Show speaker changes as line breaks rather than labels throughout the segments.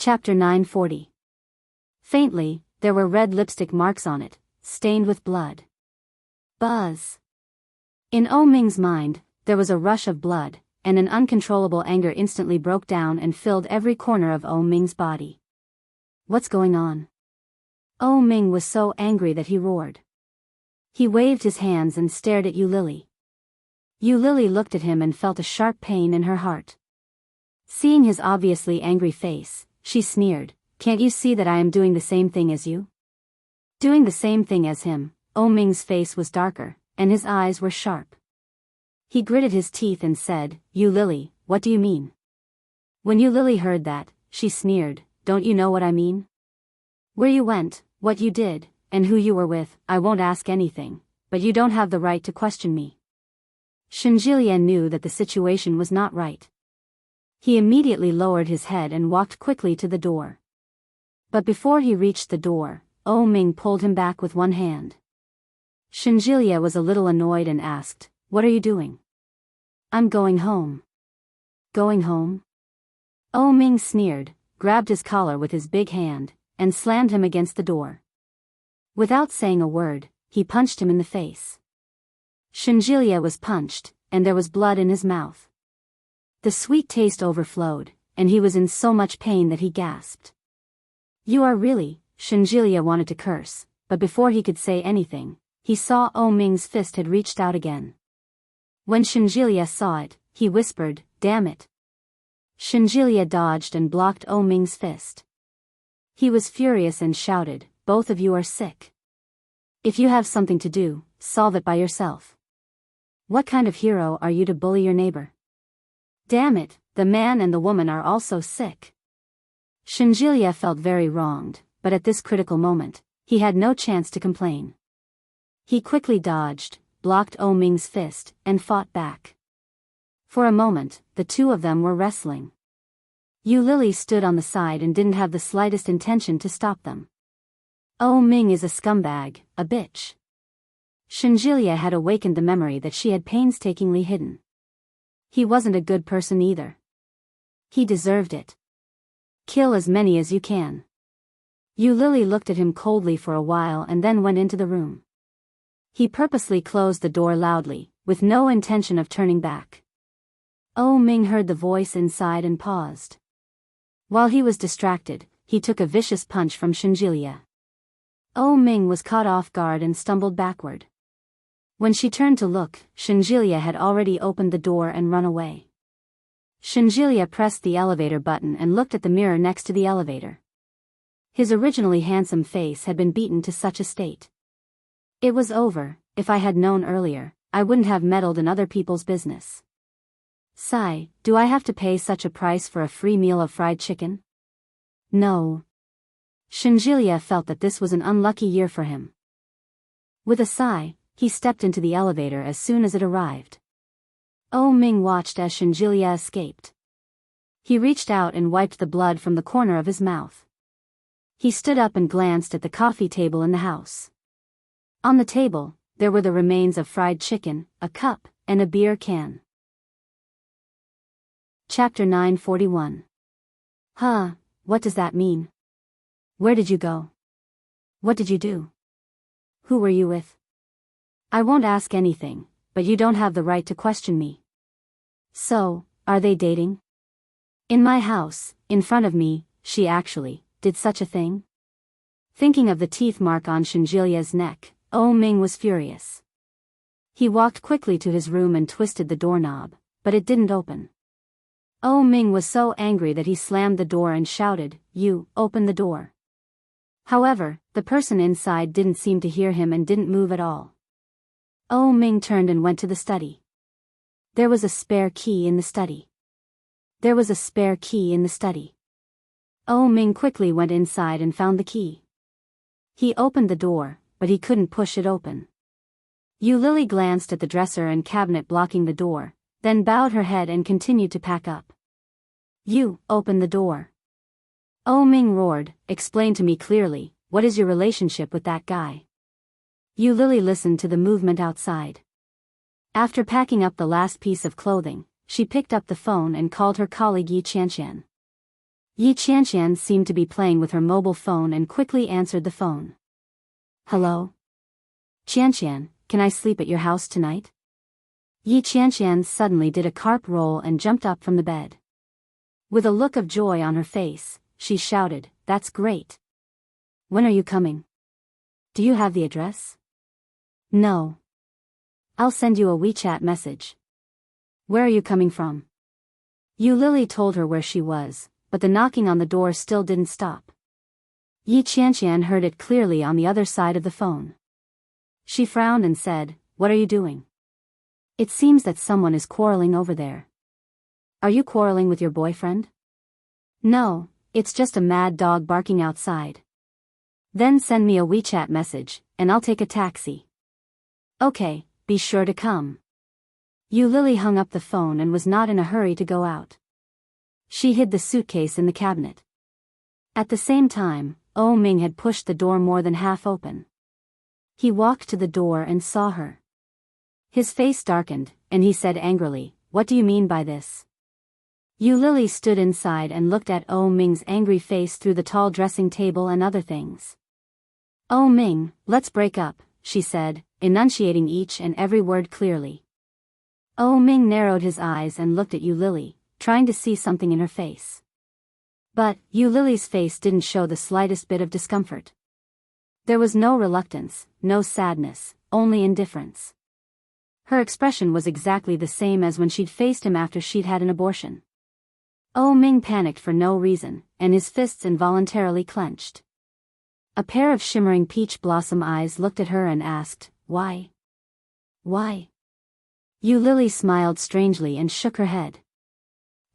Chapter 940. Faintly, there were red lipstick marks on it, stained with blood. Buzz. In O Ming's mind, there was a rush of blood, and an uncontrollable anger instantly broke down and filled every corner of O Ming's body. What's going on? O Ming was so angry that he roared. He waved his hands and stared at Yu Lily. Yu Lily looked at him and felt a sharp pain in her heart. Seeing his obviously angry face, she sneered, "Can't you see that I am doing the same thing as you?" Doing the same thing as him, O Ming's face was darker, and his eyes were sharp. He gritted his teeth and said, "Yu Lily, what do you mean?" When Yu Lily heard that, she sneered, "Don't you know what I mean? Where you went, what you did, and who you were with, I won't ask anything, but you don't have the right to question me." Shenjilia knew that the situation was not right. He immediately lowered his head and walked quickly to the door. But before he reached the door, O Ming pulled him back with one hand. Shenjilia was a little annoyed and asked, "What are you doing?" "I'm going home." "Going home?" O Ming sneered, grabbed his collar with his big hand, and slammed him against the door. Without saying a word, he punched him in the face. Shenjilia was punched, and there was blood in his mouth. The sweet taste overflowed, and he was in so much pain that he gasped. "You are really..." Shenjilia wanted to curse, but before he could say anything, he saw O Ming's fist had reached out again. When Shenjilia saw it, he whispered, "Damn it." Shenjilia dodged and blocked O Ming's fist. He was furious and shouted, "Both of you are sick. If you have something to do, solve it by yourself. What kind of hero are you to bully your neighbor? Damn it, the man and the woman are also sick." Shenjilia felt very wronged, but at this critical moment, he had no chance to complain. He quickly dodged, blocked O Ming's fist, and fought back. For a moment, the two of them were wrestling. Yu Lily stood on the side and didn't have the slightest intention to stop them. O Ming is a scumbag, a bitch. Shenjilia had awakened the memory that she had painstakingly hidden. He wasn't a good person either. He deserved it. Kill as many as you can. Yu Lily looked at him coldly for a while and then went into the room. He purposely closed the door loudly, with no intention of turning back. O Ming heard the voice inside and paused. While he was distracted, he took a vicious punch from Shenjilia. O Ming was caught off guard and stumbled backward. When she turned to look, Shenjilia had already opened the door and run away. Shenjilia pressed the elevator button and looked at the mirror next to the elevator. His originally handsome face had been beaten to such a state. It was over. If I had known earlier, I wouldn't have meddled in other people's business. Sigh, do I have to pay such a price for a free meal of fried chicken? No. Shenjilia felt that this was an unlucky year for him. With a sigh, he stepped into the elevator as soon as it arrived. O Ming watched as Shenjilia escaped. He reached out and wiped the blood from the corner of his mouth. He stood up and glanced at the coffee table in the house. On the table, there were the remains of fried chicken, a cup, and a beer can. Chapter 941. What does that mean? Where did you go? What did you do? Who were you with? I won't ask anything, but you don't have the right to question me. So, are they dating? In my house, in front of me, she actually did such a thing? Thinking of the teeth mark on Shenjilia's neck, O Ming was furious. He walked quickly to his room and twisted the doorknob, but it didn't open. O Ming was so angry that he slammed the door and shouted, "You, open the door." However, the person inside didn't seem to hear him and didn't move at all. O Ming turned and went to the study. There was a spare key in the study. There was a spare key in the study. O Ming quickly went inside and found the key. He opened the door, but he couldn't push it open. Yu Lily glanced at the dresser and cabinet blocking the door, then bowed her head and continued to pack up. "You, open the door." O Ming roared, "Explain to me clearly, what is your relationship with that guy?" Yu Lily listened to the movement outside. After packing up the last piece of clothing, she picked up the phone and called her colleague Yi Qianqian. Yi Qianqian seemed to be playing with her mobile phone and quickly answered the phone. Hello? Qianqian, can I sleep at your house tonight? Yi Qianqian suddenly did a carp roll and jumped up from the bed. With a look of joy on her face, she shouted, That's great. When are you coming? Do you have the address? No. I'll send you a WeChat message. Where are you coming from? Yu Lily told her where she was, but the knocking on the door still didn't stop. Yi Qianqian heard it clearly on the other side of the phone. She frowned and said, What are you doing? It seems that someone is quarreling over there. Are you quarreling with your boyfriend? No, it's just a mad dog barking outside. Then send me a WeChat message, and I'll take a taxi. Okay, be sure to come. Yu Lily hung up the phone and was not in a hurry to go out. She hid the suitcase in the cabinet. At the same time, Oh Ming had pushed the door more than half open. He walked to the door and saw her. His face darkened, and he said angrily, What do you mean by this? Yu Lily stood inside and looked at Oh Ming's angry face through the tall dressing table and other things. Oh Ming, let's break up, she said, enunciating each and every word clearly. Oh Ming narrowed his eyes and looked at Yu Lily, trying to see something in her face. But Yu Lily's face didn't show the slightest bit of discomfort. There was no reluctance, no sadness, only indifference. Her expression was exactly the same as when she'd faced him after she'd had an abortion. Oh Ming panicked for no reason, and his fists involuntarily clenched. A pair of shimmering peach blossom eyes looked at her and asked, Why? Why? Yu Lily smiled strangely and shook her head.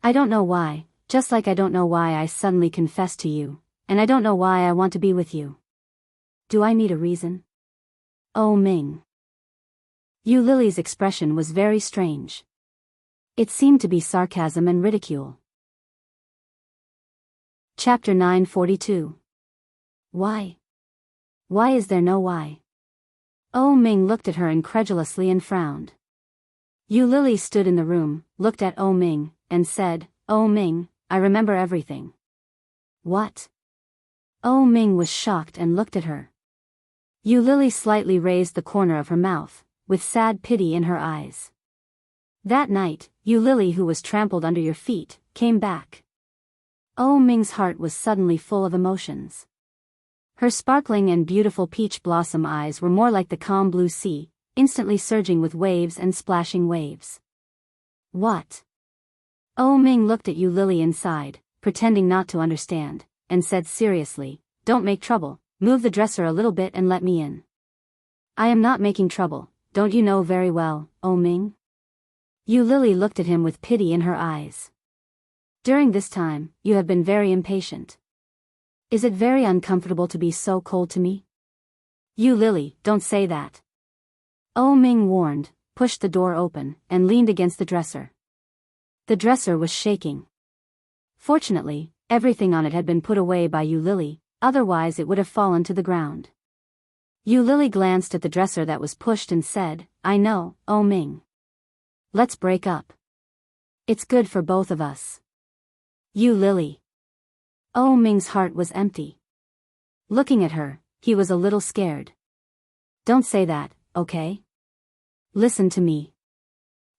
I don't know why, just like I don't know why I suddenly confessed to you, and I don't know why I want to be with you. Do I need a reason? Oh Ming. Yu Lily's expression was very strange. It seemed to be sarcasm and ridicule. Chapter 942. Why? Why is there no why? Oh Ming looked at her incredulously and frowned. Yu Lily stood in the room, looked at Oh Ming, and said, Oh Ming, I remember everything. What? Oh Ming was shocked and looked at her. Yu Lily slightly raised the corner of her mouth, with sad pity in her eyes. That night, Yu Lily, who was trampled under your feet, came back. Oh Ming's heart was suddenly full of emotions. Her sparkling and beautiful peach blossom eyes were more like the calm blue sea, instantly surging with waves and splashing waves. What? Oh Ming looked at Yu Lily inside, pretending not to understand, and said seriously, Don't make trouble, move the dresser a little bit and let me in. I am not making trouble, don't you know very well, Oh Ming? Yu Lily looked at him with pity in her eyes. During this time, you have been very impatient. Is it very uncomfortable to be so cold to me? Yu Lily, don't say that. Oh Ming warned, pushed the door open, and leaned against the dresser. The dresser was shaking. Fortunately, everything on it had been put away by Yu Lily, otherwise it would have fallen to the ground. Yu Lily glanced at the dresser that was pushed and said, I know, Oh Ming. Let's break up. It's good for both of us. Yu Lily. Oh Ming's heart was empty. Looking at her, he was a little scared. Don't say that, okay? Listen to me.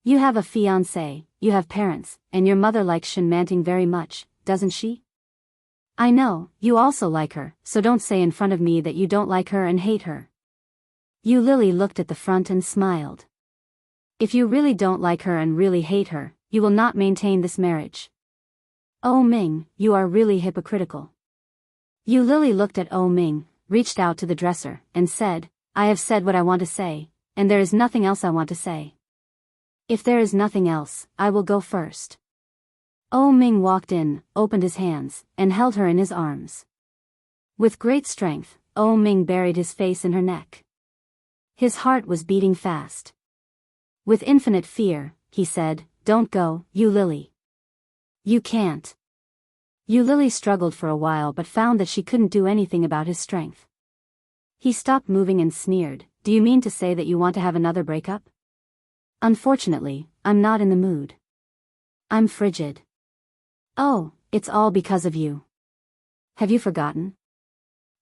You have a fiancé, you have parents, and your mother likes Enchanting very much, doesn't she? I know, you also like her, so don't say in front of me that you don't like her and hate her. Yu Lily looked at the front and smiled. If you really don't like her and really hate her, you will not maintain this marriage. Oh Ming, you are really hypocritical. Yu Lily looked at Oh Ming, reached out to the dresser, and said, I have said what I want to say, and there is nothing else I want to say. If there is nothing else, I will go first. Oh Ming walked in, opened his hands, and held her in his arms. With great strength, Oh Ming buried his face in her neck. His heart was beating fast. With infinite fear, he said, Don't go, Yu Lily. You can't. Yu Lily struggled for a while but found that she couldn't do anything about his strength. He stopped moving and sneered, Do you mean to say that you want to have another breakup? Unfortunately, I'm not in the mood. I'm frigid. Oh, it's all because of you. Have you forgotten?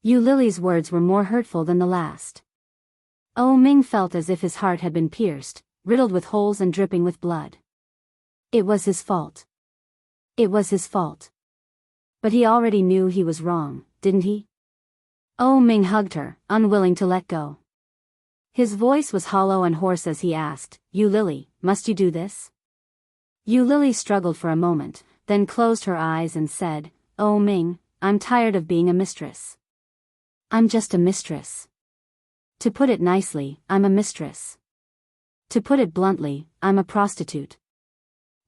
Yu Lily's words were more hurtful than the last. Oh Ming felt as if his heart had been pierced, riddled with holes and dripping with blood. It was his fault. It was his fault. But he already knew he was wrong, didn't he? Oh Ming hugged her, unwilling to let go. His voice was hollow and hoarse as he asked, Yu Lily, must you do this? Yu Lily struggled for a moment, then closed her eyes and said, Oh Ming, I'm tired of being a mistress. I'm just a mistress. To put it nicely, I'm a mistress. To put it bluntly, I'm a prostitute.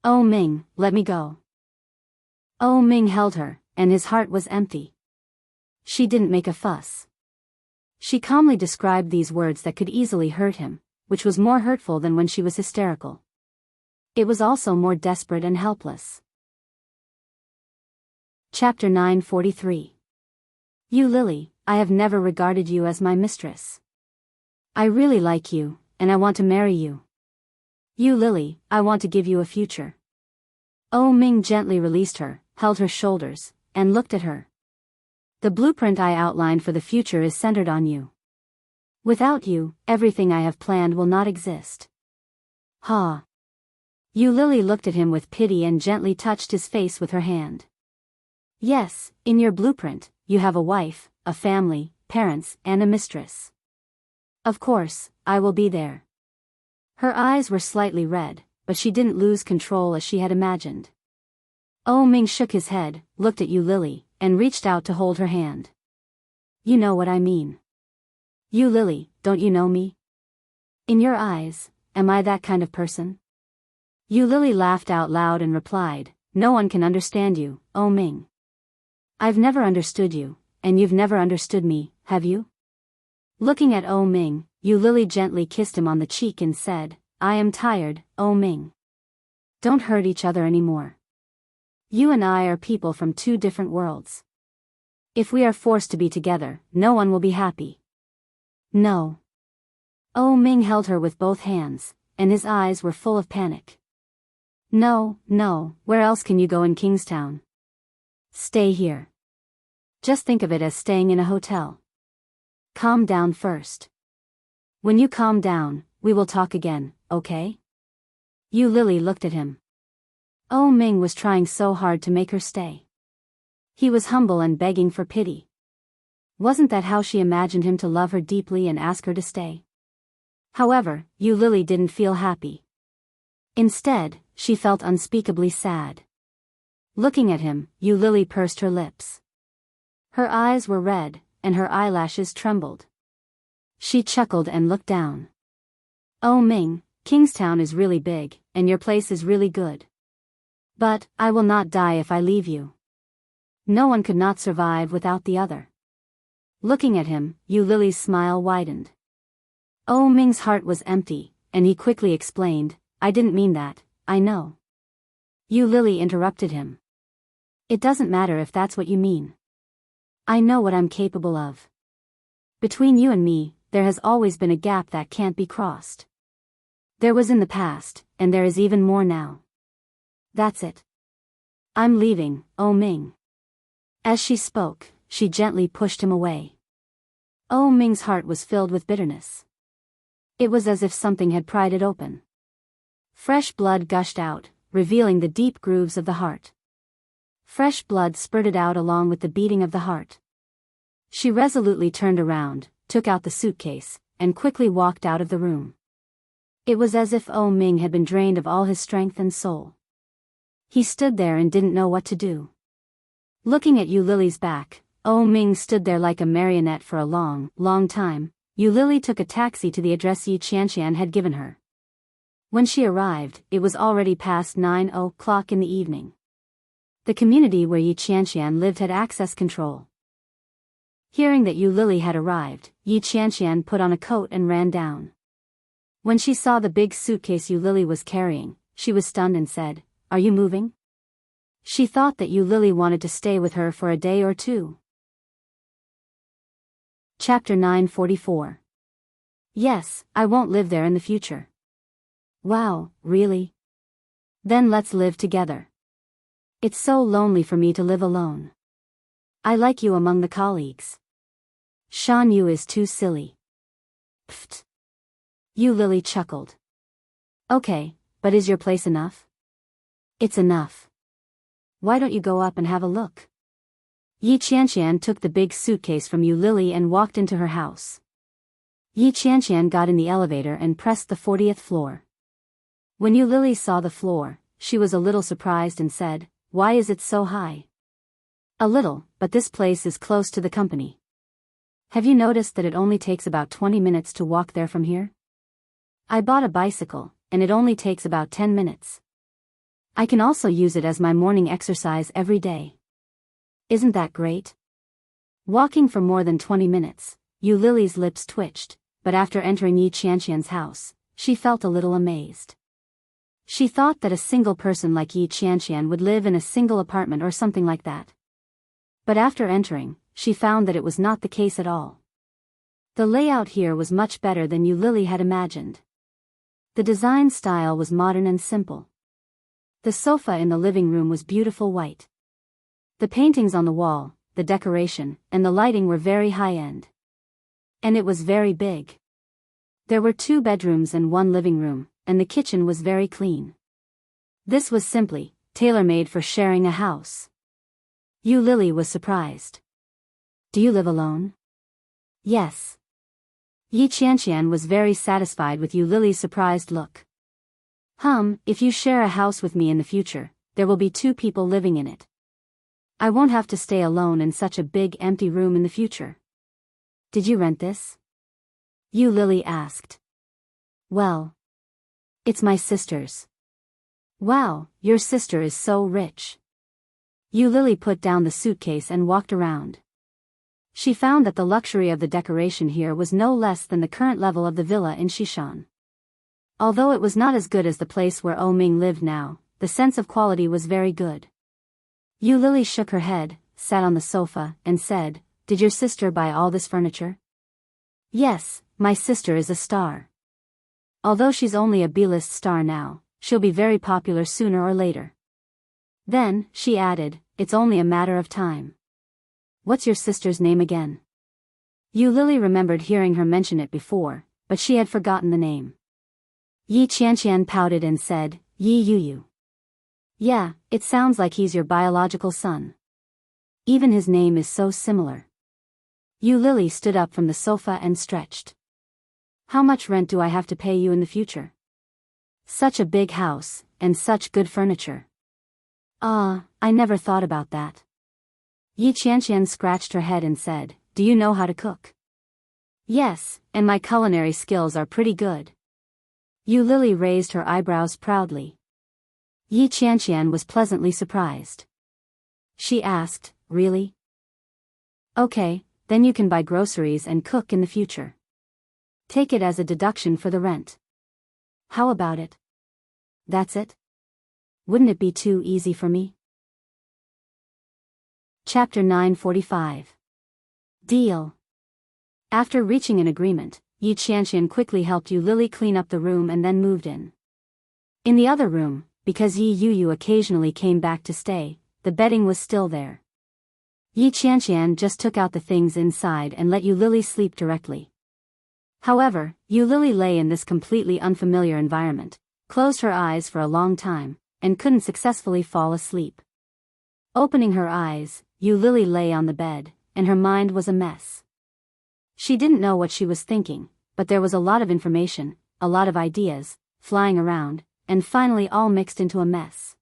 Oh Ming, let me go. Oh Ming held her, and his heart was empty. She didn't make a fuss. She calmly described these words that could easily hurt him, which was more hurtful than when she was hysterical. It was also more desperate and helpless. Chapter 943. You Lily, I have never regarded you as my mistress. I really like you, and I want to marry you. You Lily, I want to give you a future. Oh Ming gently released her, held her shoulders, and looked at her. The blueprint I outlined for the future is centered on you. Without you, everything I have planned will not exist. Ha. Yu Lily looked at him with pity and gently touched his face with her hand. Yes, in your blueprint, you have a wife, a family, parents, and a mistress. Of course, I will be there. Her eyes were slightly red, but she didn't lose control as she had imagined. Oh Ming shook his head, looked at Yu Lily, and reached out to hold her hand. You know what I mean. Yu Lily, don't you know me? In your eyes, am I that kind of person? Yu Lily laughed out loud and replied, No one can understand you, Oh Ming. I've never understood you, and you've never understood me, have you? Looking at Oh Ming, Yu Lily gently kissed him on the cheek and said, I am tired, Oh Ming. Don't hurt each other anymore. You and I are people from two different worlds. If we are forced to be together, no one will be happy. No. Oh Ming held her with both hands, and his eyes were full of panic. No, where else can you go in Kingstown? Stay here. Just think of it as staying in a hotel. Calm down first. When you calm down, we will talk again, okay? Yu Lily looked at him. Oh Ming was trying so hard to make her stay. He was humble and begging for pity. Wasn't that how she imagined him to love her deeply and ask her to stay? However, Yu Lily didn't feel happy. Instead, she felt unspeakably sad. Looking at him, Yu Lily pursed her lips. Her eyes were red, and her eyelashes trembled. She chuckled and looked down. Oh Ming, Kingstown is really big, and your place is really good. But, I will not die if I leave you. No one could not survive without the other. Looking at him, Yu Lily's smile widened. Oh Ming's heart was empty, and he quickly explained, I didn't mean that, I know. Yu Lily interrupted him. It doesn't matter if that's what you mean. I know what I'm capable of. Between you and me, there has always been a gap that can't be crossed. There was in the past, and there is even more now. That's it. I'm leaving, Oh Ming. As she spoke, she gently pushed him away. Oh Ming's heart was filled with bitterness. It was as if something had pried it open. Fresh blood gushed out, revealing the deep grooves of the heart. Fresh blood spurted out along with the beating of the heart. She resolutely turned around, took out the suitcase, and quickly walked out of the room. It was as if Oh Ming had been drained of all his strength and soul. He stood there and didn't know what to do. Looking at Yu Lily's back, Oh Ming stood there like a marionette for a long time. Yu Lily took a taxi to the address Yi Qianqian had given her. When she arrived, it was already past 9 o'clock in the evening. The community where Yi Qianqian lived had access control. Hearing that Yu Lily had arrived, Yi Qianqian put on a coat and ran down. When she saw the big suitcase Yu Lily was carrying, she was stunned and said, Are you moving? She thought that Yu Lily wanted to stay with her for a day or two. Chapter 944. Yes, I won't live there in the future. Wow, really? Then let's live together. It's so lonely for me to live alone. I like you among the colleagues. Shan Yu is too silly. Pfft. Yu Lily chuckled. Okay, but is your place enough? It's enough. Why don't you go up and have a look? Yi Qianqian took the big suitcase from Yu Lily and walked into her house. Yi Qianqian got in the elevator and pressed the 40th floor. When Yu Lily saw the floor, she was a little surprised and said, "Why is it so high?" "A little, but this place is close to the company. Have you noticed that it only takes about 20 minutes to walk there from here? I bought a bicycle, and it only takes about 10 minutes. I can also use it as my morning exercise every day. Isn't that great?" Walking for more than 20 minutes, Yu Lily's lips twitched, but after entering Yi Qianqian's house, she felt a little amazed. She thought that a single person like Yi Qianqian would live in a single apartment or something like that. But after entering, she found that it was not the case at all. The layout here was much better than Yu Lily had imagined. The design style was modern and simple. The sofa in the living room was beautiful white. The paintings on the wall, the decoration, and the lighting were very high-end. And it was very big. There were 2 bedrooms and 1 living room, and the kitchen was very clean. This was simply tailor-made for sharing a house. Yu Lily was surprised. "Do you live alone?" "Yes." Yi Qianqian was very satisfied with Yu Lily's surprised look. If you share a house with me in the future, there will be 2 people living in it. I won't have to stay alone in such a big empty room in the future." "Did you rent this?" Yu Lily asked. "Well, it's my sister's." "Wow, your sister is so rich." Yu Lily put down the suitcase and walked around. She found that the luxury of the decoration here was no less than the current level of the villa in Xishan. Although it was not as good as the place where O Ming lived now, the sense of quality was very good. Yu Lily shook her head, sat on the sofa, and said, "Did your sister buy all this furniture?" "Yes, my sister is a star. Although she's only a B-list star now, she'll be very popular sooner or later." Then, she added, "It's only a matter of time." "What's your sister's name again?" Yu Lily remembered hearing her mention it before, but she had forgotten the name. Yi Qianqian pouted and said, "Yi Yuyu." "Yeah, it sounds like he's your biological son. Even his name is so similar." Yu Lily stood up from the sofa and stretched. "How much rent do I have to pay you in the future? Such a big house, and such good furniture." I never thought about that." Yi Qianqian scratched her head and said, "Do you know how to cook?" "Yes, and my culinary skills are pretty good." Yu Lily raised her eyebrows proudly. Yi Qianqian was pleasantly surprised. She asked, "Really? Okay, then you can buy groceries and cook in the future. Take it as a deduction for the rent. How about it? That's it? Wouldn't it be too easy for me?" Chapter 945. Deal. After reaching an agreement, Yi Qianqian quickly helped Yu Lily clean up the room and then moved in. In the other room, because Yi Yuyu occasionally came back to stay, the bedding was still there. Yi Qianqian just took out the things inside and let Yu Lily sleep directly. However, Yu Lily lay in this completely unfamiliar environment, closed her eyes for a long time, and couldn't successfully fall asleep. Opening her eyes, Yu Lily lay on the bed, and her mind was a mess. She didn't know what she was thinking, but there was a lot of information, a lot of ideas, flying around, and finally all mixed into a mess.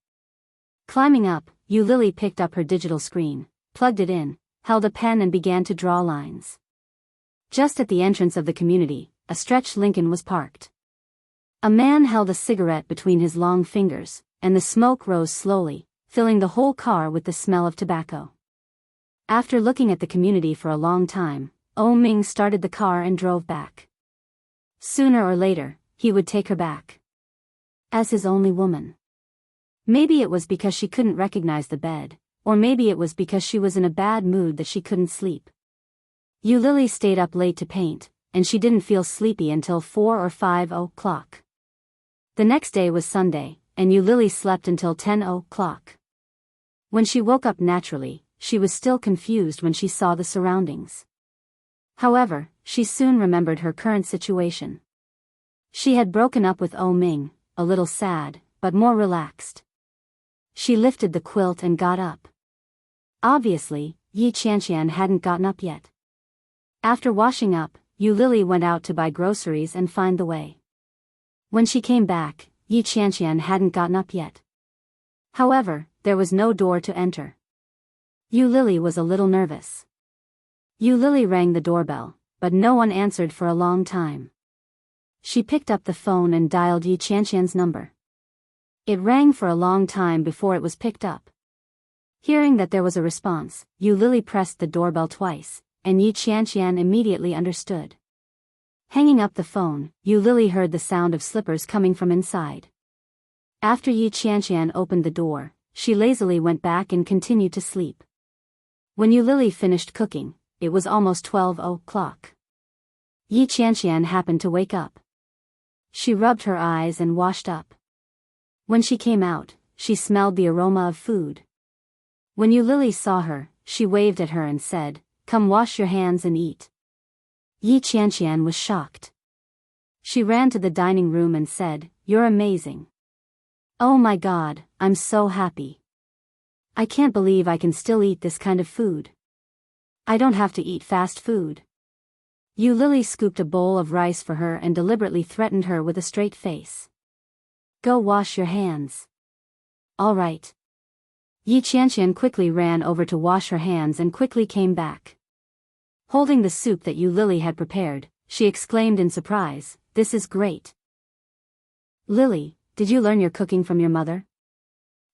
Climbing up, Yu Lily picked up her digital screen, plugged it in, held a pen and began to draw lines. Just at the entrance of the community, a stretched Lincoln was parked. A man held a cigarette between his long fingers, and the smoke rose slowly, filling the whole car with the smell of tobacco. After looking at the community for a long time, O Ming started the car and drove back. Sooner or later, he would take her back. As his only woman. Maybe it was because she couldn't recognize the bed, or maybe it was because she was in a bad mood that she couldn't sleep. Yu Lily stayed up late to paint, and she didn't feel sleepy until 4 or 5 o'clock. The next day was Sunday, and Yu Lily slept until 10 o'clock. When she woke up naturally, she was still confused when she saw the surroundings. However, she soon remembered her current situation. She had broken up with Oh Ming, a little sad, but more relaxed. She lifted the quilt and got up. Obviously, Yi Qianqian hadn't gotten up yet. After washing up, Yu Lily went out to buy groceries and find the way. When she came back, Yi Qianqian hadn't gotten up yet. However, there was no door to enter. Yu Lily was a little nervous. Yu Lily rang the doorbell, but no one answered for a long time. She picked up the phone and dialed Yi Qianqian's number. It rang for a long time before it was picked up. Hearing that there was a response, Yu Lily pressed the doorbell twice, and Yi Qianqian immediately understood. Hanging up the phone, Yu Lily heard the sound of slippers coming from inside. After Yi Qianqian opened the door, she lazily went back and continued to sleep. When Yu Lily finished cooking, it was almost 12 o'clock. Yi Qianqian happened to wake up. She rubbed her eyes and washed up. When she came out, she smelled the aroma of food. When Yu Lily saw her, she waved at her and said, "Come wash your hands and eat." Yi Qianqian was shocked. She ran to the dining room and said, "You're amazing. Oh my God, I'm so happy. I can't believe I can still eat this kind of food. I don't have to eat fast food." Yu Lily scooped a bowl of rice for her and deliberately threatened her with a straight face. "Go wash your hands." "All right." Yi Qianqian quickly ran over to wash her hands and quickly came back. Holding the soup that Yu Lily had prepared, she exclaimed in surprise, "This is great. Lily, did you learn your cooking from your mother?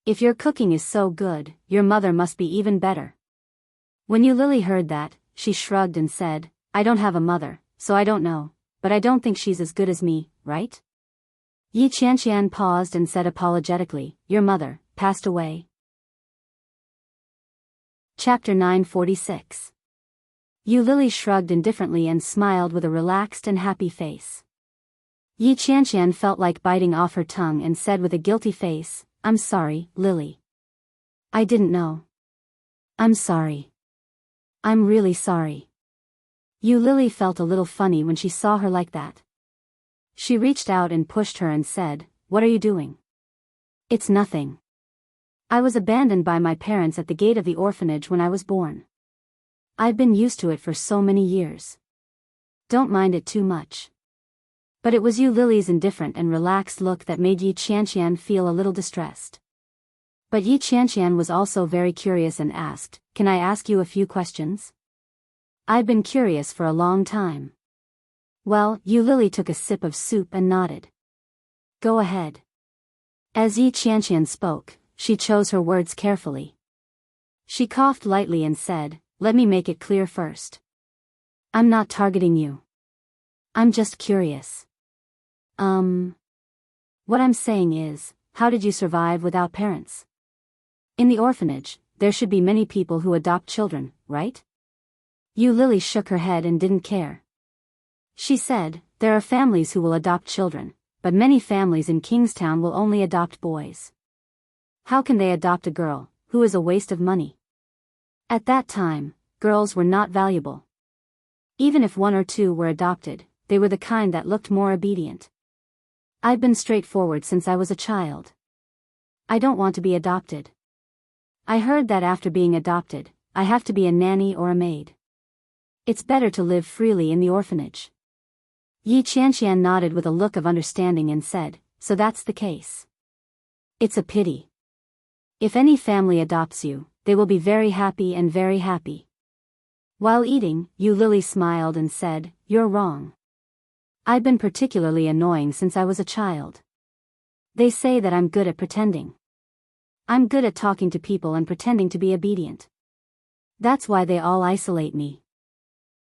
If your cooking is so good, your mother must be even better." When Yu Lily heard that, she shrugged and said, "I don't have a mother, so I don't know, but I don't think she's as good as me, right?" Yi Qianqian paused and said apologetically, "Your mother passed away." Chapter 946. Yu Lily shrugged indifferently and smiled with a relaxed and happy face. Yi Qianqian felt like biting off her tongue and said with a guilty face, "I'm sorry, Lily. I didn't know. I'm sorry. I'm really sorry." Yu Lily felt a little funny when she saw her like that. She reached out and pushed her and said, "What are you doing?" "It's nothing. I was abandoned by my parents at the gate of the orphanage when I was born. I've been used to it for so many years. Don't mind it too much." But it was Yu Lily's indifferent and relaxed look that made Yi Qianqian feel a little distressed. But Yi Qianqian was also very curious and asked, "Can I ask you a few questions? I've been curious for a long time." Well, Yu Lily took a sip of soup and nodded. "Go ahead." As Yi Qianqian spoke, she chose her words carefully. She coughed lightly and said, "Let me make it clear first. I'm not targeting you. I'm just curious. What I'm saying is, how did you survive without parents? In the orphanage, there should be many people who adopt children, right?" Yu Lily shook her head and didn't care. She said, "There are families who will adopt children, but many families in Kingstown will only adopt boys. How can they adopt a girl, who is a waste of money?" At that time, girls were not valuable. Even if one or two were adopted, they were the kind that looked more obedient. I've been straightforward since I was a child. I don't want to be adopted. I heard that after being adopted, I have to be a nanny or a maid. It's better to live freely in the orphanage." Yi Qianqian nodded with a look of understanding and said, "So that's the case. It's a pity. If any family adopts you, they will be very happy and very happy." While eating, Yu Lily smiled and said, "You're wrong. I've been particularly annoying since I was a child. They say that I'm good at pretending. I'm good at talking to people and pretending to be obedient. That's why they all isolate me."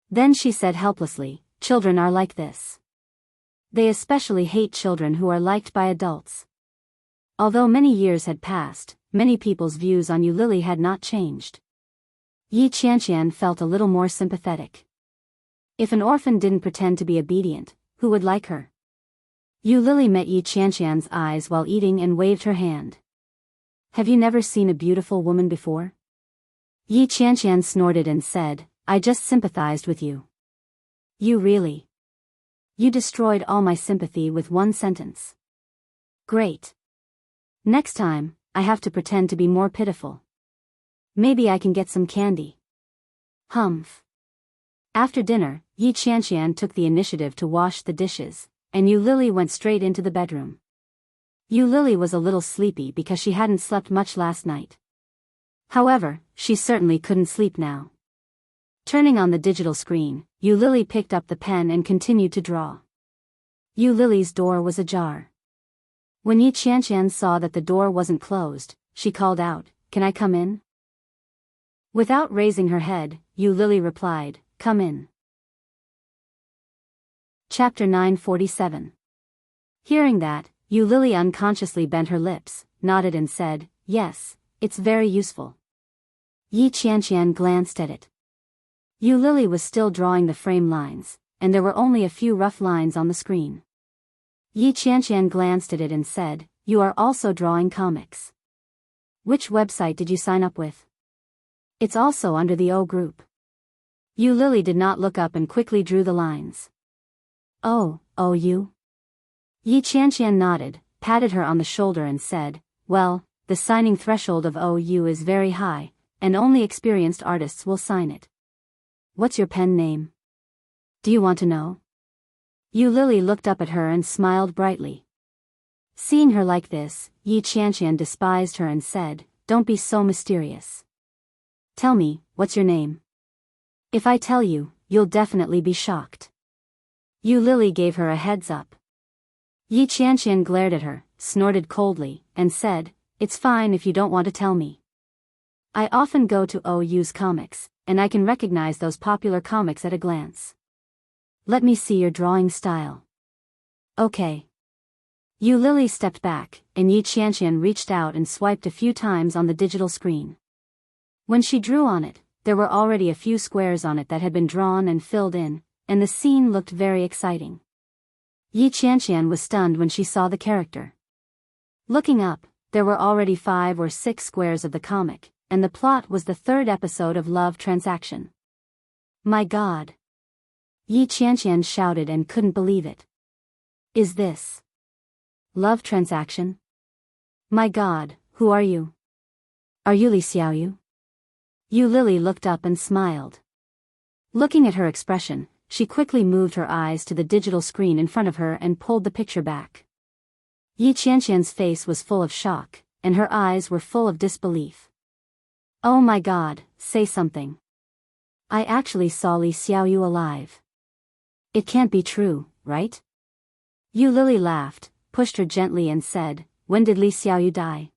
Then she said helplessly, "Children are like this. They especially hate children who are liked by adults." Although many years had passed, many people's views on Yu Lily had not changed. Yi Qianqian felt a little more sympathetic. If an orphan didn't pretend to be obedient, who would like her? Yu Lily met Yi Qianqian's eyes while eating and waved her hand. Have you never seen a beautiful woman before? Yi Qianqian snorted and said, I just sympathized with you. You really? You destroyed all my sympathy with one sentence. Great. Next time, I have to pretend to be more pitiful. Maybe I can get some candy. Humph. After dinner, Yi Qianqian took the initiative to wash the dishes, and Yu Lily went straight into the bedroom. Yu Lily was a little sleepy because she hadn't slept much last night. However, she certainly couldn't sleep now. Turning on the digital screen, Yu Lily picked up the pen and continued to draw. Yu Lily's door was ajar. When Yi Qianqian saw that the door wasn't closed, she called out, Can I come in? Without raising her head, Yu Lily replied, Come in. Chapter 947. Hearing that, Yu Lily unconsciously bent her lips, nodded and said, Yes, it's very useful. Yi Qianqian glanced at it. Yu Lily was still drawing the frame lines, and there were only a few rough lines on the screen. Yi Qianqian glanced at it and said, You are also drawing comics. Which website did you sign up with? It's also under the O group. Yu Lily did not look up and quickly drew the lines. Oh, you? Yi Qianqian nodded, patted her on the shoulder and said, Well, the signing threshold of OU is very high, and only experienced artists will sign it. What's your pen name? Do you want to know? Yu Lily looked up at her and smiled brightly. Seeing her like this, Yi Qianqian despised her and said, Don't be so mysterious. Tell me, what's your name? If I tell you, you'll definitely be shocked. Yu Lily gave her a heads up. Yi Qianqian glared at her, snorted coldly, and said, It's fine if you don't want to tell me. I often go to OU's comics, and I can recognize those popular comics at a glance. Let me see your drawing style. Okay. Yu Lily stepped back, and Yi Qianqian reached out and swiped a few times on the digital screen. When she drew on it, there were already a few squares on it that had been drawn and filled in, and the scene looked very exciting. Yi Qianqian was stunned when she saw the character. Looking up, there were already 5 or 6 squares of the comic, and the plot was the 3rd episode of Love Transaction. My God! Yi Qianqian shouted and couldn't believe it. Is this Love Transaction? My God, who are you? Are you Li Xiaoyu? Yu Lily looked up and smiled. Looking at her expression, she quickly moved her eyes to the digital screen in front of her and pulled the picture back. Yi Qianqian's face was full of shock, and her eyes were full of disbelief. Oh my God, say something. I actually saw Li Xiaoyu alive. It can't be true, right? Yu Lily laughed, pushed her gently and said, When did Li Xiaoyu die?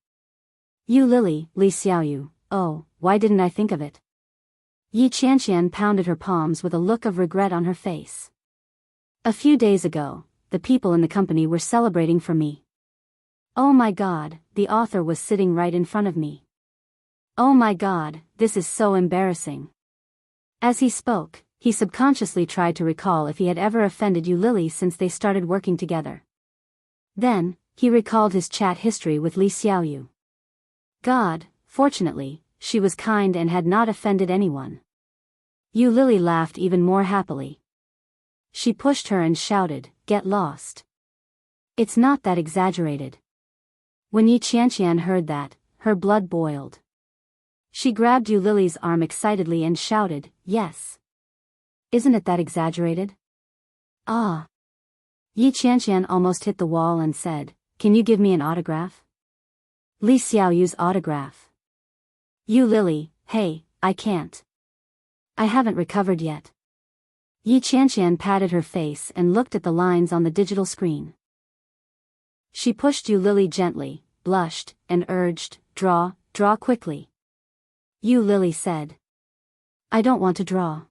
Yu Lily, Li Xiaoyu, oh, why didn't I think of it? Yi Qianqian pounded her palms with a look of regret on her face. A few days ago, the people in the company were celebrating for me. Oh my God, the author was sitting right in front of me. Oh my God, this is so embarrassing. As he spoke, he subconsciously tried to recall if he had ever offended Yu Lily since they started working together. Then, he recalled his chat history with Li Xiaoyu. God, fortunately, she was kind and had not offended anyone. Yu Lily laughed even more happily. She pushed her and shouted, Get lost. It's not that exaggerated. When Yi Qianqian heard that, her blood boiled. She grabbed Yu Lily's arm excitedly and shouted, Yes. Isn't it that exaggerated? Ah. Yi Qianqian almost hit the wall and said, Can you give me an autograph? Li Xiaoyu's autograph. Yu Lily, hey, I can't. I haven't recovered yet. Yi Qianqian patted her face and looked at the lines on the digital screen. She pushed Yu Lily gently, blushed, and urged, Draw quickly. Yu Lily said. I don't want to draw.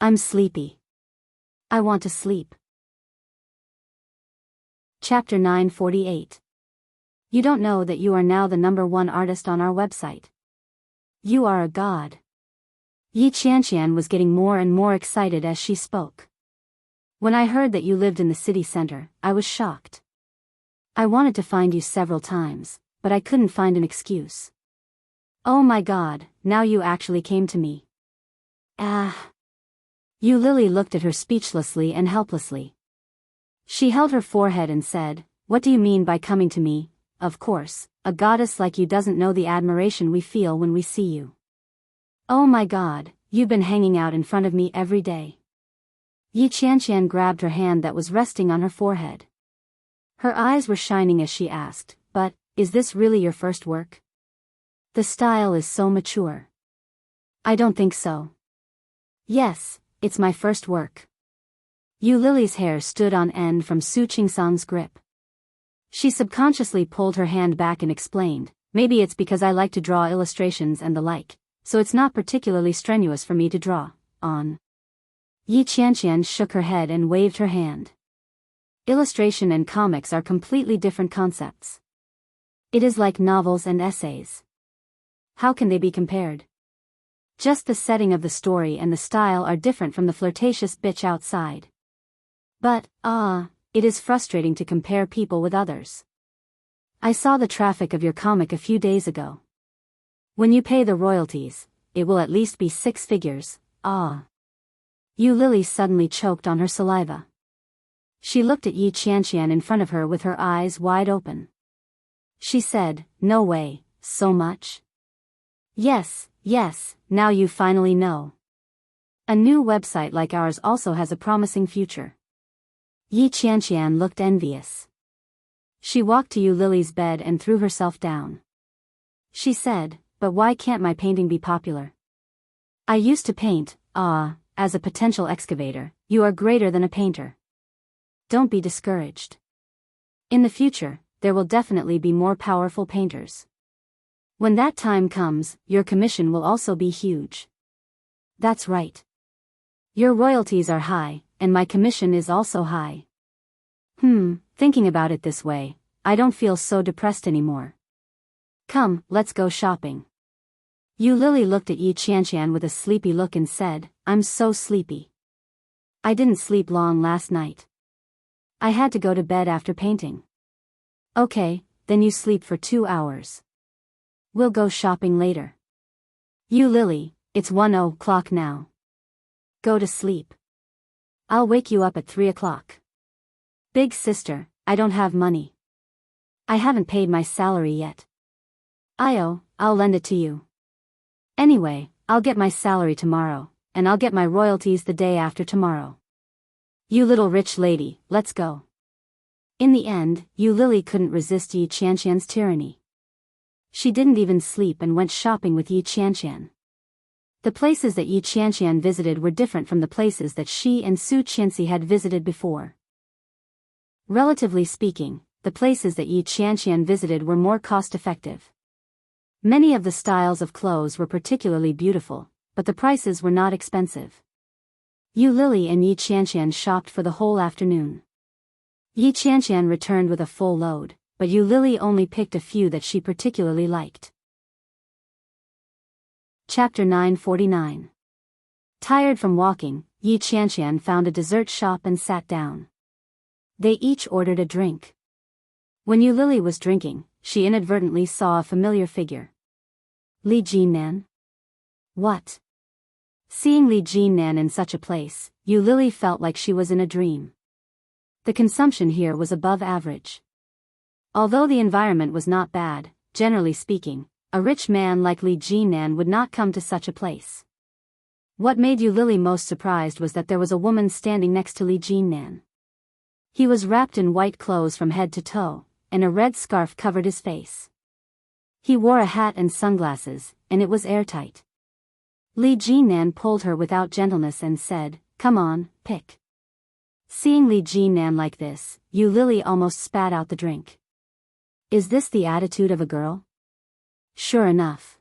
I'm sleepy. I want to sleep. Chapter 948. You don't know that you are now the #1 artist on our website. You are a god. Yi Qianqian was getting more and more excited as she spoke. When I heard that you lived in the city center, I was shocked. I wanted to find you several times, but I couldn't find an excuse. Oh my God, now you actually came to me. Ah. Yu Lily looked at her speechlessly and helplessly. She held her forehead and said, "What do you mean by coming to me? Of course, a goddess like you doesn't know the admiration we feel when we see you. Oh my God, you've been hanging out in front of me every day." Yi Qianqian grabbed her hand that was resting on her forehead. Her eyes were shining as she asked, "But, is this really your first work? The style is so mature." "I don't think so." "Yes, it's my first work." Yu Lily's hair stood on end from Su Qingsang's grip. She subconsciously pulled her hand back and explained, "Maybe it's because I like to draw illustrations and the like, so it's not particularly strenuous for me to draw on." Yi Qianqian shook her head and waved her hand. Illustration and comics are completely different concepts. It is like novels and essays. How can they be compared? Just the setting of the story and the style are different from the flirtatious bitch outside. But, it is frustrating to compare people with others. I saw the traffic of your comic a few days ago. When you pay the royalties, it will at least be 6 figures, Yu Lily suddenly choked on her saliva. She looked at Yi Qianqian in front of her with her eyes wide open. She said, "No way, so much?" Yes, now you finally know. A new website like ours also has a promising future." Yi Qianqian looked envious. She walked to Yu Lily's bed and threw herself down. She said, "But why can't my painting be popular? I used to paint, as a potential excavator. You are greater than a painter. Don't be discouraged. In the future, there will definitely be more powerful painters. When that time comes, your commission will also be huge." "That's right. Your royalties are high, and my commission is also high. Thinking about it this way, I don't feel so depressed anymore. Come, let's go shopping." Yu Lily looked at Yi Qianqian with a sleepy look and said, "I'm so sleepy. I didn't sleep long last night. I had to go to bed after painting." "Okay, then you sleep for 2 hours. We'll go shopping later." "Yu Lily, it's 1:00 now. Go to sleep. I'll wake you up at 3 o'clock. Big sister, I don't have money. I haven't paid my salary yet." I'll lend it to you. Anyway, I'll get my salary tomorrow, and I'll get my royalties the day after tomorrow. You little rich lady, let's go." In the end, Yu Lily couldn't resist Yi Qianqian's tyranny. She didn't even sleep and went shopping with Yi Qianqian. The places that Yi Qianqian visited were different from the places that she and Su Qianxi had visited before. Relatively speaking, the places that Yi Qianqian visited were more cost-effective. Many of the styles of clothes were particularly beautiful, but the prices were not expensive. Yu Lily and Yi Qianqian shopped for the whole afternoon. Yi Qianqian returned with a full load, but Yu Lily only picked a few that she particularly liked. Chapter 949. Tired from walking, Yi Qianqian found a dessert shop and sat down. They each ordered a drink. When Yu Lily was drinking, she inadvertently saw a familiar figure. Li Jinnan? What? Seeing Li Jinnan in such a place, Yu Lily felt like she was in a dream. The consumption here was above average. Although the environment was not bad, generally speaking, a rich man like Li Jinnan would not come to such a place. What made Yu Lily most surprised was that there was a woman standing next to Li Jinnan. He was wrapped in white clothes from head to toe, and a red scarf covered his face. He wore a hat and sunglasses, and it was airtight. Li Jinnan pulled her without gentleness and said, "Come on, pick." Seeing Li Jinnan like this, Yu Lily almost spat out the drink. Is this the attitude of a girl? Sure enough.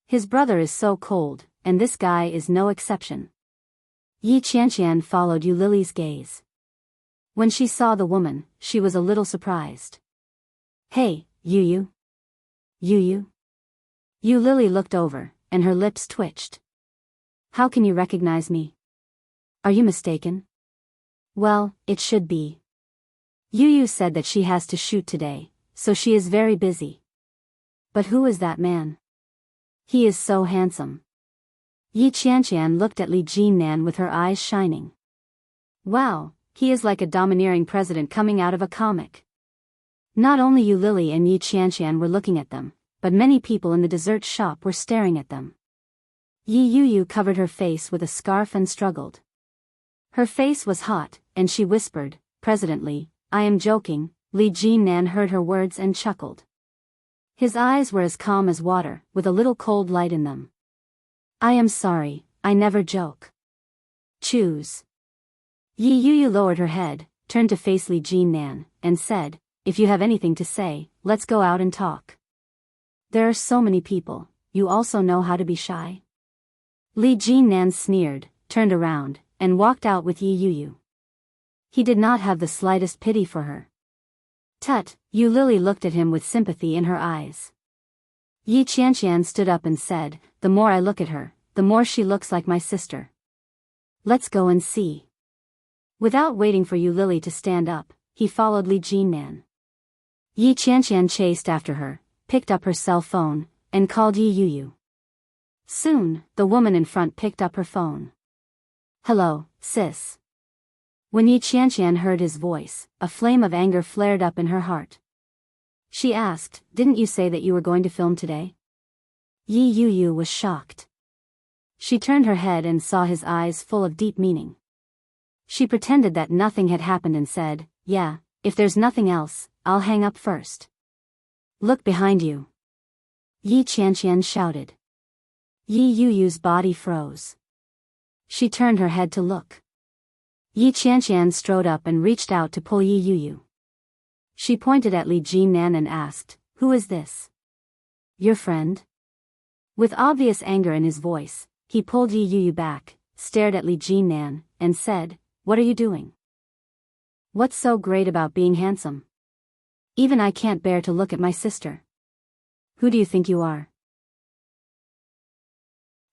His brother is so cold, and this guy is no exception. Yi Qianqian followed Yu Lily's gaze. When she saw the woman, she was a little surprised. "Hey, Yu. Yu." Yu Lily looked over, and her lips twitched. "How can you recognize me? Are you mistaken?" "Well, it should be. Yu said that she has to shoot today, so she is very busy." But who is that man? He is so handsome. Yi Qianqian looked at Li Jinnan with her eyes shining. Wow, he is like a domineering president coming out of a comic. Not only Yu Lily and Yi Qianqian were looking at them, but many people in the dessert shop were staring at them. Yi Yuyu covered her face with a scarf and struggled. Her face was hot, and she whispered, "President Li, I am joking." Li Jinnan heard her words and chuckled. His eyes were as calm as water, with a little cold light in them. "I am sorry, I never joke. Choose." Yi Yuyu lowered her head, turned to face Li Jinnan, and said, "If you have anything to say, let's go out and talk. There are so many people, you also know how to be shy." Li Jinnan sneered, turned around, and walked out with Yi Yuyu. He did not have the slightest pity for her. Tut, Yu Lily looked at him with sympathy in her eyes. Yi Qianqian stood up and said, "The more I look at her, the more she looks like my sister. Let's go and see." Without waiting for Yu Lily to stand up, he followed Li Jinnan. Yi Qianqian chased after her, picked up her cell phone, and called Yi Yuyu. Soon, the woman in front picked up her phone. "Hello, sis." When Yi Qianqian heard his voice, a flame of anger flared up in her heart. She asked, "Didn't you say that you were going to film today?" Yi Yuyu was shocked. She turned her head and saw his eyes full of deep meaning. She pretended that nothing had happened and said, "Yeah, if there's nothing else, I'll hang up first." "Look behind you," Yi Qianqian shouted. Yi Yuyu's body froze. She turned her head to look. Yi Qianqian strode up and reached out to pull Yi Yuyu. She pointed at Li Jinnan and asked, "Who is this?" "Your friend?" With obvious anger in his voice, he pulled Yi Yuyu back, stared at Li Jinnan, and said, "What are you doing? What's so great about being handsome? Even I can't bear to look at my sister. Who do you think you are?"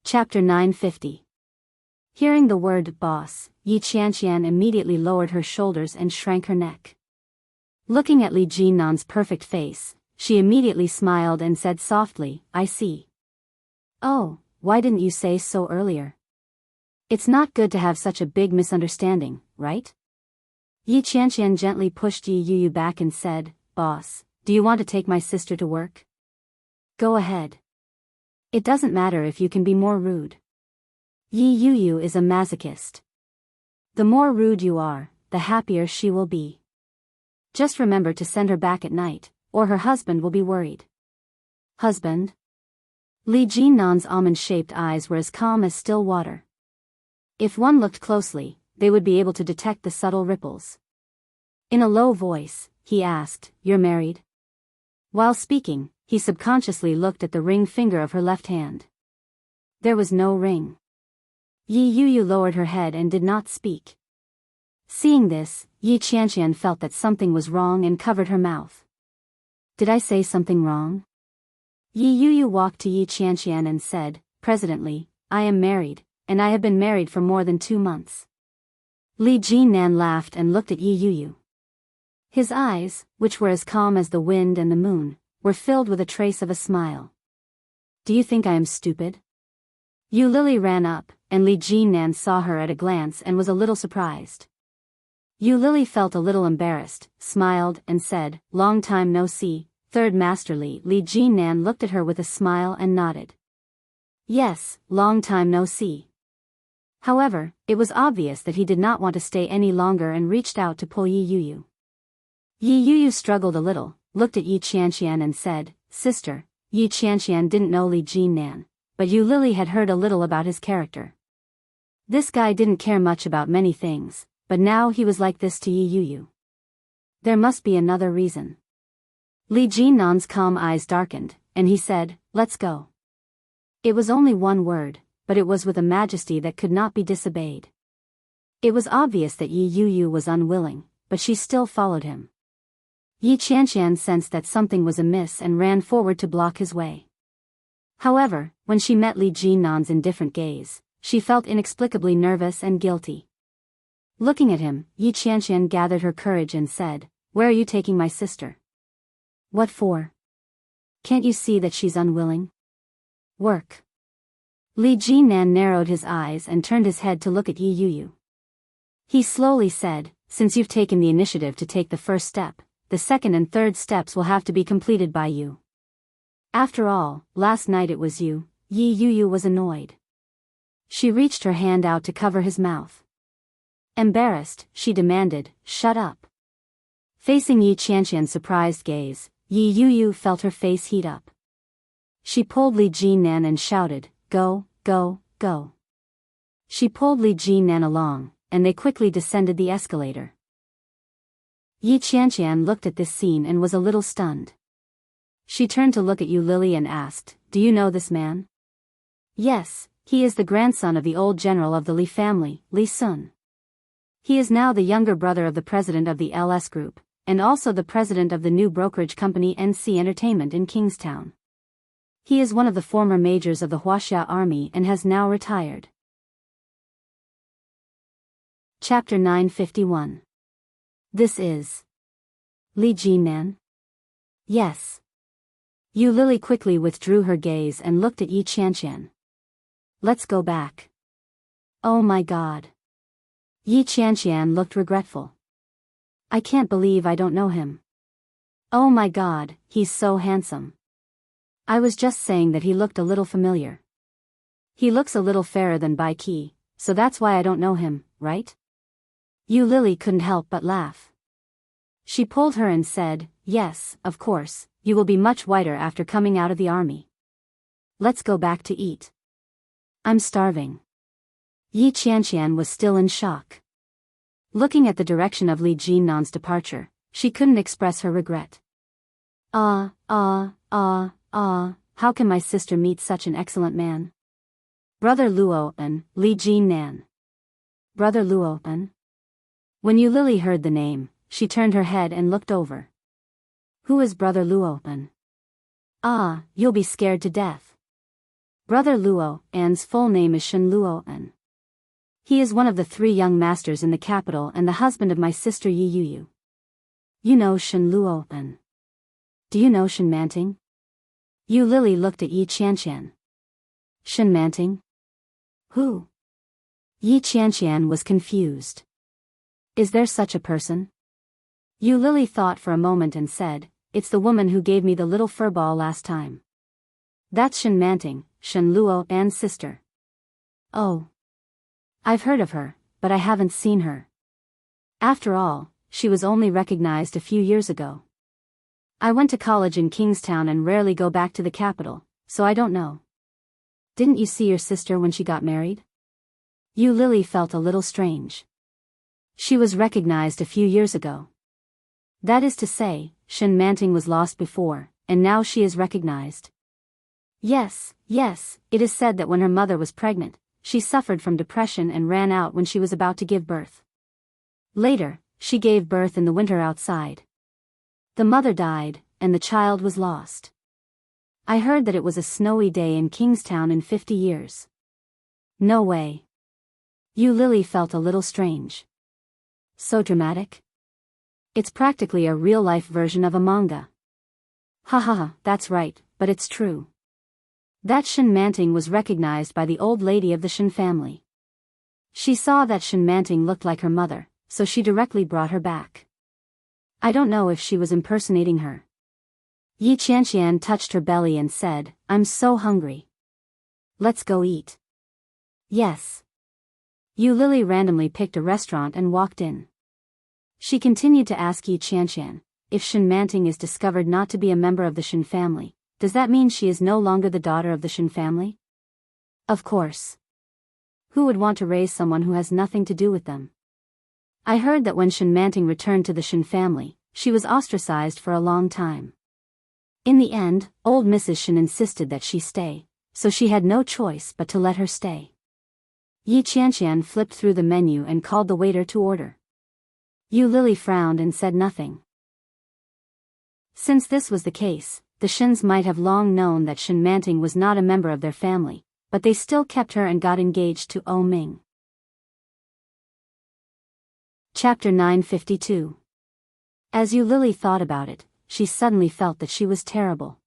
Chapter 950. Hearing the word boss, Yi Qianqian immediately lowered her shoulders and shrank her neck. Looking at Li Jinnan's perfect face, she immediately smiled and said softly, "I see. Oh, why didn't you say so earlier? It's not good to have such a big misunderstanding, right?" Yi Qianqian gently pushed Yi Yuyu back and said, "Boss, do you want to take my sister to work? Go ahead. It doesn't matter if you can be more rude. Yi Yuyu is a masochist. The more rude you are, the happier she will be. Just remember to send her back at night, or her husband will be worried." "Husband?" Li Jinnan's almond-shaped eyes were as calm as still water. If one looked closely, they would be able to detect the subtle ripples. In a low voice, he asked, "You're married?" While speaking, he subconsciously looked at the ring finger of her left hand. There was no ring. Yi Yuyu lowered her head and did not speak. Seeing this, Yi Qianqian felt that something was wrong and covered her mouth. "Did I say something wrong?" Yi Yuyu walked to Yi Qianqian and said, "President Li, I am married, and I have been married for more than 2 months." Li Jinnan laughed and looked at Yi Yuyu. His eyes, which were as calm as the wind and the moon, were filled with a trace of a smile. "Do you think I am stupid?" Yu Lily ran up, and Li Jinnan saw her at a glance and was a little surprised. Yu Lily felt a little embarrassed, smiled, and said, "Long time no see, Third Master Li." Li Jinnan looked at her with a smile and nodded. Yes, long time no see. However, it was obvious that he did not want to stay any longer and reached out to pull Yi Yuyu. Yi Yuyu struggled a little, looked at Yi Qianqian and said, "Sister." Yi Qianqian didn't know Li Jinnan, but Yu Lily had heard a little about his character. This guy didn't care much about many things, but now he was like this to Yi Yuyu. There must be another reason. Li Jinnan's calm eyes darkened, and he said, "Let's go." It was only one word, but it was with a majesty that could not be disobeyed. It was obvious that Yi Yuyu was unwilling, but she still followed him. Yi Qianqian sensed that something was amiss and ran forward to block his way. However, when she met Li Jinnan's indifferent gaze, she felt inexplicably nervous and guilty. Looking at him, Yi Qianqian gathered her courage and said, "Where are you taking my sister?" "What for?" Can't you see that she's unwilling? Work. Li Jinan narrowed his eyes and turned his head to look at Yi Yu. He slowly said, since you've taken the initiative to take the first step, the second and third steps will have to be completed by you. After all, last night it was you. Yi Yu was annoyed. She reached her hand out to cover his mouth. Embarrassed, she demanded, shut up. Facing Yi Qianqian's surprised gaze, Yi Yu felt her face heat up. She pulled Li Jinan and shouted, go, go, go. She pulled Li Jinan along, and they quickly descended the escalator. Yi Qianqian looked at this scene and was a little stunned. She turned to look at Yu Lily and asked, do you know this man? Yes, he is the grandson of the old general of the Li family, Li Sun. He is now the younger brother of the president of the LS Group, and also the president of the new brokerage company NC Entertainment in Kingstown. He is one of the former majors of the Huaxia army and has now retired. Chapter 951. This is Li Jinan? Yes. Yu Lily quickly withdrew her gaze and looked at Yi Qianqian. Let's go back. Oh my God. Yi Qianqian looked regretful. I can't believe I don't know him. Oh my God, he's so handsome. I was just saying that he looked a little familiar. He looks a little fairer than Bai Qi, so that's why I don't know him, right? Yu Lily couldn't help but laugh. She pulled her and said, yes, of course, you will be much whiter after coming out of the army. Let's go back to eat. I'm starving. Yi Qianqian was still in shock. Looking at the direction of Li Jinnan's departure, she couldn't express her regret. How can my sister meet such an excellent man? Brother Luo'an, Li Jinnan. Brother Luo'an? When Yu Lily heard the name, she turned her head and looked over. Who is Brother Luo'an? Ah, you'll be scared to death. Brother Luo'an's full name is Shen Luo'an. He is one of the 3 young masters in the capital and the husband of my sister Yi Yu. You know Shen Luo'an. Do you know Shen Manting? Yu Lily looked at Yi Qianqian. Shen Manting? Who? Yi Qianqian was confused. Is there such a person? Yu Lily thought for a moment and said, it's the woman who gave me the little fur ball last time. That's Shen Manting, Shen Luo'an's sister. Oh. I've heard of her, but I haven't seen her. After all, she was only recognized a few years ago. I went to college in Kingstown and rarely go back to the capital, so I don't know. Didn't you see your sister when she got married? Yu Lily felt a little strange. She was recognized a few years ago. That is to say, Shen Manting was lost before, and now she is recognized. Yes, it is said that when her mother was pregnant, she suffered from depression and ran out when she was about to give birth. Later, she gave birth in the winter outside. The mother died, and the child was lost. I heard that it was a snowy day in Kingstown in 50 years. No way. Yu Lily felt a little strange. So dramatic? It's practically a real-life version of a manga. That's right, but it's true. That Shen Manting was recognized by the old lady of the Shen family. She saw that Shen Manting looked like her mother, so she directly brought her back. I don't know if she was impersonating her. Yi Qianqian touched her belly and said, I'm so hungry. Let's go eat. Yes. Yu Lily randomly picked a restaurant and walked in. She continued to ask Yi Qianqian, if Shen Manting is discovered not to be a member of the Shen family, does that mean she is no longer the daughter of the Shen family? Of course. Who would want to raise someone who has nothing to do with them? I heard that when Shen Manting returned to the Shen family, she was ostracized for a long time. In the end, old Mrs. Shen insisted that she stay, so she had no choice but to let her stay. Yi Qianqian flipped through the menu and called the waiter to order. Yu Lily frowned and said nothing. Since this was the case, the Shens might have long known that Shen Manting was not a member of their family, but they still kept her and got engaged to O Ming. Chapter 952. As Yu Lily thought about it, she suddenly felt that she was terrible.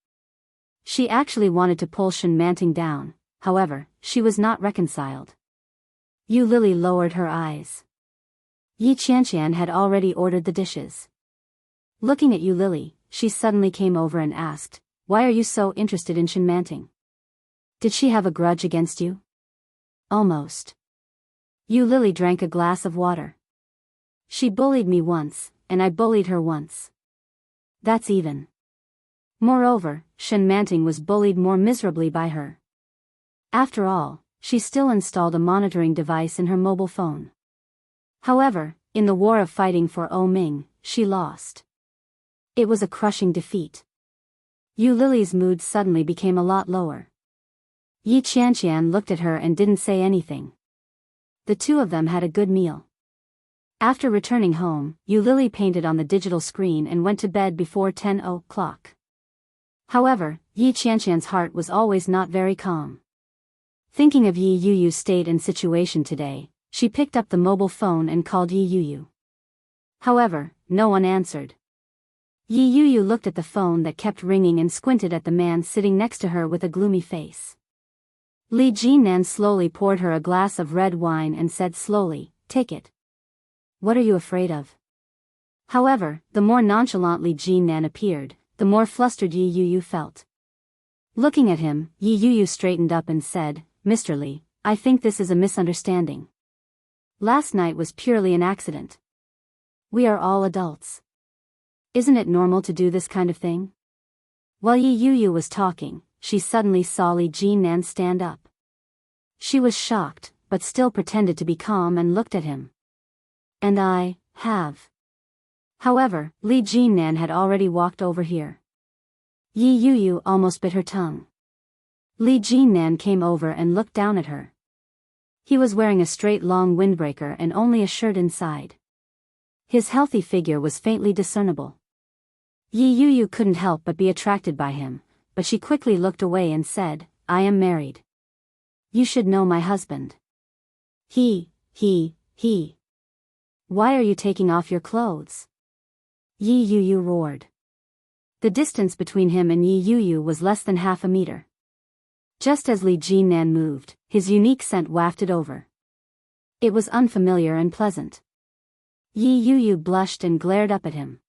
She actually wanted to pull Enchanting down, however, she was not reconciled. Yu Lily lowered her eyes. Yi Qianqian had already ordered the dishes. Looking at Yu Lily, she suddenly came over and asked, "Why are you so interested in Enchanting? Did she have a grudge against you?" "Almost." Yu Lily drank a glass of water. "She bullied me once, and I bullied her once. That's even. Moreover, Enchanting was bullied more miserably by her. After all, she still installed a monitoring device in her mobile phone. However, in the war of fighting for Ming, she lost. It was a crushing defeat." Yu Lily's mood suddenly became a lot lower. Yi Qianqian looked at her and didn't say anything. The two of them had a good meal. After returning home, Yu Lily painted on the digital screen and went to bed before 10 o'clock. However, Yi Qianqian's heart was always not very calm. Thinking of Yi Yu's state and situation today, she picked up the mobile phone and called Yi Yu. However, no one answered. Yi Yu looked at the phone that kept ringing and squinted at the man sitting next to her with a gloomy face. Li Jinnan slowly poured her a glass of red wine and said slowly, "Take it. What are you afraid of?" However, the more nonchalant Li Jinnan appeared, the more flustered Yi Yu felt. Looking at him, Yi Yu straightened up and said, "Mr. Li, I think this is a misunderstanding. Last night was purely an accident. We are all adults. Isn't it normal to do this kind of thing?" While Yi Yu was talking, she suddenly saw Li Jinnan stand up. She was shocked, but still pretended to be calm and looked at him. "And I have." However, Li Jinnan had already walked over here. Yi Yu almost bit her tongue. Li Jinnan came over and looked down at her. He was wearing a straight long windbreaker and only a shirt inside. His healthy figure was faintly discernible. Yi Yu couldn't help but be attracted by him, but she quickly looked away and said, "I am married. You should know my husband." He. "Why are you taking off your clothes?" Yi Yu roared. The distance between him and Yi Yu was less than half a meter. Just as Li Jinnan moved, his unique scent wafted over. It was unfamiliar and pleasant. Yi Yu blushed and glared up at him.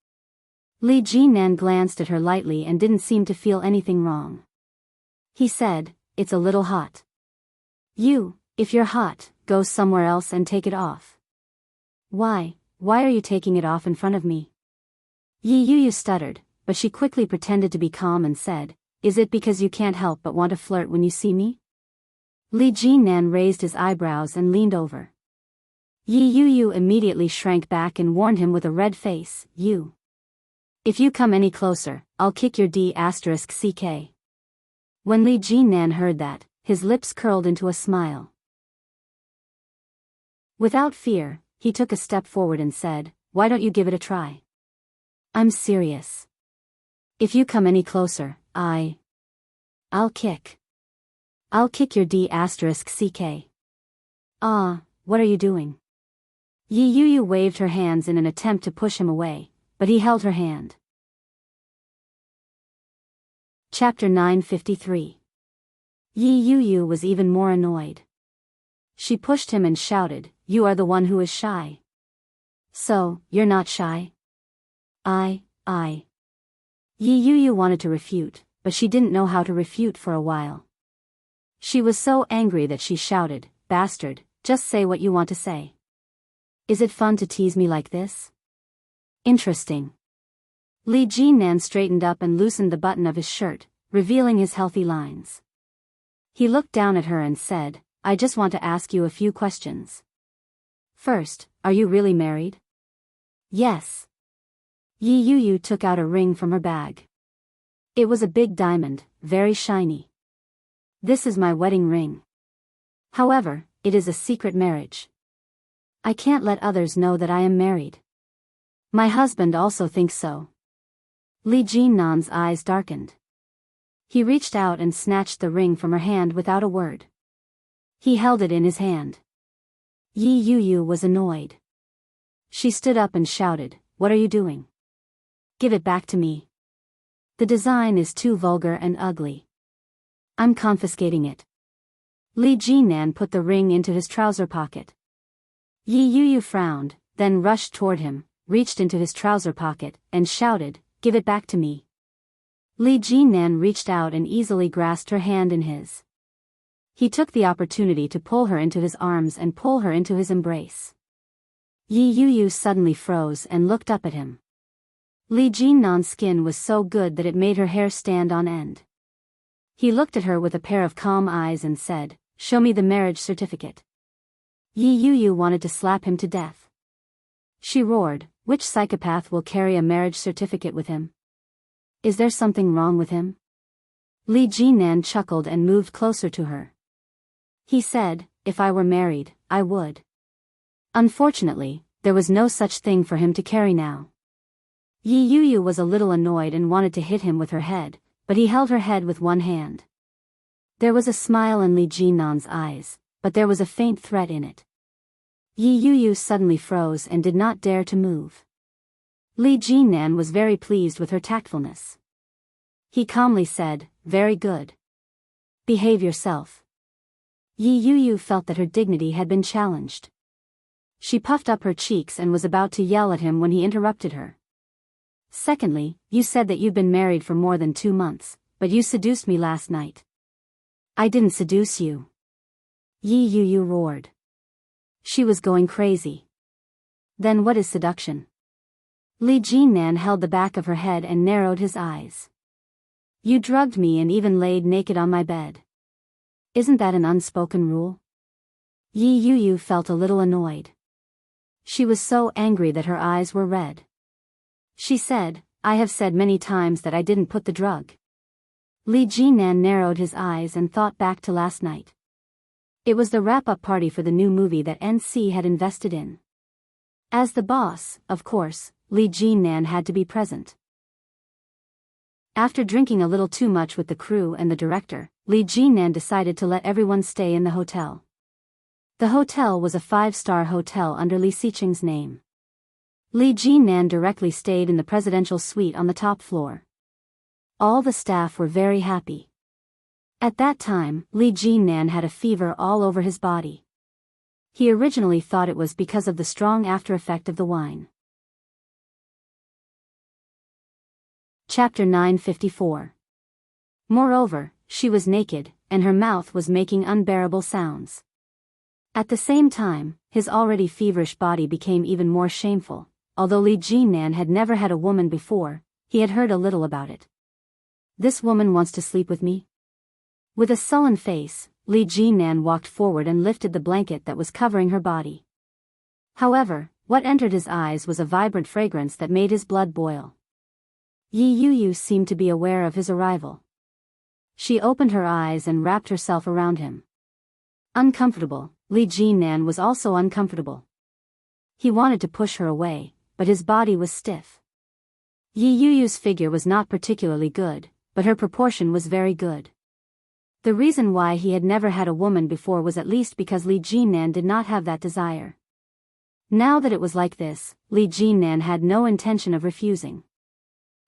Li Jinnan glanced at her lightly and didn't seem to feel anything wrong. He said, "It's a little hot. If you're hot, go somewhere else and take it off." Why are you taking it off in front of me?" Yi Yu stuttered, but she quickly pretended to be calm and said, "Is it because you can't help but want to flirt when you see me?" Li Jinnan raised his eyebrows and leaned over. Yi Yu immediately shrank back and warned him with a red face, "If you come any closer, I'll kick your d*ck." When Li Jinnan heard that, his lips curled into a smile. Without fear, he took a step forward and said, "Why don't you give it a try? I'm serious. If you come any closer, I'll kick your d*ck." "Ah, what are you doing?" Yi Yu waved her hands in an attempt to push him away, but he held her hand. Chapter 953. Yi Yu was even more annoyed. She pushed him and shouted, "You are the one who is shy. So, you're not shy?" I. Yi Yu wanted to refute, but she didn't know how to refute for a while. She was so angry that she shouted, "Bastard, just say what you want to say. Is it fun to tease me like this? Interesting." Li Jinnan straightened up and loosened the button of his shirt, revealing his healthy lines. He looked down at her and said, "I just want to ask you a few questions. First, are you really married?" "Yes." Yi Yu took out a ring from her bag. It was a big diamond, very shiny. "This is my wedding ring. However, it is a secret marriage. I can't let others know that I am married. My husband also thinks so." Li Jinnan's eyes darkened. He reached out and snatched the ring from her hand without a word. He held it in his hand. Yi Yu was annoyed. She stood up and shouted, "What are you doing? Give it back to me. The design is too vulgar and ugly." I'm confiscating it. Li Jinan put the ring into his trouser pocket. Yi Yuyu frowned, then rushed toward him, reached into his trouser pocket, and shouted, "Give it back to me." Li Jinan reached out and easily grasped her hand in his. He took the opportunity to pull her into his arms and pull her into his embrace. Yi Yuyu suddenly froze and looked up at him. Li Jinnan's skin was so good that it made her hair stand on end. He looked at her with a pair of calm eyes and said, "Show me the marriage certificate." Yi Yuyu wanted to slap him to death. She roared, "Which psychopath will carry a marriage certificate with him? Is there something wrong with him?" Li Jinan chuckled and moved closer to her. He said, "If I were married, I would." Unfortunately, there was no such thing for him to carry now. Yi Yuyu was a little annoyed and wanted to hit him with her head, but he held her head with one hand. There was a smile in Li Jinnan's eyes, but there was a faint threat in it. Yi Yuyu suddenly froze and did not dare to move. Li Jinnan was very pleased with her tactfulness. He calmly said, "Very good. Behave yourself." Yi Yuyu felt that her dignity had been challenged. She puffed up her cheeks and was about to yell at him when he interrupted her. "Secondly, you said that you've been married for more than 2 months, but you seduced me last night." "I didn't seduce you." Yi Yuyu roared. She was going crazy. "Then what is seduction?" Li Jinan held the back of her head and narrowed his eyes. "You drugged me and even laid naked on my bed. Isn't that an unspoken rule?" Yi Yuyu felt a little annoyed. She was so angry that her eyes were red. She said, "I have said many times that I didn't put the drug." Li Jinan narrowed his eyes and thought back to last night. It was the wrap-up party for the new movie that NC had invested in. As the boss, of course, Li Jinan had to be present. After drinking a little too much with the crew and the director, Li Jinan decided to let everyone stay in the hotel. The hotel was a 5-star hotel under Li Xiqing's name. Li Jinan directly stayed in the presidential suite on the top floor. All the staff were very happy. At that time, Li Jinan had a fever all over his body. He originally thought it was because of the strong after-effect of the wine. Chapter 954. Moreover, she was naked, and her mouth was making unbearable sounds. At the same time, his already feverish body became even more shameful. Although Li Jinan had never had a woman before, he had heard a little about it. "This woman wants to sleep with me?" With a sullen face, Li Jinan walked forward and lifted the blanket that was covering her body. However, what entered his eyes was a vibrant fragrance that made his blood boil. Yi Yuyu seemed to be aware of his arrival. She opened her eyes and wrapped herself around him. Uncomfortable, Li Jinan was also uncomfortable. He wanted to push her away, but his body was stiff. Yi Yuyu's figure was not particularly good, but her proportion was very good. The reason why he had never had a woman before was at least because Li Jinan did not have that desire. Now that it was like this, Li Jinan had no intention of refusing.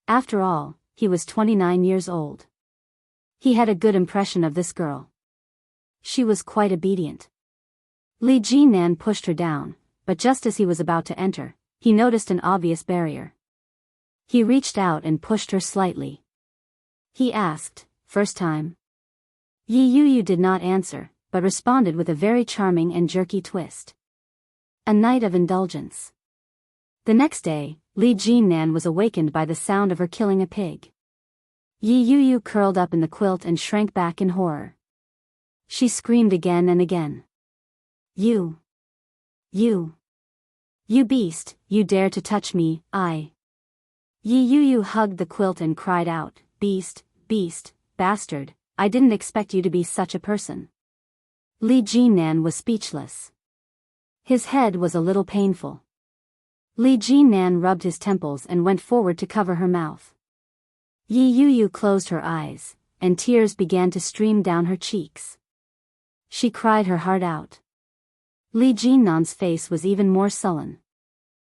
After all, he was 29 years old. He had a good impression of this girl. She was quite obedient. Li Jinan pushed her down, but just as he was about to enter, he noticed an obvious barrier. He reached out and pushed her slightly. He asked, "First time?" Yi Yuyu did not answer, but responded with a very charming and jerky twist. A night of indulgence. The next day, Li Jinan was awakened by the sound of her killing a pig. Yi Yuyu curled up in the quilt and shrank back in horror. She screamed again and again. You beast, you dare to touch me, I." Yi Yuyu hugged the quilt and cried out, "Beast, bastard, I didn't expect you to be such a person." Li Jinan was speechless. His head was a little painful. Li Jinan rubbed his temples and went forward to cover her mouth. Yi Yuyu closed her eyes, and tears began to stream down her cheeks. She cried her heart out. Li Jinnan's face was even more sullen.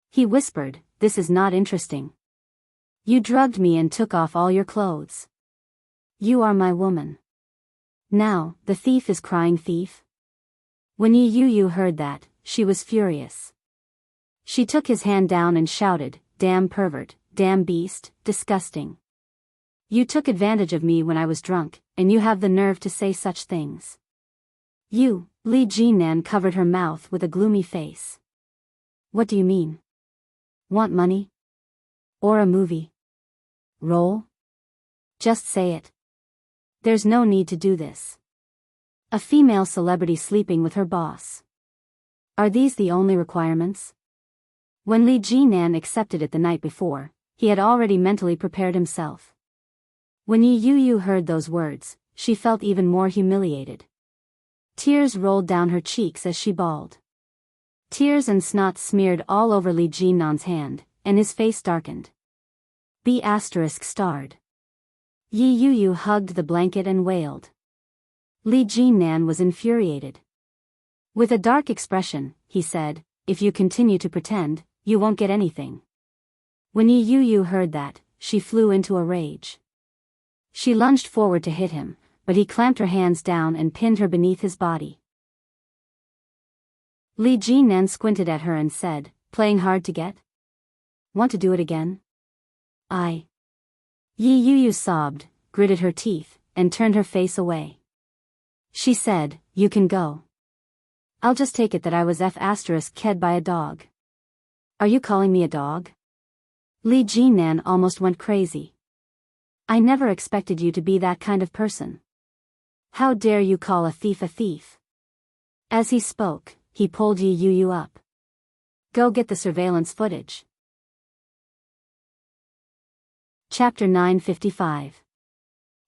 He whispered, "This is not interesting. You drugged me and took off all your clothes. You are my woman. Now, the thief is crying thief? When Yi Yu heard that, she was furious. She took his hand down and shouted, "Damn pervert, damn beast, disgusting. You took advantage of me when I was drunk, and you have the nerve to say such things." You, Li Jinan covered her mouth with a gloomy face. "What do you mean? Want money? Or a movie role? Just say it. There's no need to do this. A female celebrity sleeping with her boss. Are these the only requirements?" When Li Jinan accepted it the night before, he had already mentally prepared himself. When Yi Yu heard those words, she felt even more humiliated. Tears rolled down her cheeks as she bawled. Tears and snot smeared all over Li Jinan's hand, and his face darkened. B** starred. Yi Yu hugged the blanket and wailed. Li Jinan was infuriated. With a dark expression, he said, "If you continue to pretend, you won't get anything." When Yi Yu heard that, she flew into a rage. She lunged forward to hit him, but he clamped her hands down and pinned her beneath his body. Li Jinan squinted at her and said, "Playing hard to get? Want to do it again?" "I." Yi Yu sobbed, gritted her teeth, and turned her face away. She said, "You can go. I'll just take it that I was ked by a dog." "Are you calling me a dog?" Li Jinan almost went crazy. "I never expected you to be that kind of person. How dare you call a thief a thief?" As he spoke, he pulled Yi Yu up. "Go get the surveillance footage." Chapter 955.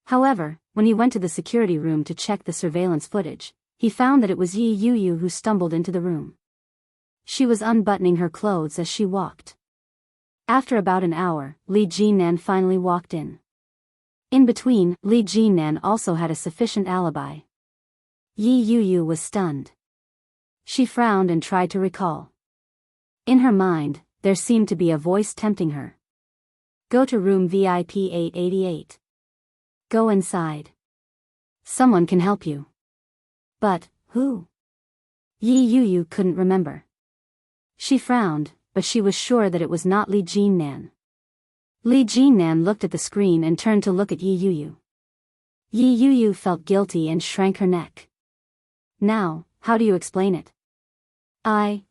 However, when he went to the security room to check the surveillance footage, he found that it was Yi Yu who stumbled into the room. She was unbuttoning her clothes as she walked. After about an hour, Li Jinan finally walked in. In between, Li Jinan also had a sufficient alibi. Yi Yu was stunned. She frowned and tried to recall. In her mind, there seemed to be a voice tempting her. "Go to room VIP 888. Go inside. Someone can help you." But, who? Yi Yu couldn't remember. She frowned, but she was sure that it was not Li Jinan. Li Jinan looked at the screen and turned to look at Yi Yu. Yi Yu felt guilty and shrank her neck. "Now, how do you explain it?"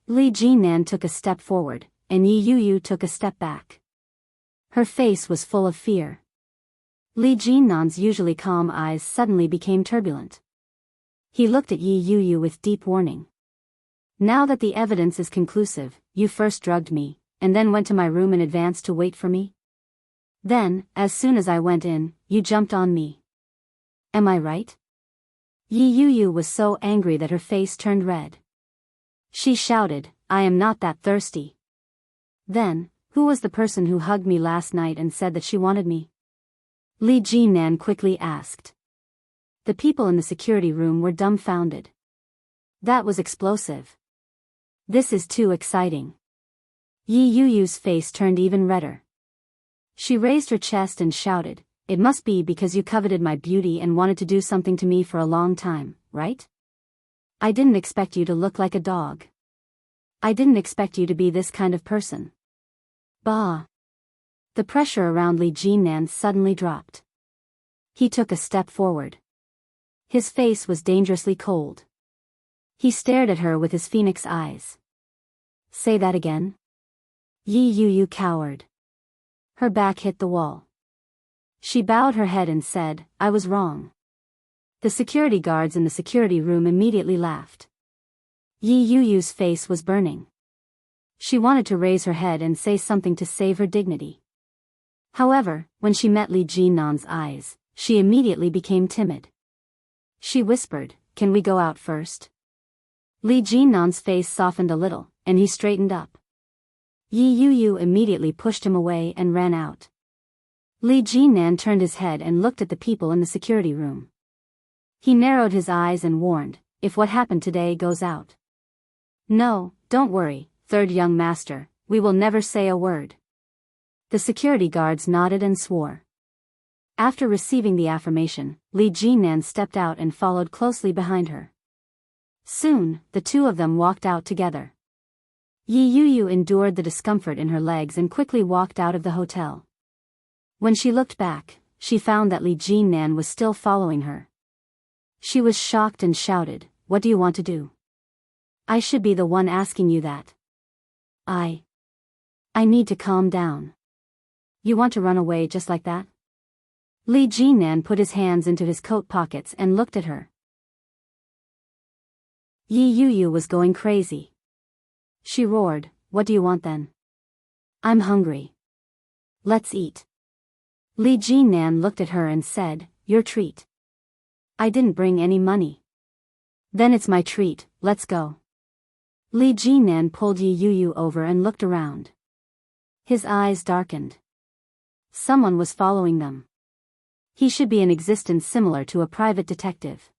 Li Jinan took a step forward, and Yi Yu took a step back. Her face was full of fear. Li Jinan's usually calm eyes suddenly became turbulent. He looked at Yi Yu with deep warning. "Now that the evidence is conclusive, you first drugged me, and then went to my room in advance to wait for me? Then, as soon as I went in, you jumped on me. Am I right?" Yi Yu was so angry that her face turned red. She shouted, "I am not that thirsty." "Then, who was the person who hugged me last night and said that she wanted me?" Li Jinan quickly asked. The people in the security room were dumbfounded. That was explosive. This is too exciting. Yi Yu's face turned even redder. She raised her chest and shouted, "It must be because you coveted my beauty and wanted to do something to me for a long time, right? I didn't expect you to look like a dog. I didn't expect you to be this kind of person." Bah! The pressure around Li Jinan suddenly dropped. He took a step forward. His face was dangerously cold. He stared at her with his phoenix eyes. "Say that again?" Yi Yu cowered. Her back hit the wall. She bowed her head and said, "I was wrong." The security guards in the security room immediately laughed. Yi Yu's face was burning. She wanted to raise her head and say something to save her dignity. However, when she met Li Jinan's eyes, she immediately became timid. She whispered, "Can we go out first?" Li Jinan's face softened a little, and he straightened up. Yi Yu immediately pushed him away and ran out. Li Jinan turned his head and looked at the people in the security room. He narrowed his eyes and warned, "If what happened today goes out." "No, don't worry, third young master, we will never say a word." The security guards nodded and swore. After receiving the affirmation, Li Jinan stepped out and followed closely behind her. Soon, the two of them walked out together. Yi Yuyu endured the discomfort in her legs and quickly walked out of the hotel. When she looked back, she found that Li Jinan was still following her. She was shocked and shouted, "What do you want to do? I should be the one asking you that. I need to calm down. You want to run away just like that?" Li Jinan put his hands into his coat pockets and looked at her. Yi Yuyu was going crazy. She roared, "What do you want then? I'm hungry. Let's eat." Li Jinan looked at her and said, "Your treat. I didn't bring any money." "Then it's my treat, let's go." Li Jinan pulled Yi Yuyu over and looked around. His eyes darkened. Someone was following them. He should be in existence similar to a private detective.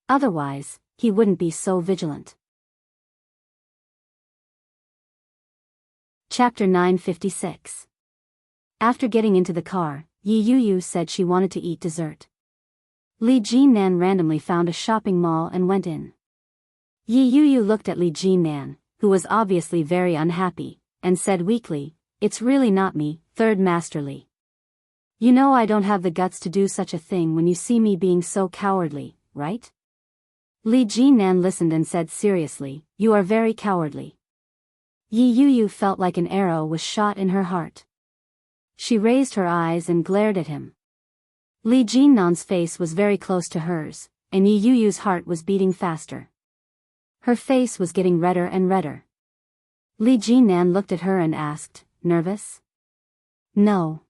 Otherwise, he wouldn't be so vigilant. Chapter 956. After getting into the car, Yi Yuyu said she wanted to eat dessert. Li Jinan randomly found a shopping mall and went in. Yi Yuyu looked at Li Jinan, who was obviously very unhappy, and said weakly, "It's really not me, Third Master Li. You know I don't have the guts to do such a thing when you see me being so cowardly, right?" Li Jinan listened and said seriously, "You are very cowardly." Yi Yuyu felt like an arrow was shot in her heart. She raised her eyes and glared at him. Li Jinan's face was very close to hers, and Yi Yuyu's heart was beating faster. Her face was getting redder and redder. Li Jinan looked at her and asked, "Nervous?" "No.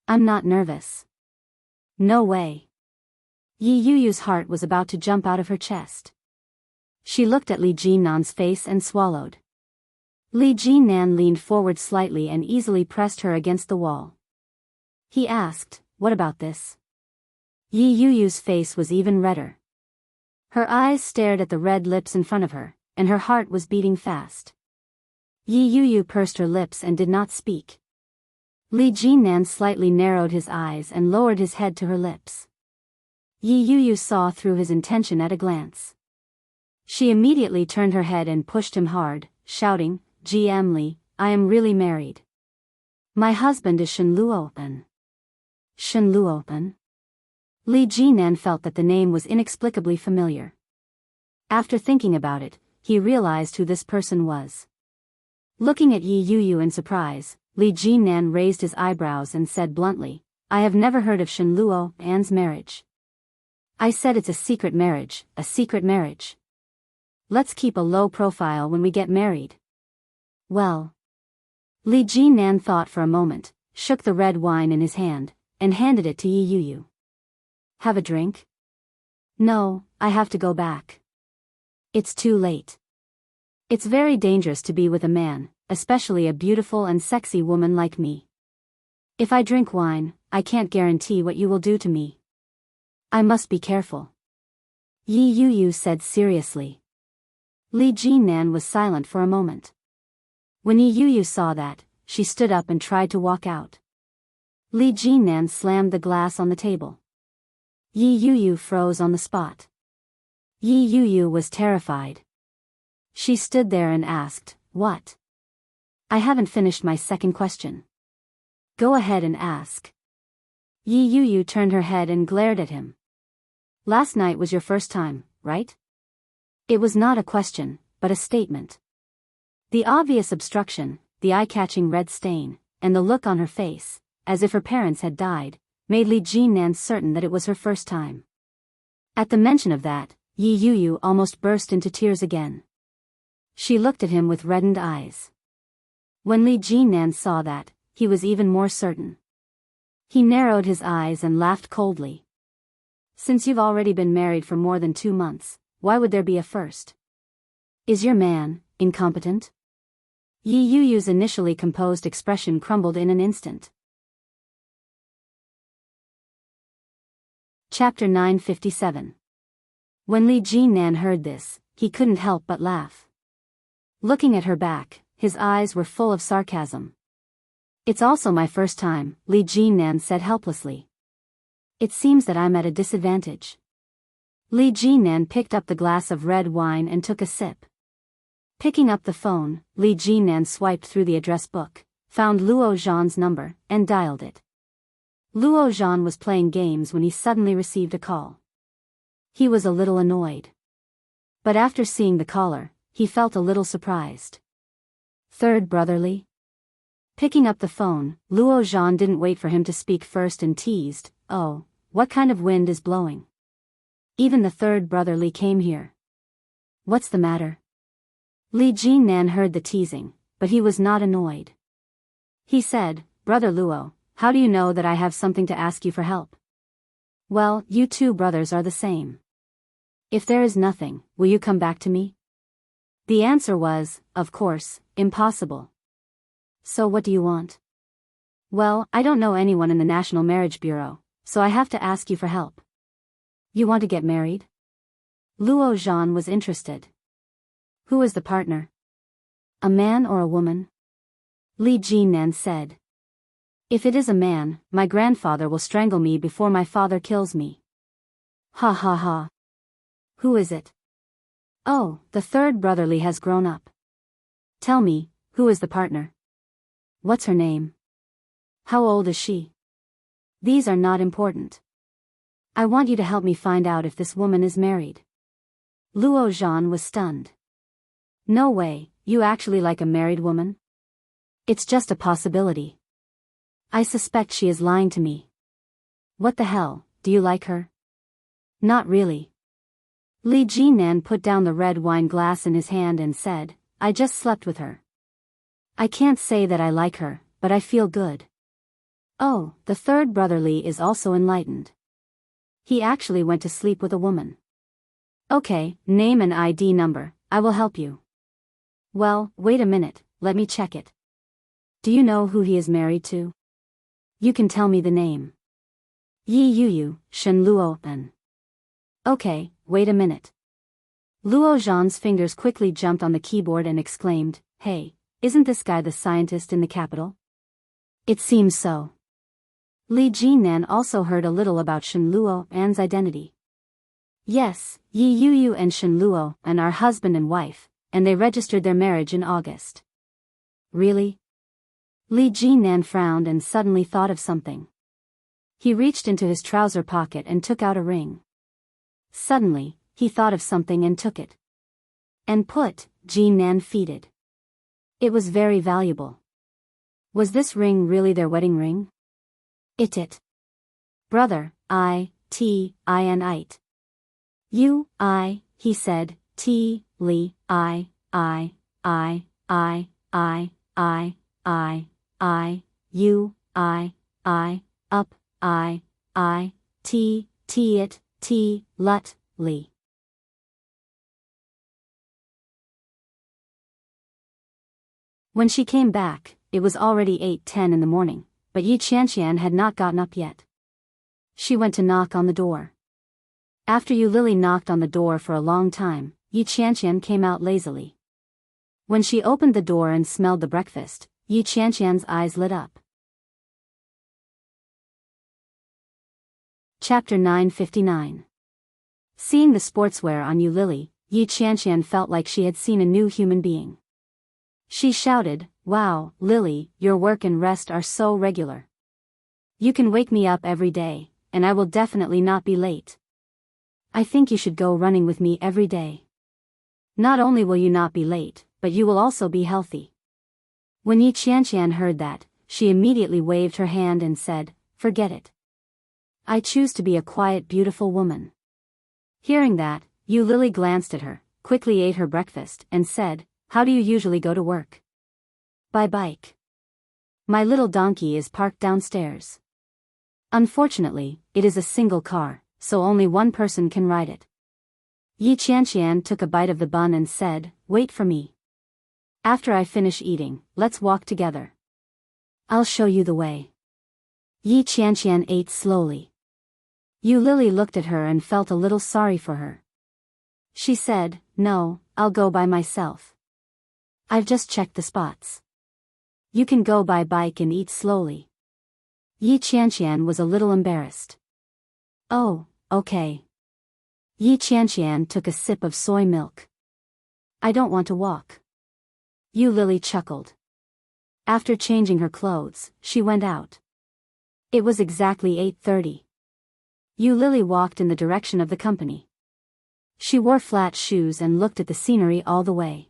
I'm not nervous." "No way." Yi Yuyu's heart was about to jump out of her chest. She looked at Li Jinan's face and swallowed. Li Jinan leaned forward slightly and easily pressed her against the wall. He asked, "What about this?" Yi Yuyu's face was even redder. Her eyes stared at the red lips in front of her, and her heart was beating fast. Yi Yuyu pursed her lips and did not speak. Li Jinan slightly narrowed his eyes and lowered his head to her lips. Yi Yuyu saw through his intention at a glance. She immediately turned her head and pushed him hard, shouting, "GM Li, I am really married. My husband is Shen Luopen." Shen Luopen? Li Jinan felt that the name was inexplicably familiar. After thinking about it, he realized who this person was. Looking at Yi Yuyu in surprise, Li Jinan raised his eyebrows and said bluntly, "I have never heard of Shen Luopen's marriage. I said it's a secret marriage, a secret marriage. Let's keep a low profile when we get married." "Well." Li Jinan thought for a moment, shook the red wine in his hand, and handed it to Yi Yuyu. "Have a drink?" "No, I have to go back. It's too late. It's very dangerous to be with a man, especially a beautiful and sexy woman like me. If I drink wine, I can't guarantee what you will do to me. I must be careful." Yi Yuyu said seriously. Li Jinan was silent for a moment. When Yi Yuyu saw that, she stood up and tried to walk out. Li Jinan slammed the glass on the table. Yi Yuyu froze on the spot. Yi Yuyu was terrified. She stood there and asked, "What?" "I haven't finished my second question." "Go ahead and ask." Yi Yuyu turned her head and glared at him. "Last night was your first time, right?" It was not a question, but a statement. The obvious obstruction, the eye-catching red stain, and the look on her face, as if her parents had died, made Li Jinan certain that it was her first time. At the mention of that, Yi Yuyu almost burst into tears again. She looked at him with reddened eyes. When Li Jinan saw that, he was even more certain. He narrowed his eyes and laughed coldly. "Since you've already been married for more than 2 months, why would there be a first? Is your man incompetent?" Yi Yuyu's initially composed expression crumbled in an instant. Chapter 957. When Li Jinan heard this, he couldn't help but laugh. Looking at her back, his eyes were full of sarcasm. "It's also my first time," Li Jinan said helplessly. It seems that I'm at a disadvantage. Li Jinan picked up the glass of red wine and took a sip. Picking up the phone, Li Jinan swiped through the address book, found Luo Zhan's number, and dialed it. Luo Zhan was playing games when he suddenly received a call. He was a little annoyed. But after seeing the caller, he felt a little surprised. Third brother Li? Picking up the phone, Luo Zhan didn't wait for him to speak first and teased, "Oh, what kind of wind is blowing? Even the third brother Li came here. What's the matter?" Li Jinan heard the teasing, but he was not annoyed. He said, "Brother Luo, how do you know that I have something to ask you for help?" "Well, you two brothers are the same. If there is nothing, will you come back to me?" The answer was, of course, impossible. "So what do you want?" "Well, I don't know anyone in the National Marriage Bureau, so I have to ask you for help." "You want to get married?" Luo Zhan was interested. "Who is the partner? A man or a woman?" Li Jinan said. "If it is a man, my grandfather will strangle me before my father kills me." "Ha ha ha. Who is it?" "Oh, the third brother Li has grown up." "Tell me, who is the partner? What's her name? How old is she?" "These are not important. I want you to help me find out if this woman is married." Luo Zhan was stunned. "No way, you actually like a married woman?" "It's just a possibility. I suspect she is lying to me." "What the hell, do you like her?" "Not really." Li Jinan put down the red wine glass in his hand and said, "I just slept with her. I can't say that I like her, but I feel good." Oh, the third brother Li is also enlightened. He actually went to sleep with a woman. "Okay, name and ID number, I will help you." "Well, wait a minute, let me check it." "Do you know who he is married to?" "You can tell me the name." "Yi Yuyu, Shen Luo En." "Okay, wait a minute." Luo Zhan's fingers quickly jumped on the keyboard and exclaimed, "Hey, isn't this guy the scientist in the capital?" "It seems so." Li Jinan also heard a little about Shen Luo An's identity. "Yes, Yi Yuyu and Shen Luo An are husband and wife, and they registered their marriage in August." "Really?" Li Jinan frowned and suddenly thought of something. He reached into his trouser pocket and took out a ring. Suddenly, he thought of something and took it. And put, Jinan feeded. It was very valuable. Was this ring really their wedding ring? It. "Brother, it. You, he said, Li, you, up, it, lut, Li." When she came back, it was already 8:10 in the morning, but Yi Qianqian had not gotten up yet. She went to knock on the door. After Yu Lily knocked on the door for a long time, Yi Qianqian came out lazily. When she opened the door and smelled the breakfast, Yi Qianqian's eyes lit up. Chapter 959. Seeing the sportswear on Yu Lily, Yi Qianqian felt like she had seen a new human being. She shouted, "Wow, Lily, your work and rest are so regular. You can wake me up every day, and I will definitely not be late. I think you should go running with me every day. Not only will you not be late, but you will also be healthy." When Yi Qianqian heard that, she immediately waved her hand and said, "Forget it. I choose to be a quiet, beautiful woman." Hearing that, Yu Lily glanced at her, quickly ate her breakfast, and said, "How do you usually go to work?" "By bike. My little donkey is parked downstairs. Unfortunately, it is a single car, so only one person can ride it." Yi Qianqian took a bite of the bun and said, "Wait for me. After I finish eating, let's walk together. I'll show you the way." Yi Qianqian ate slowly. Yu Lily looked at her and felt a little sorry for her. She said, "No, I'll go by myself. I've just checked the spots. You can go by bike and eat slowly." Yi Qianqian was a little embarrassed. Oh, okay. Yi Qianqian took a sip of soy milk. I don't want to walk. Yu Lily chuckled. After changing her clothes, she went out. It was exactly 8:30. Yu Lily walked in the direction of the company. She wore flat shoes and looked at the scenery all the way.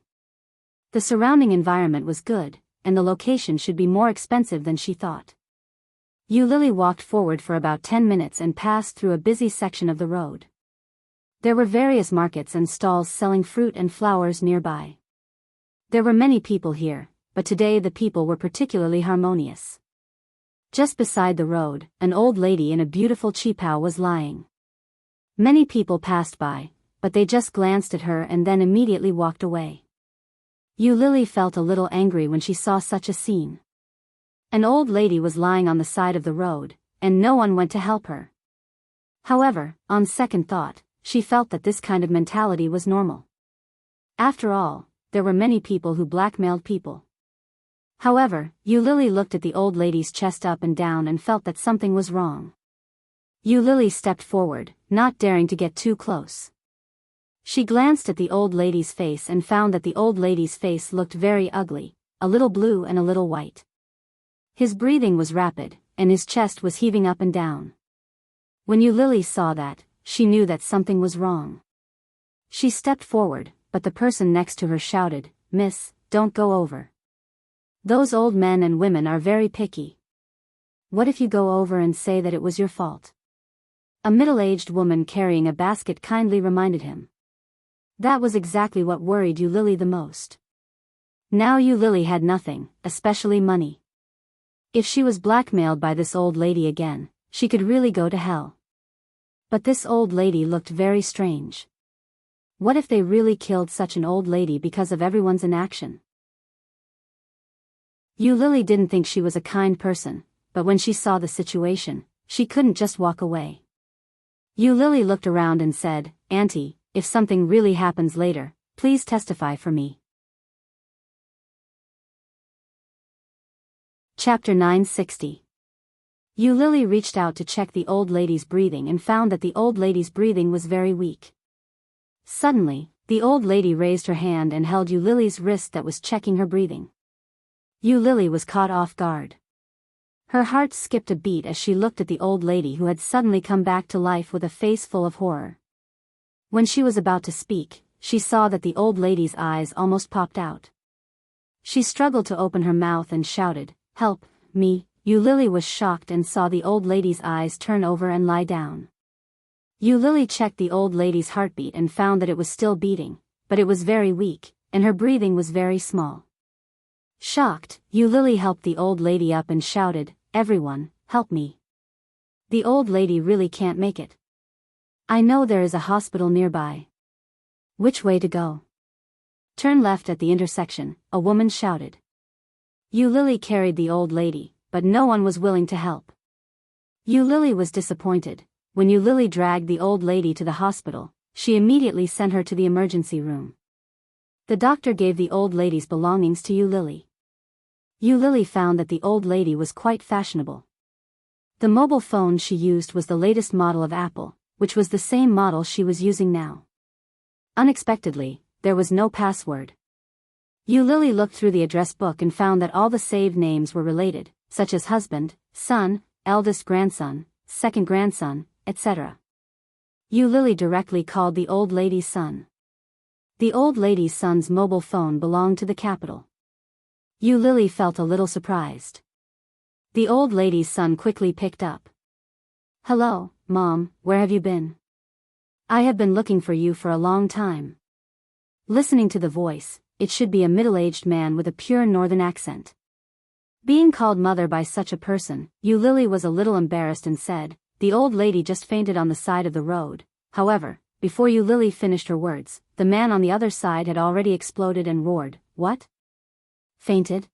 The surrounding environment was good, and the location should be more expensive than she thought. Yu Lily walked forward for about 10 minutes and passed through a busy section of the road. There were various markets and stalls selling fruit and flowers nearby. There were many people here, but today the people were particularly harmonious. Just beside the road, an old lady in a beautiful qipao was lying. Many people passed by, but they just glanced at her and then immediately walked away. Yu Lily felt a little angry when she saw such a scene. An old lady was lying on the side of the road, and no one went to help her. However, on second thought, she felt that this kind of mentality was normal. After all, there were many people who blackmailed people. However, Yu Lily looked at the old lady's chest up and down and felt that something was wrong. Yu Lily stepped forward, not daring to get too close. She glanced at the old lady's face and found that the old lady's face looked very ugly, a little blue and a little white. His breathing was rapid, and his chest was heaving up and down. When Yu Lily saw that, she knew that something was wrong. She stepped forward, but the person next to her shouted, "Miss, don't go over. Those old men and women are very picky. What if you go over and say that it was your fault?" A middle-aged woman carrying a basket kindly reminded him. That was exactly what worried Yu Lily the most. Now Yu Lily had nothing, especially money. If she was blackmailed by this old lady again, she could really go to hell. But this old lady looked very strange. What if they really killed such an old lady because of everyone's inaction? Yu Lily didn't think she was a kind person, but when she saw the situation, she couldn't just walk away. Yu Lily looked around and said, "Auntie, if something really happens later, please testify for me." Chapter 960. Yu Lily reached out to check the old lady's breathing and found that the old lady's breathing was very weak. Suddenly, the old lady raised her hand and held Yu Lily's wrist that was checking her breathing. Yu Lily was caught off guard. Her heart skipped a beat as she looked at the old lady who had suddenly come back to life with a face full of horror. When she was about to speak, she saw that the old lady's eyes almost popped out. She struggled to open her mouth and shouted, "Help me!" Yu Lily was shocked and saw the old lady's eyes turn over and lie down. Yu Lily checked the old lady's heartbeat and found that it was still beating, but it was very weak, and her breathing was very small. Shocked, Yu Lily helped the old lady up and shouted, "Everyone, help me. The old lady really can't make it. I know there is a hospital nearby. Which way to go?" "Turn left at the intersection," a woman shouted. Yu Lily carried the old lady, but no one was willing to help. Yu Lily was disappointed. When Yu Lily dragged the old lady to the hospital, she immediately sent her to the emergency room. The doctor gave the old lady's belongings to Yu Lily. Yu Lily found that the old lady was quite fashionable. The mobile phone she used was the latest model of Apple, which was the same model she was using now. Unexpectedly, there was no password. Yu Lily looked through the address book and found that all the saved names were related, such as husband, son, eldest grandson, second grandson, etc. Yu Lily directly called the old lady's son. The old lady's son's mobile phone belonged to the capital. Yu Lily felt a little surprised. The old lady's son quickly picked up. "Hello, Mom, where have you been? I have been looking for you for a long time." Listening to the voice, it should be a middle-aged man with a pure northern accent. Being called mother by such a person, Yu Lily was a little embarrassed and said, "The old lady just fainted on the side of the road." However, before Yu Lily finished her words, the man on the other side had already exploded and roared, "What? Fainted?"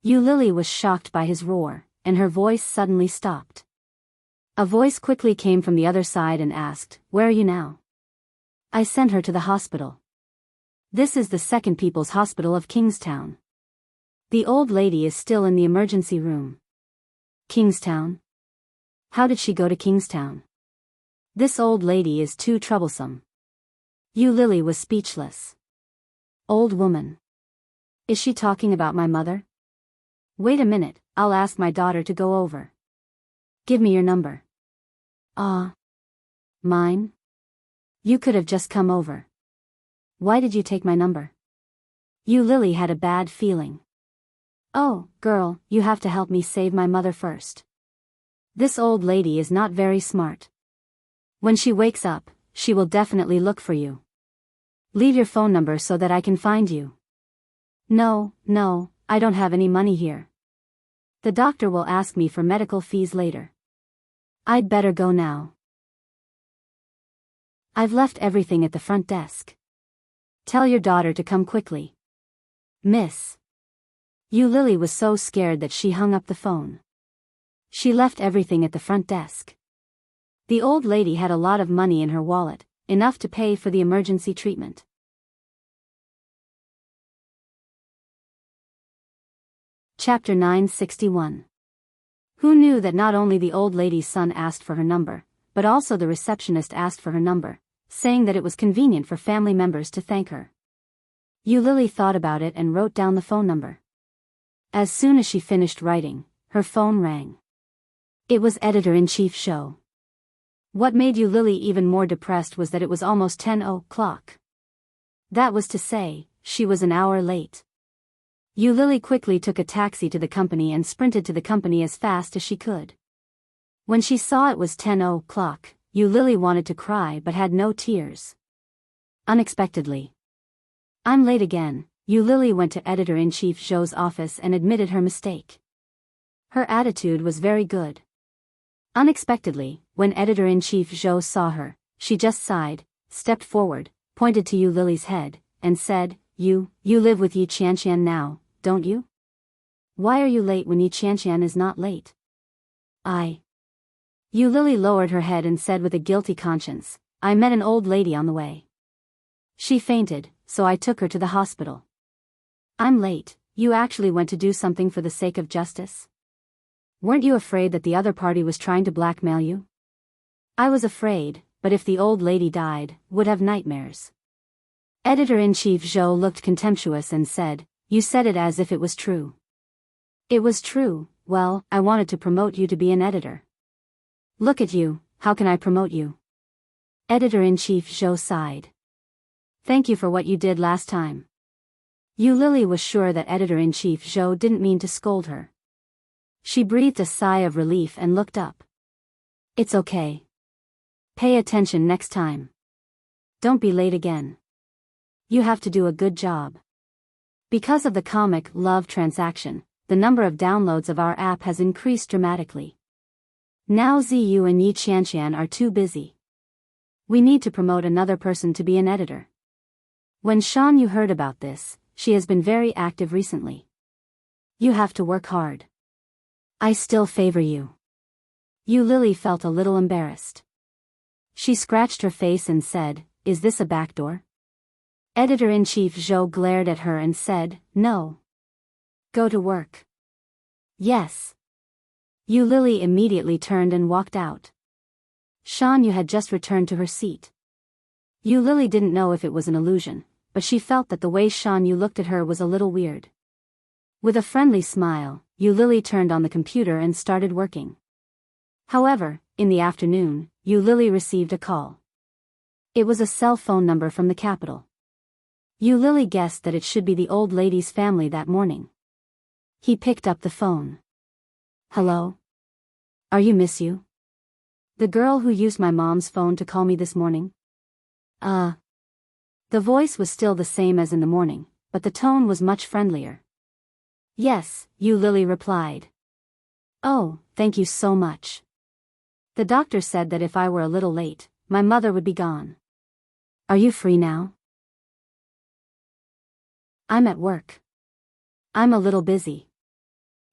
Yu Lily was shocked by his roar, and her voice suddenly stopped. A voice quickly came from the other side and asked, "Where are you now?" "I sent her to the hospital. This is the Second People's Hospital of Kingstown. The old lady is still in the emergency room." "Kingstown? How did she go to Kingstown?" This old lady is too troublesome. Lily was speechless. Old woman. Is she talking about my mother? Wait a minute, I'll ask my daughter to go over. Give me your number. Mine? You could have just come over. Why did you take my number? Lily had a bad feeling. Oh, girl, you have to help me save my mother first. This old lady is not very smart. When she wakes up, she will definitely look for you. Leave your phone number so that I can find you. No, I don't have any money here. The doctor will ask me for medical fees later. I'd better go now. I've left everything at the front desk. Tell your daughter to come quickly. Miss. Lily was so scared that she hung up the phone. She left everything at the front desk. The old lady had a lot of money in her wallet, enough to pay for the emergency treatment. Chapter 961. Who knew that not only the old lady's son asked for her number, but also the receptionist asked for her number, saying that it was convenient for family members to thank her. Lily thought about it and wrote down the phone number. As soon as she finished writing, her phone rang. It was Editor-in-Chief Show. What made Lily even more depressed was that it was almost 10 o'clock. That was to say, she was an hour late. Lily quickly took a taxi to the company and sprinted to the company as fast as she could. When she saw it was 10 o'clock, Lily wanted to cry but had no tears. Unexpectedly. I'm late again. Lily went to Editor-in-Chief Zhou's office and admitted her mistake. Her attitude was very good. Unexpectedly, when Editor-in-Chief Zhou saw her, she just sighed, stepped forward, pointed to Lily's head, and said, You live with Yi Qianqian now, don't you? Why are you late when Yi Qianqian is not late? Lily lowered her head and said with a guilty conscience, I met an old lady on the way. She fainted, so I took her to the hospital. I'm late. You actually went to do something for the sake of justice? Weren't you afraid that the other party was trying to blackmail you? I was afraid, but if the old lady died, would have nightmares. Editor-in-Chief Zhou looked contemptuous and said, You said it as if it was true. It was true. Well, I wanted to promote you to be an editor. Look at you, how can I promote you? Editor-in-Chief Zhou sighed. Thank you for what you did last time. Lily was sure that Editor-in-Chief Zhou didn't mean to scold her. She breathed a sigh of relief and looked up. It's okay. Pay attention next time. Don't be late again. You have to do a good job. Because of the comic Love Transaction, the number of downloads of our app has increased dramatically. Now Ziyu and Yi Qianqian are too busy. We need to promote another person to be an editor. When Shan Yu heard about this, she has been very active recently. You have to work hard. I still favor you. Lily felt a little embarrassed. She scratched her face and said, Is this a backdoor? Editor-in-Chief Zhou glared at her and said, No. Go to work. Yes. Lily immediately turned and walked out. Shan Yu had just returned to her seat. Lily didn't know if it was an illusion, but she felt that the way Shan Yu looked at her was a little weird. With a friendly smile, Lily turned on the computer and started working. However, in the afternoon, Lily received a call. It was a cell phone number from the capital. Lily guessed that it should be the old lady's family that morning. He picked up the phone. Hello? Are you Miss Yu? The girl who used my mom's phone to call me this morning? The voice was still the same as in the morning, but the tone was much friendlier. Yes, Lily replied. Oh, thank you so much. The doctor said that if I were a little late, my mother would be gone. Are you free now? I'm at work. I'm a little busy.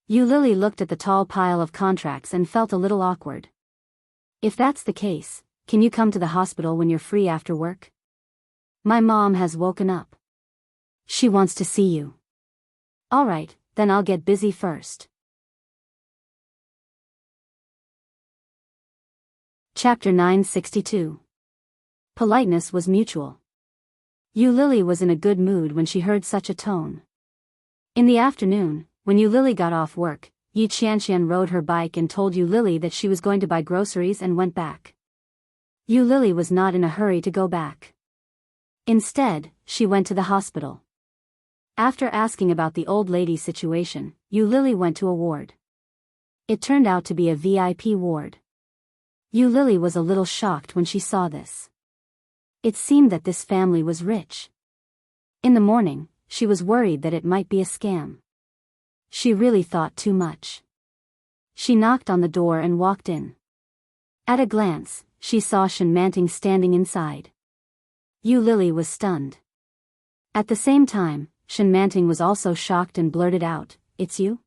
Lily looked at the tall pile of contracts and felt a little awkward. If that's the case, can you come to the hospital when you're free after work? My mom has woken up. She wants to see you. All right, then I'll get busy first. Chapter 962. Politeness was mutual. Yu Lily was in a good mood when she heard such a tone. In the afternoon, when Yu Lily got off work, Yi Qianxian rode her bike and told Yu Lily that she was going to buy groceries and went back. Yu Lily was not in a hurry to go back. Instead, she went to the hospital. After asking about the old lady's situation, Yu Lily went to a ward. It turned out to be a VIP ward. Yu Lily was a little shocked when she saw this. It seemed that this family was rich. In the morning, she was worried that it might be a scam. She really thought too much. She knocked on the door and walked in. At a glance, she saw Enchanting standing inside. Yu Lily was stunned. At the same time, Enchanting was also shocked and blurted out, "It's you?"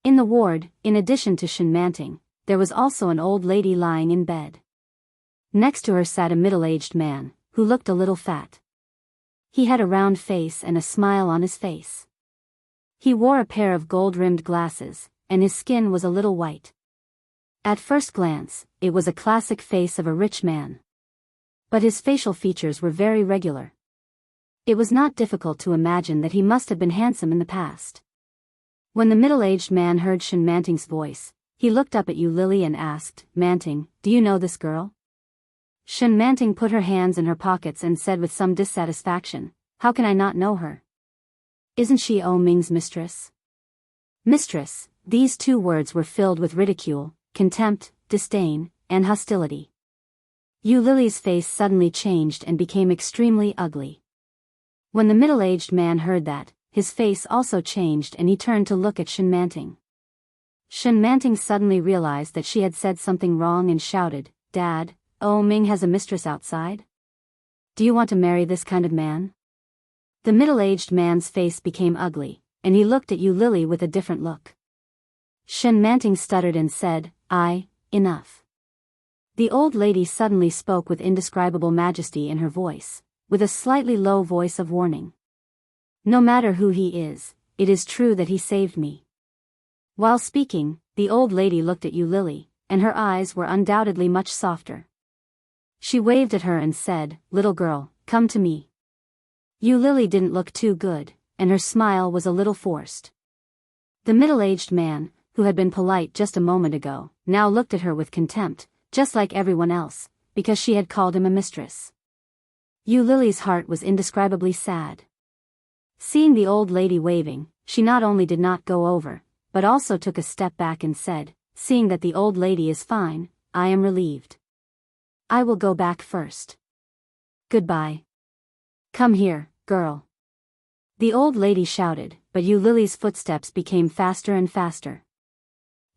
In the ward, in addition to Enchanting, there was also an old lady lying in bed. Next to her sat a middle-aged man, who looked a little fat. He had a round face and a smile on his face. He wore a pair of gold-rimmed glasses, and his skin was a little white. At first glance, it was a classic face of a rich man. But his facial features were very regular. It was not difficult to imagine that he must have been handsome in the past. When the middle-aged man heard Enchanting's voice, he looked up at Yu Lily and asked, "Manting, do you know this girl?" Enchanting put her hands in her pockets and said with some dissatisfaction, "How can I not know her? Isn't she Ming's mistress?" Mistress, these two words were filled with ridicule, contempt, disdain, and hostility. Yu Lily's face suddenly changed and became extremely ugly. When the middle-aged man heard that, his face also changed and he turned to look at Enchanting. Enchanting suddenly realized that she had said something wrong and shouted, "Dad, Ming has a mistress outside? Do you want to marry this kind of man?" The middle-aged man's face became ugly, and he looked at Yu Lily with a different look. Enchanting stuttered and said, Enough." The old lady suddenly spoke with indescribable majesty in her voice, with a slightly low voice of warning. "No matter who he is, it is true that he saved me." While speaking, the old lady looked at Yu Lily, and her eyes were undoubtedly much softer. She waved at her and said, "Little girl, come to me." Yu Lily didn't look too good, and her smile was a little forced. The middle-aged man, who had been polite just a moment ago, now looked at her with contempt, just like everyone else, because she had called him a mistress. Yu Lily's heart was indescribably sad. Seeing the old lady waving, she not only did not go over, but also took a step back and said, "Seeing that the old lady is fine, I am relieved. I will go back first. Goodbye. Come here, girl." The old lady shouted, but Yu Lily's footsteps became faster and faster.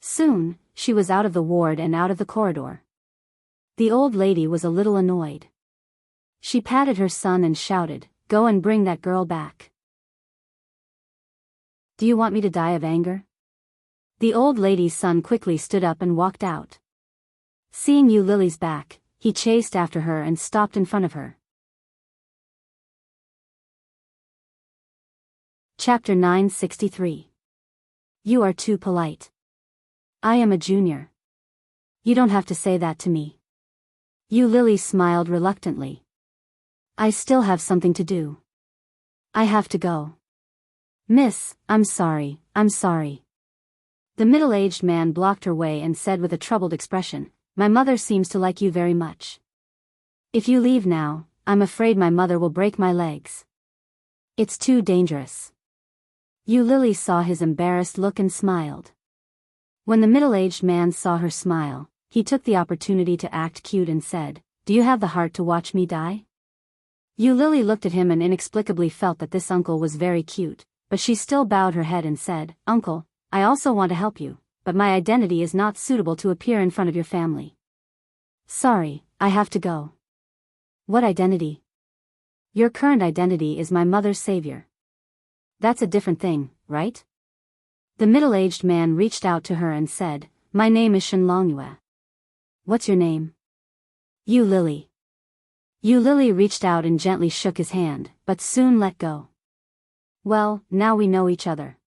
Soon, she was out of the ward and out of the corridor. The old lady was a little annoyed. She patted her son and shouted, "Go and bring that girl back." "Do you want me to die of anger?" The old lady's son quickly stood up and walked out. Seeing Yu Lily's back, he chased after her and stopped in front of her. Chapter 963. You are too polite. I am a junior. You don't have to say that to me. Yu Lily smiled reluctantly. I still have something to do. I have to go. Miss, I'm sorry. The middle-aged man blocked her way and said with a troubled expression, "My mother seems to like you very much. If you leave now, I'm afraid my mother will break my legs. It's too dangerous." Yu Lily saw his embarrassed look and smiled. When the middle-aged man saw her smile, he took the opportunity to act cute and said, "Do you have the heart to watch me die?" Yu Lily looked at him and inexplicably felt that this uncle was very cute, but she still bowed her head and said, "Uncle, I also want to help you, but my identity is not suitable to appear in front of your family. Sorry, I have to go." "What identity?" "Your current identity is my mother's savior. That's a different thing, right?" The middle-aged man reached out to her and said, "My name is Shenlongyue." "What's your name?" "Yu Lily." Yu Lily reached out and gently shook his hand, but soon let go. "Well, now we know each other.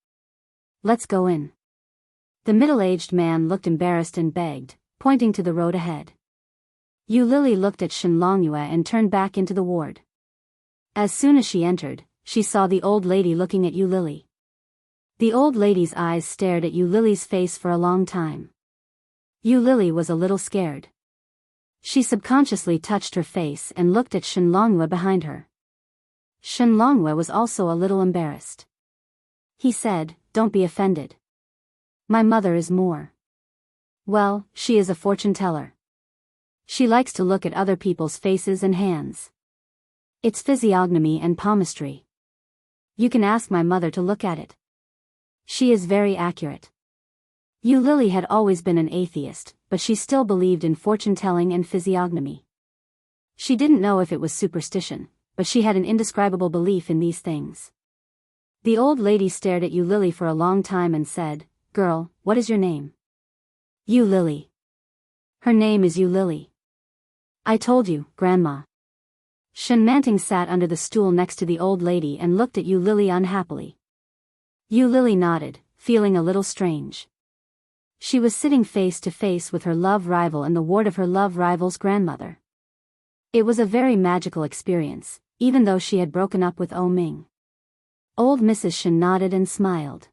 Let's go in." The middle-aged man looked embarrassed and begged, pointing to the road ahead. Yu Lily looked at Shen Longyue and turned back into the ward. As soon as she entered, she saw the old lady looking at Yu Lily. The old lady's eyes stared at Yu Lily's face for a long time. Yu Lily was a little scared. She subconsciously touched her face and looked at Shen Longyue behind her. Shen Longyue was also a little embarrassed. He said, "Don't be offended. My mother is more. Well, she is a fortune teller. She likes to look at other people's faces and hands. It's physiognomy and palmistry. You can ask my mother to look at it. She is very accurate." Yu Lily had always been an atheist, but she still believed in fortune-telling and physiognomy. She didn't know if it was superstition, but she had an indescribable belief in these things. The old lady stared at Yu Lily for a long time and said, "Girl, what is your name?" "Yu Lily." "Her name is Yu Lily." "I told you, Grandma." Shen Manting sat under the stool next to the old lady and looked at Yu Lily unhappily. Yu Lily nodded, feeling a little strange. She was sitting face to face with her love rival in the ward of her love rival's grandmother. It was a very magical experience, even though she had broken up with Oh Ming. Old Mrs. Shen nodded and smiled.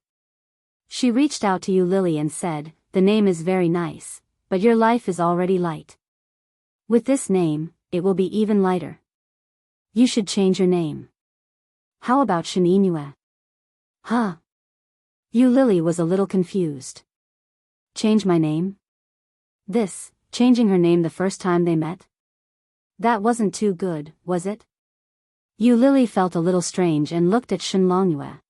She reached out to Yu Lily and said, "The name is very nice, but your life is already light. With this name, it will be even lighter. You should change your name. How about Shen Inue?" "Huh?" Yu Lily was a little confused. Change my name? Changing her name the first time they met? That wasn't too good, was it? Yu Lily felt a little strange and looked at Shen Longyue.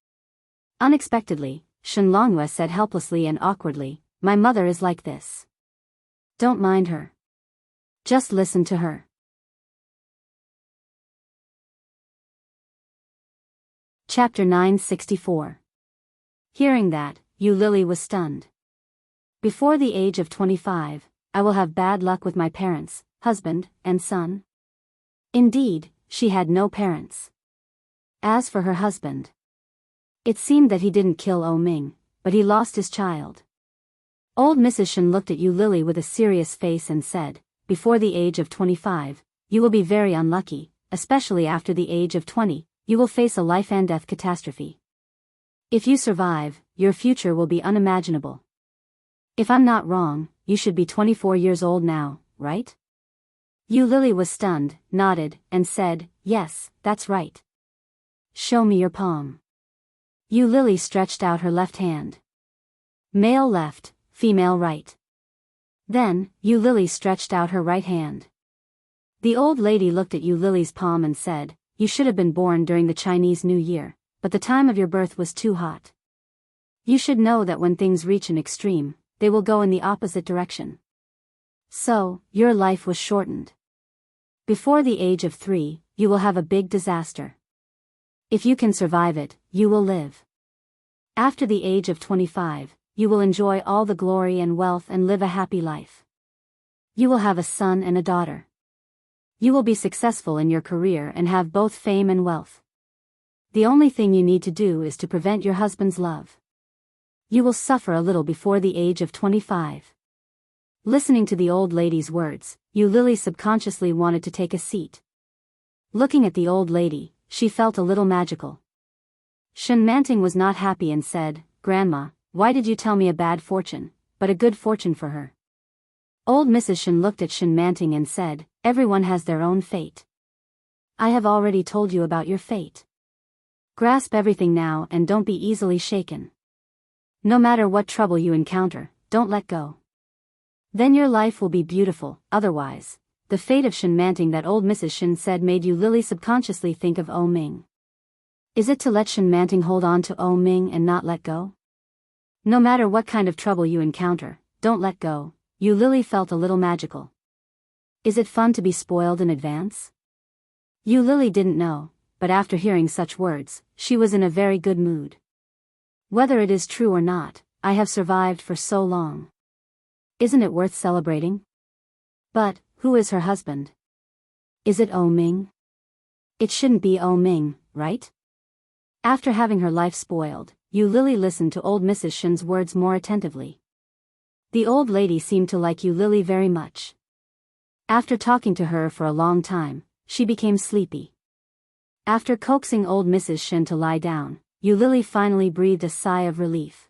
Unexpectedly, Shen Longyue said helplessly and awkwardly, "My mother is like this. Don't mind her. Just listen to her." Chapter 964. Hearing that, Yu Lily was stunned. Before the age of 25, I will have bad luck with my parents, husband, and son? Indeed, she had no parents. As for her husband, it seemed that he didn't kill Oh Ming, but he lost his child. Old Mrs. Shen looked at Yu Lily with a serious face and said, "Before the age of 25, you will be very unlucky, especially after the age of 20, you will face a life and death catastrophe. If you survive, your future will be unimaginable. If I'm not wrong, you should be 24 years old now, right?" Yu Lily was stunned, nodded, and said, "Yes, that's right." "Show me your palm." Yu Lily stretched out her left hand. Male left, female right. Then, Yu Lily stretched out her right hand. The old lady looked at Yu Lily's palm and said, "You should have been born during the Chinese New Year, but the time of your birth was too hot. You should know that when things reach an extreme, they will go in the opposite direction. So, your life was shortened. Before the age of 3, you will have a big disaster. If you can survive it, you will live. After the age of 25, you will enjoy all the glory and wealth and live a happy life. You will have a son and a daughter. You will be successful in your career and have both fame and wealth. The only thing you need to do is to prevent your husband's love. You will suffer a little before the age of 25. Listening to the old lady's words, Yu Lily subconsciously wanted to take a seat. Looking at the old lady, she felt a little magical. Shen Manting was not happy and said, "Grandma, why did you tell me a bad fortune, but a good fortune for her?" Old Mrs. Shen looked at Shen Manting and said, "Everyone has their own fate. I have already told you about your fate. Grasp everything now and don't be easily shaken. No matter what trouble you encounter, don't let go. Then your life will be beautiful, otherwise." The fate of Shen Manting that old Mrs. Shen said made Yu Lily subconsciously think of Oh Ming. Is it to let Shen Manting hold on to Oh Ming and not let go? No matter what kind of trouble you encounter, don't let go. Yu Lily felt a little magical. Is it fun to be spoiled in advance? Yu Lily didn't know, but after hearing such words, she was in a very good mood. Whether it is true or not, I have survived for so long. Isn't it worth celebrating? But, who is her husband? Is it Oh Ming? It shouldn't be Oh Ming, right? After having her life spoiled, Yu Lily listened to old Mrs. Shen's words more attentively. The old lady seemed to like Yu Lily very much. After talking to her for a long time, she became sleepy. After coaxing old Mrs. Shin to lie down, Yu Lily finally breathed a sigh of relief.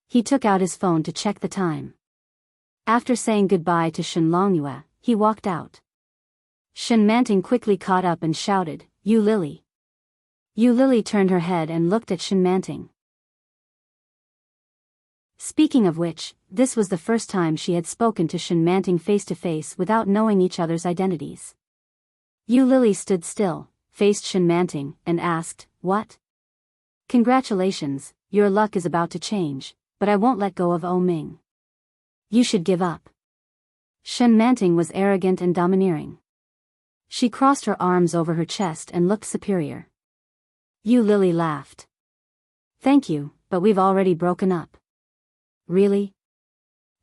He took out his phone to check the time. After saying goodbye to Shin Longyue, he walked out. Shin Manting quickly caught up and shouted, "Yu Lily." Yu Lily turned her head and looked at Shin Manting. Speaking of which, this was the first time she had spoken to Shin Manting face to face without knowing each other's identities. Yu Lily stood still, faced Shin Manting, and asked, "What?" "Congratulations, your luck is about to change, but I won't let go of O Ming. You should give up." Shin Manting was arrogant and domineering. She crossed her arms over her chest and looked superior. Yu Lily laughed. "Thank you, but we've already broken up." "Really?"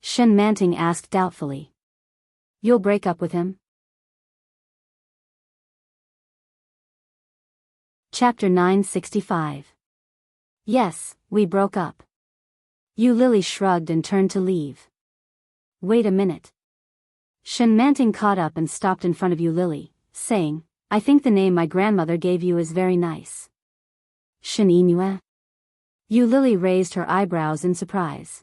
Shin Manting asked doubtfully. "You'll break up with him?" Chapter 965. "Yes, we broke up." Yu Lily shrugged and turned to leave. "Wait a minute." Shin Manting caught up and stopped in front of Yu Lily, saying, "I think the name my grandmother gave you is very nice." "Shin Inue?" Yu Lily raised her eyebrows in surprise.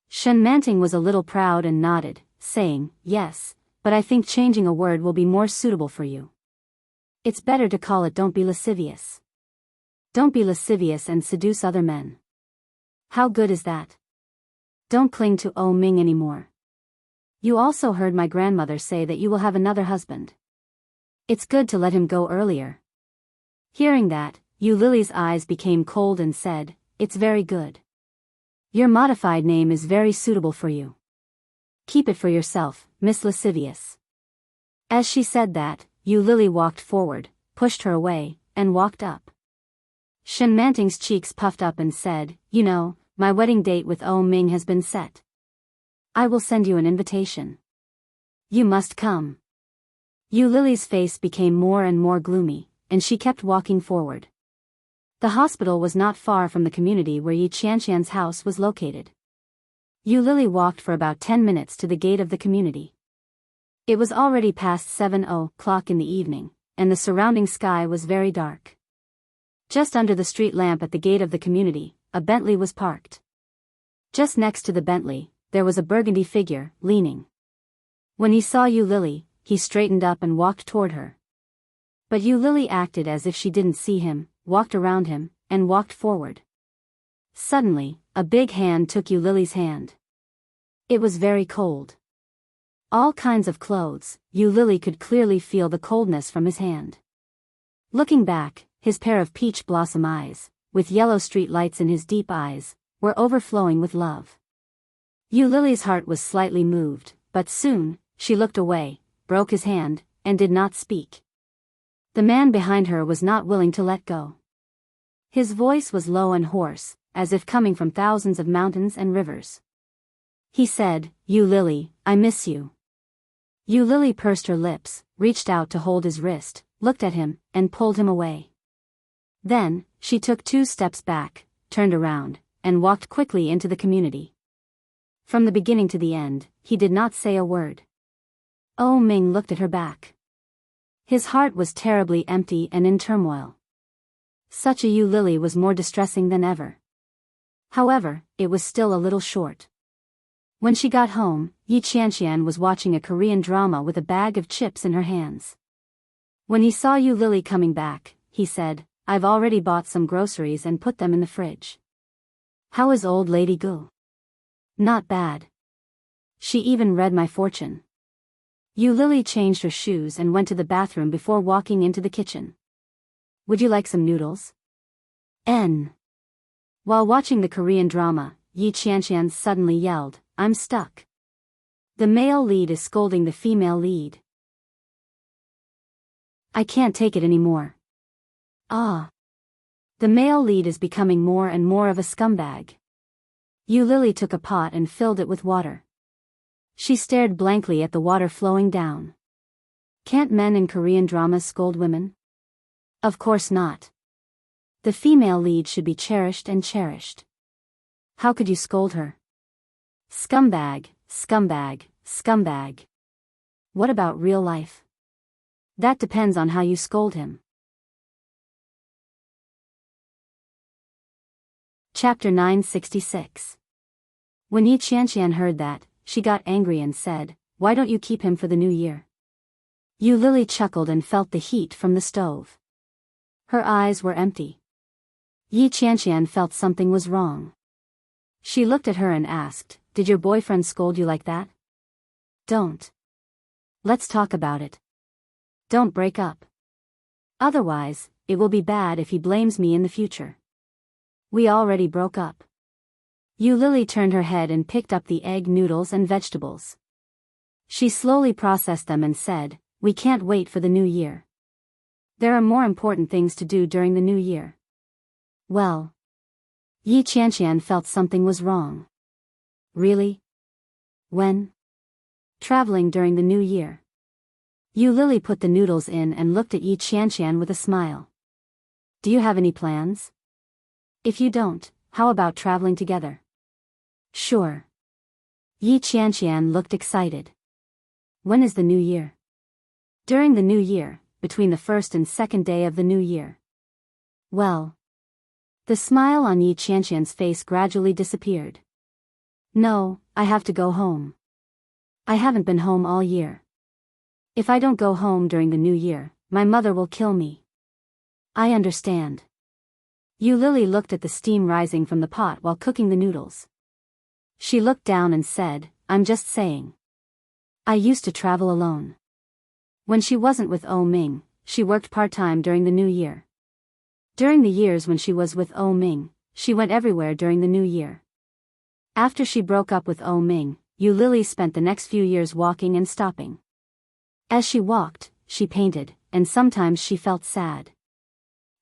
Shin Manting was a little proud and nodded, saying, "Yes, but I think changing a word will be more suitable for you. It's better to call it Don't Be Lascivious. Don't be lascivious and seduce other men. How good is that? Don't cling to O Ming anymore. You also heard my grandmother say that you will have another husband. It's good to let him go earlier." Hearing that, Yu Lily's eyes became cold and said, "It's very good. Your modified name is very suitable for you. Keep it for yourself, Miss Lascivious." As she said that, Yu Lily walked forward, pushed her away, and walked up. Shin Manting's cheeks puffed up and said, "You know, my wedding date with O Ming has been set. I will send you an invitation. You must come." Yu Lily's face became more and more gloomy, and she kept walking forward. The hospital was not far from the community where Yi Qianqian's house was located. Yu Lily walked for about 10 minutes to the gate of the community. It was already past 7:00 in the evening, and the surrounding sky was very dark. Just under the street lamp at the gate of the community, a Bentley was parked. Just next to the Bentley, there was a burgundy figure, leaning. When he saw Yu Lily, he straightened up and walked toward her. But Yu Lily acted as if she didn't see him, walked around him, and walked forward. Suddenly, a big hand took Yu Lily's hand. It was very cold. All kinds of clothes, Yu Lily could clearly feel the coldness from his hand. Looking back, his pair of peach blossom eyes, with yellow street lights in his deep eyes, were overflowing with love. Yu Lily's heart was slightly moved, but soon, she looked away, broke his hand, and did not speak. The man behind her was not willing to let go. His voice was low and hoarse, as if coming from thousands of mountains and rivers. He said, "Yu Lily, I miss you." Yu Lily pursed her lips, reached out to hold his wrist, looked at him, and pulled him away. Then, she took 2 steps back, turned around, and walked quickly into the community. From the beginning to the end, he did not say a word. O Ming looked at her back. His heart was terribly empty and in turmoil. Such a Yu Lily was more distressing than ever. However, it was still a little short. When she got home, Yi Qianqian was watching a Korean drama with a bag of chips in her hands. When he saw Yu Lily coming back, he said, "I've already bought some groceries and put them in the fridge. How is old Lady Gu?" "Not bad. She even read my fortune." Yu Lily changed her shoes and went to the bathroom before walking into the kitchen. "Would you like some noodles?" N. While watching the Korean drama, Yi Qianqian suddenly yelled, "I'm stuck." The male lead is scolding the female lead. "I can't take it anymore." "Ah." The male lead is becoming more and more of a scumbag. Yu Lily took a pot and filled it with water. She stared blankly at the water flowing down. Can't men in Korean dramas scold women? Of course not. The female lead should be cherished and cherished. How could you scold her? Scumbag, scumbag, scumbag. What about real life? That depends on how you scold him. Chapter 966. When Yi Qianqian heard that, she got angry and said, "Why don't you keep him for the new year?" Yu Lily chuckled and felt the heat from the stove. Her eyes were empty. Yi Qianqian felt something was wrong. She looked at her and asked, "Did your boyfriend scold you like that?" "Don't. Let's talk about it. Don't break up. Otherwise, it will be bad if he blames me in the future. We already broke up." Yu Lily turned her head and picked up the egg noodles and vegetables. She slowly processed them and said, "We can't wait for the new year. There are more important things to do during the new year." Well. Yi Qianqian felt something was wrong. Really? When? Traveling during the new year. Yu Lily put the noodles in and looked at Yi Qianqian with a smile. "Do you have any plans? If you don't, how about traveling together?" "Sure." Yi Qianqian looked excited. "When is the new year?" "During the new year, between the first and second day of the new year." "Well." The smile on Yi Qianqian's face gradually disappeared. "No, I have to go home. I haven't been home all year. If I don't go home during the new year, my mother will kill me." "I understand." Yu Lily looked at the steam rising from the pot while cooking the noodles. She looked down and said, "I'm just saying. I used to travel alone. When she wasn't with Oh Ming, she worked part-time during the new year. During the years when she was with Oh Ming, she went everywhere during the new year. After she broke up with Oh Ming, Yu Lily spent the next few years walking and stopping. As she walked, she painted, and sometimes she felt sad.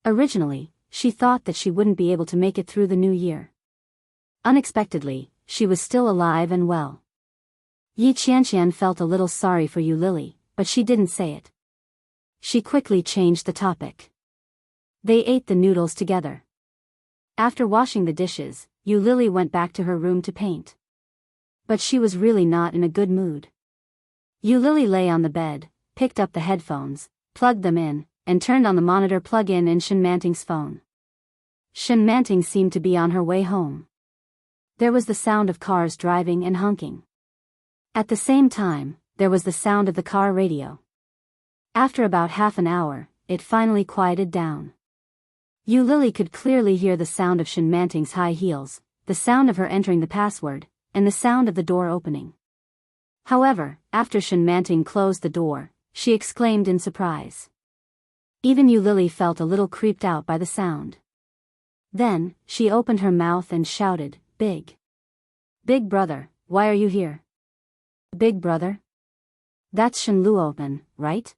Originally, she thought that she wouldn't be able to make it through the new year. Unexpectedly, she was still alive and well. Yi Qianqian felt a little sorry for Yu Lily, but she didn't say it. She quickly changed the topic. They ate the noodles together. After washing the dishes, Yu Lily went back to her room to paint. But she was really not in a good mood. Yu Lily lay on the bed, picked up the headphones, plugged them in, and turned on the monitor plug-in Shenmanting's phone. Shenmanting seemed to be on her way home. There was the sound of cars driving and honking. At the same time, there was the sound of the car radio. After about half an hour, it finally quieted down. Yu Lily could clearly hear the sound of Shenmanting's high heels, the sound of her entering the password, and the sound of the door opening. However, after Shenmanting closed the door, she exclaimed in surprise. Even Yu Lily felt a little creeped out by the sound. Then, she opened her mouth and shouted, "Big brother, why are you here?" "Big brother? That's Shen Luopen, right?"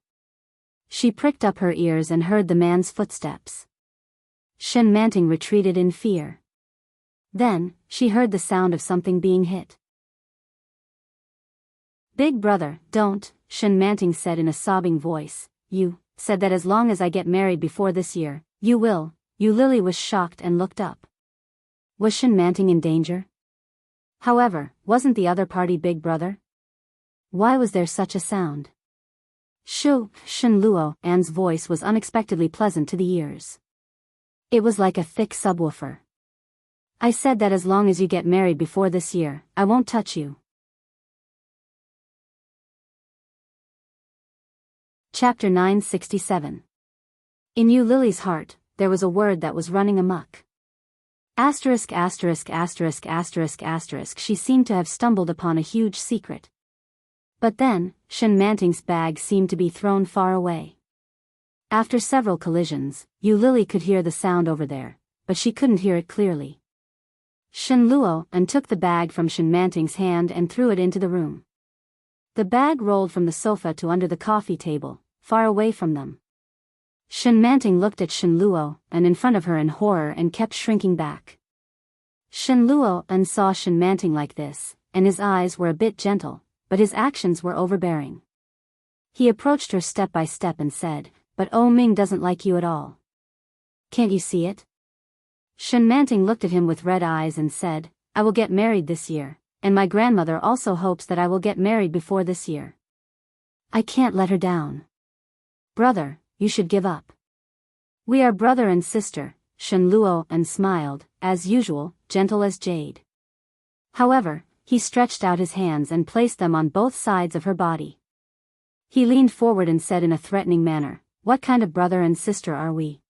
She pricked up her ears and heard the man's footsteps. Shenmanting retreated in fear. Then, she heard the sound of something being hit. "Big brother, don't," Shenmanting said in a sobbing voice. "You said that as long as I get married before this year, you will." Yu Lily was shocked and looked up. Was Shenmanting in danger? However, wasn't the other party Big Brother? Why was there such a sound? Shen Luo, Anne's voice was unexpectedly pleasant to the ears. It was like a thick subwoofer. "I said that as long as you get married before this year, I won't touch you." Chapter 967. In Yu Lily's heart, there was a word that was running amok. Asterisk asterisk asterisk asterisk asterisk. She seemed to have stumbled upon a huge secret. But then, Shenmanting's bag seemed to be thrown far away. After several collisions, Yu Lily could hear the sound over there, but she couldn't hear it clearly. Shen Luo took the bag from Shenmanting's hand and threw it into the room. The bag rolled from the sofa to under the coffee table, far away from them. Shenmanting looked at Shen Luo in front of her in horror and kept shrinking back. Shen Luo saw Shenmanting like this, and his eyes were a bit gentle, but his actions were overbearing. He approached her step by step and said, "But Oh Ming doesn't like you at all. Can't you see it?" Shenmanting looked at him with red eyes and said, "I will get married this year, and my grandmother also hopes that I will get married before this year." I can't let her down. Brother, you should give up. We are brother and sister, Shenluo and smiled, as usual, gentle as jade. However, he stretched out his hands and placed them on both sides of her body. He leaned forward and said in a threatening manner, "What kind of brother and sister are we?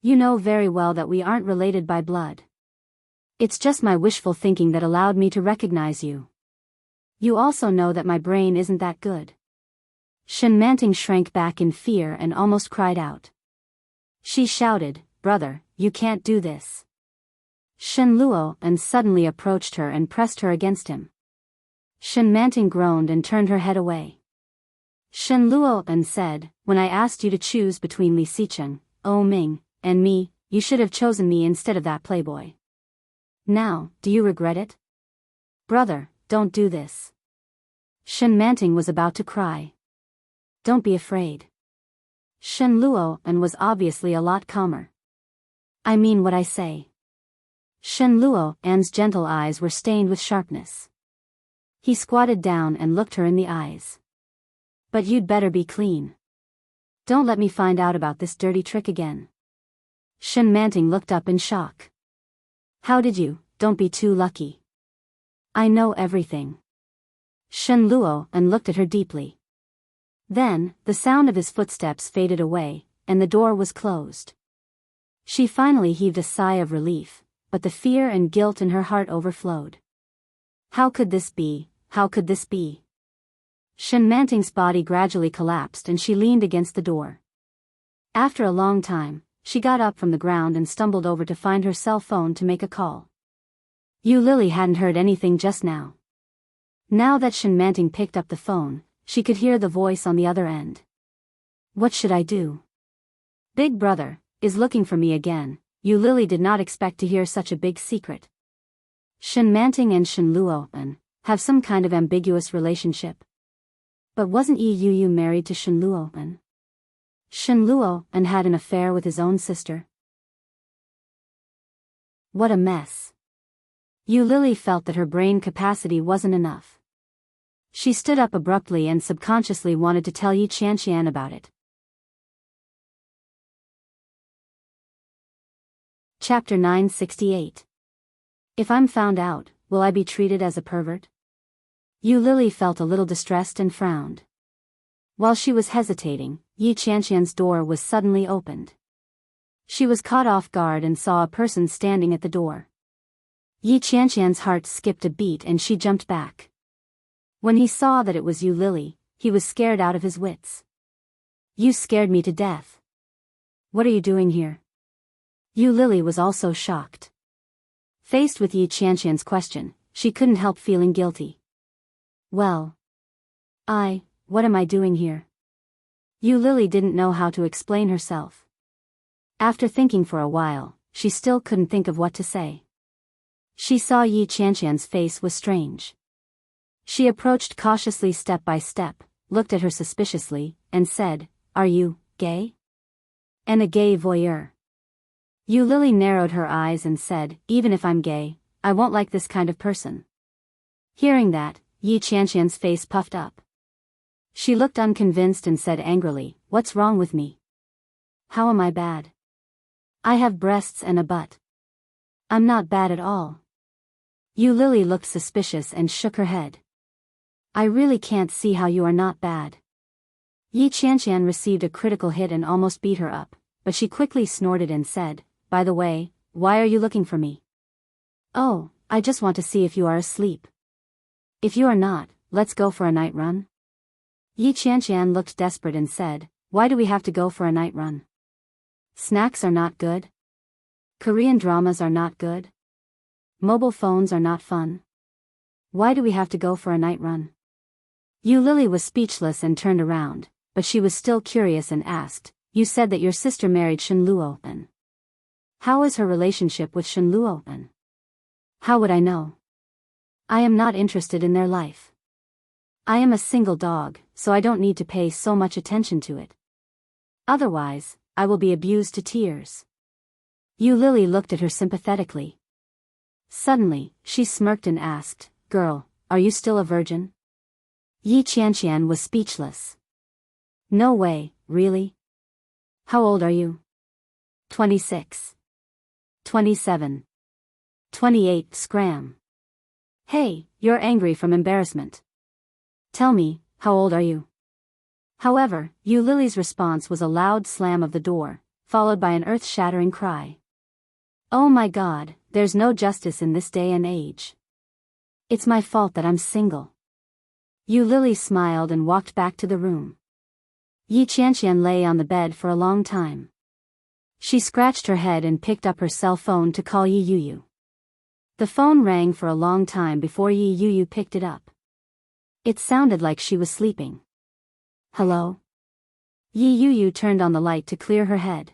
You know very well that we aren't related by blood. It's just my wishful thinking that allowed me to recognize you. You also know that my brain isn't that good." Enchanting shrank back in fear and almost cried out. She shouted, "Brother, you can't do this." Shenluo and suddenly approached her and pressed her against him. Enchanting groaned and turned her head away. Shenluo and said, "When I asked you to choose between Li Xicheng, Ming, and me, you should have chosen me instead of that playboy. Now, do you regret it? Brother, don't do this." Enchanting was about to cry. "Don't be afraid." Shenluo and was obviously a lot calmer. "I mean what I say." Shenluo and's gentle eyes were stained with sharpness. He squatted down and looked her in the eyes. "But you'd better be clean. Don't let me find out about this dirty trick again." Enchanting looked up in shock. "How did you? Don't be too lucky. I know everything." Shenluo and looked at her deeply. Then, the sound of his footsteps faded away, and the door was closed. She finally heaved a sigh of relief, but the fear and guilt in her heart overflowed. How could this be? How could this be? Enchanting's body gradually collapsed and she leaned against the door. After a long time, she got up from the ground and stumbled over to find her cell phone to make a call. Yu Lily hadn't heard anything just now. Now that Enchanting picked up the phone, she could hear the voice on the other end. "What should I do? Big brother is looking for me again." Yu Lily did not expect to hear such a big secret. Enchanting and Shenluo have some kind of ambiguous relationship. But wasn't Yi Yu married to Shenluo? Shenluo had an affair with his own sister. What a mess. Yu Lily felt that her brain capacity wasn't enough. She stood up abruptly and subconsciously wanted to tell Yi Qianqian about it. Chapter 968. If I'm found out, will I be treated as a pervert? Yu Lily felt a little distressed and frowned. While she was hesitating, Yi Qianqian's door was suddenly opened. She was caught off guard and saw a person standing at the door. Yi Qianqian's heart skipped a beat and she jumped back. When he saw that it was Yu Lily, he was scared out of his wits. "You scared me to death. What are you doing here?" Yu Lily was also shocked. Faced with Yi Qianqian's question, she couldn't help feeling guilty. Well, what am I doing here? Yu Lily didn't know how to explain herself. After thinking for a while, she still couldn't think of what to say. She saw Yi Qianqian's face was strange. She approached cautiously step by step, looked at her suspiciously, and said, "Are you gay? And a gay voyeur?" Yu Lily narrowed her eyes and said, "Even if I'm gay, I won't like this kind of person." Hearing that, Yi Qianqian's face puffed up. She looked unconvinced and said angrily, "What's wrong with me? How am I bad? I have breasts and a butt. I'm not bad at all." Yu Lily looked suspicious and shook her head. "I really can't see how you are not bad." Yi Qianqian received a critical hit and almost beat her up, but she quickly snorted and said, "By the way, why are you looking for me?" "Oh, I just want to see if you are asleep. If you are not, let's go for a night run." Yi Qianqian looked desperate and said, "Why do we have to go for a night run? Snacks are not good. Korean dramas are not good. Mobile phones are not fun. Why do we have to go for a night run?" Yu Lily was speechless and turned around, but she was still curious and asked, "You said that your sister married Shenluo. How is her relationship with Shenluo? How would I know? I am not interested in their life. I am a single dog, so I don't need to pay so much attention to it. Otherwise, I will be abused to tears." Yu Lily looked at her sympathetically. Suddenly, she smirked and asked, "Girl, are you still a virgin?" Yi Qianqian was speechless. No way, really? How old are you? 26. 27. 28. Scram. Hey, you're angry from embarrassment. Tell me, how old are you? However, Yu Lily's response was a loud slam of the door, followed by an earth-shattering cry. Oh my God, there's no justice in this day and age. It's my fault that I'm single. Yu Lily smiled and walked back to the room. Yi Qianqian lay on the bed for a long time. She scratched her head and picked up her cell phone to call Yi Yuyu. The phone rang for a long time before Yi Yuyu picked it up. It sounded like she was sleeping. Hello? Yi Yuyu turned on the light to clear her head.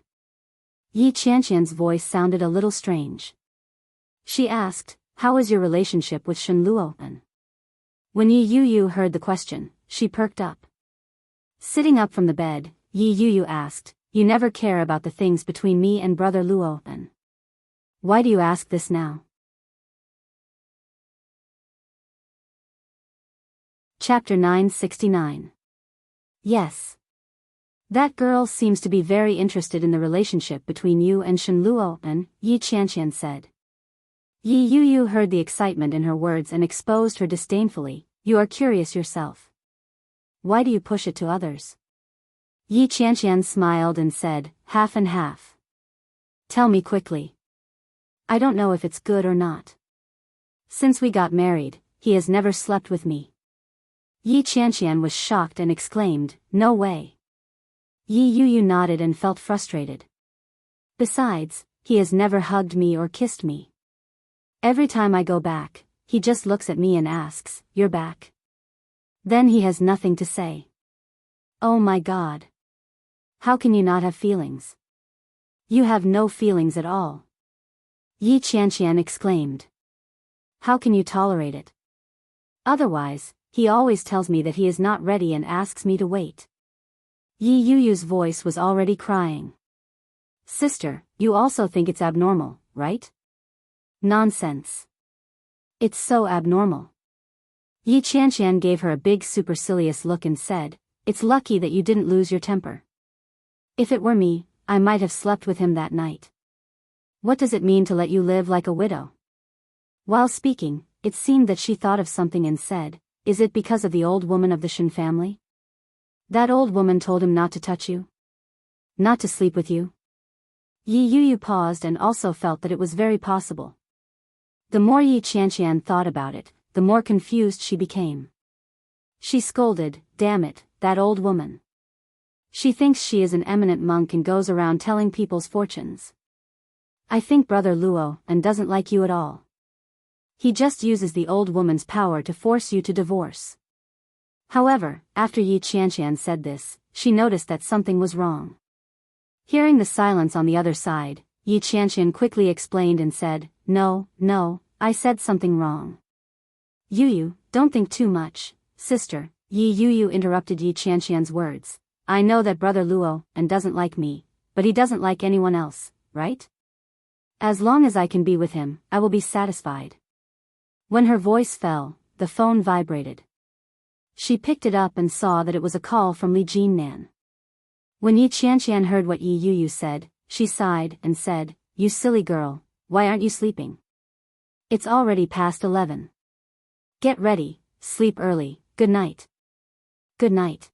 Yi Qianqian's voice sounded a little strange. She asked, how is your relationship with Shen Luohan? When Yi Yuyu heard the question, she perked up. Sitting up from the bed, Yi Yuyu asked, you never care about the things between me and brother Luohan. Why do you ask this now? Chapter 969. Yes. That girl seems to be very interested in the relationship between you and Shen Luohan, Yi Qianqian said. Yi Yuyu heard the excitement in her words and exposed her disdainfully, you are curious yourself. Why do you push it to others? Yi Qianqian smiled and said, half and half. Tell me quickly. I don't know if it's good or not. Since we got married, he has never slept with me. Yi Qianqian was shocked and exclaimed, no way. Yi Yuyu nodded and felt frustrated. Besides, he has never hugged me or kissed me. Every time I go back, he just looks at me and asks, you're back? Then he has nothing to say. Oh my God. How can you not have feelings? You have no feelings at all. Yi Qianqian exclaimed. How can you tolerate it? Otherwise, he always tells me that he is not ready and asks me to wait. Yi Yuyu's voice was already crying. Sister, you also think it's abnormal, right? Nonsense. It's so abnormal. Yi Qianqian gave her a big supercilious look and said, it's lucky that you didn't lose your temper. If it were me, I might have slept with him that night. What does it mean to let you live like a widow? While speaking, it seemed that she thought of something and said, is it because of the old woman of the Shen family? That old woman told him not to touch you? Not to sleep with you? Yi Yuyu paused and also felt that it was very possible. The more Yi Qianqian thought about it, the more confused she became. She scolded, damn it, that old woman. She thinks she is an eminent monk and goes around telling people's fortunes. I think brother Luo and doesn't like you at all. He just uses the old woman's power to force you to divorce. However, after Yi Qianqian said this, she noticed that something was wrong. Hearing the silence on the other side, Yi Qianqian quickly explained and said, no, I said something wrong. Yuyu, don't think too much, sister, Yi Yuyu interrupted Yi Qianqian's words. I know that brother Luo and doesn't like me, but he doesn't like anyone else, right? As long as I can be with him, I will be satisfied. When her voice fell, the phone vibrated. She picked it up and saw that it was a call from Li Jinnan. When Yi Qianqian heard what Yi Yuyu said, she sighed and said, you silly girl, why aren't you sleeping? It's already past 11. Get ready, sleep early, good night. Good night.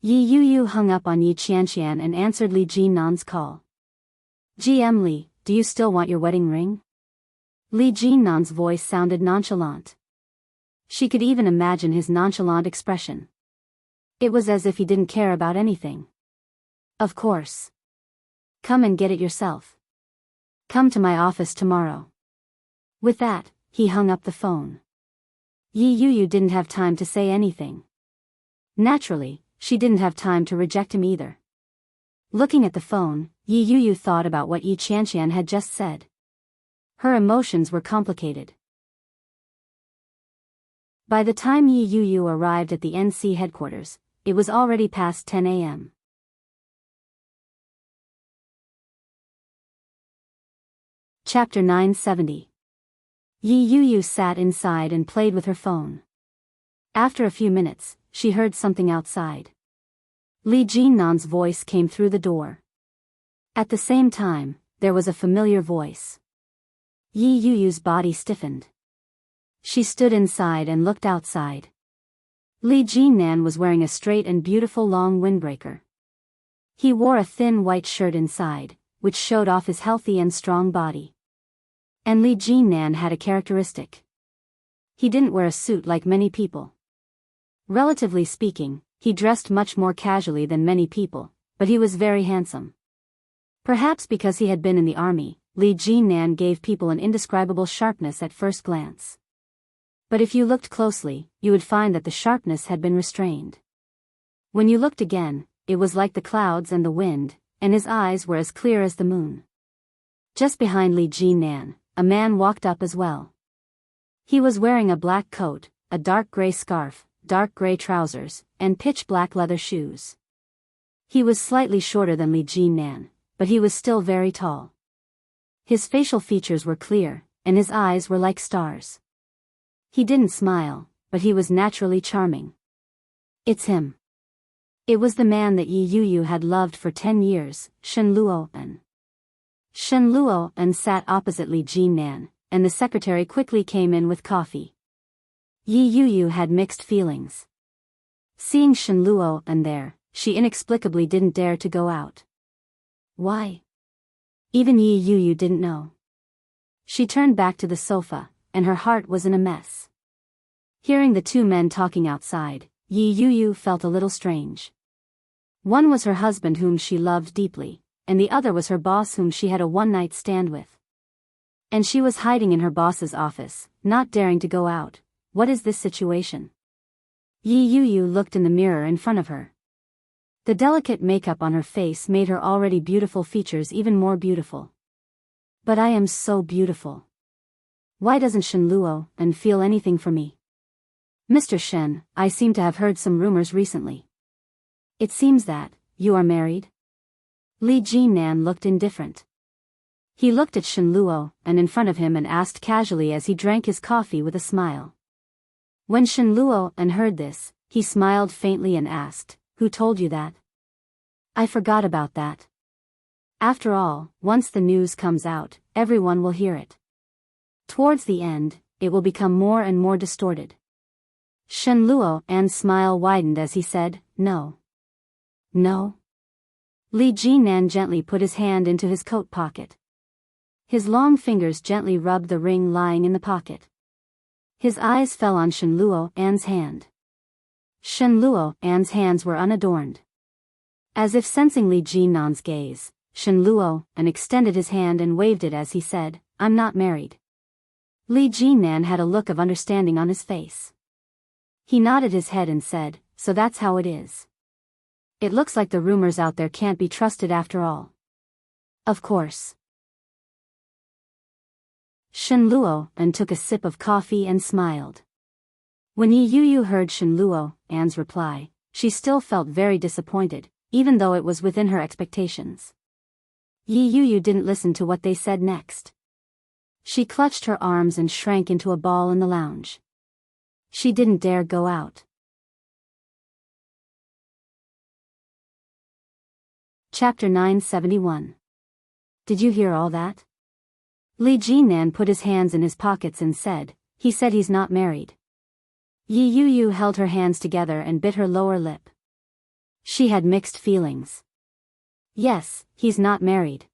Yi Yuyu hung up on Yi Qianqian and answered Li Jinnan's call. GM Li, do you still want your wedding ring? Li Jinnan's voice sounded nonchalant. She could even imagine his nonchalant expression. It was as if he didn't care about anything. Of course. Come and get it yourself. Come to my office tomorrow. With that, he hung up the phone. Yi Yuyu didn't have time to say anything. Naturally, she didn't have time to reject him either. Looking at the phone, Yi Yuyu thought about what Yi Qianqian had just said. Her emotions were complicated. By the time Yi Yuyu arrived at the NC headquarters, it was already past 10 a.m. Chapter 970. Yi Yuyu sat inside and played with her phone. After a few minutes, she heard something outside. Li Jinnan's voice came through the door. At the same time, there was a familiar voice. Yi Yuyu's body stiffened. She stood inside and looked outside. Li Jinnan was wearing a straight and beautiful long windbreaker. He wore a thin white shirt inside, which showed off his healthy and strong body. And Li Jinnan had a characteristic. He didn't wear a suit like many people. Relatively speaking, he dressed much more casually than many people, but he was very handsome. Perhaps because he had been in the army, Li Jinnan gave people an indescribable sharpness at first glance. But if you looked closely, you would find that the sharpness had been restrained. When you looked again, it was like the clouds and the wind, and his eyes were as clear as the moon. Just behind Li Jinnan, a man walked up as well. He was wearing a black coat, a dark gray scarf, dark gray trousers, and pitch black leather shoes. He was slightly shorter than Li Jinnan, but he was still very tall. His facial features were clear, and his eyes were like stars. He didn't smile, but he was naturally charming. It's him. It was the man that Yi Yuyu had loved for 10 years, Shen Luo'an. Shen Luo'an sat opposite Li Jinnan, and the secretary quickly came in with coffee. Yi Yuyu had mixed feelings. Seeing Shen Luo'an there, she inexplicably didn't dare to go out. Why? Even Yi Yuyu didn't know. She turned back to the sofa, and her heart was in a mess. Hearing the two men talking outside, Yi Yuyu felt a little strange. One was her husband whom she loved deeply, and the other was her boss whom she had a one-night stand with. And she was hiding in her boss's office, not daring to go out. What is this situation? Yi Yuyu looked in the mirror in front of her. The delicate makeup on her face made her already beautiful features even more beautiful. But I am so beautiful. Why doesn't Shen Luo'an feel anything for me? Mr. Shen, I seem to have heard some rumors recently. It seems that you are married? Li Jinnan looked indifferent. He looked at Shen Luo'an in front of him and asked casually as he drank his coffee with a smile. When Shen Luo'an heard this, he smiled faintly and asked, "Who told you that?" "I forgot about that. After all, once the news comes out, everyone will hear it. Towards the end, it will become more and more distorted." Shen Luo'an's smile widened as he said, "No. No." Li Jinnan gently put his hand into his coat pocket. His long fingers gently rubbed the ring lying in the pocket. His eyes fell on Shen Luo'an's hand. Shen Luo'an's hands were unadorned. As if sensing Li Jinnan's gaze, Shen Luo'an extended his hand and waved it as he said, "I'm not married." Li Jinnan had a look of understanding on his face. He nodded his head and said, "So that's how it is. It looks like the rumors out there can't be trusted after all." "Of course." Shen Luo'an took a sip of coffee and smiled. When Yi Yuyu heard Shen Luo'an's reply, she still felt very disappointed, even though it was within her expectations. Yi Yuyu didn't listen to what they said next. She clutched her arms and shrank into a ball in the lounge. She didn't dare go out. Chapter 971. Did you hear all that? Li Jinnan put his hands in his pockets and said, "He said he's not married." Yi Yuyu held her hands together and bit her lower lip. She had mixed feelings. Yes, he's not married.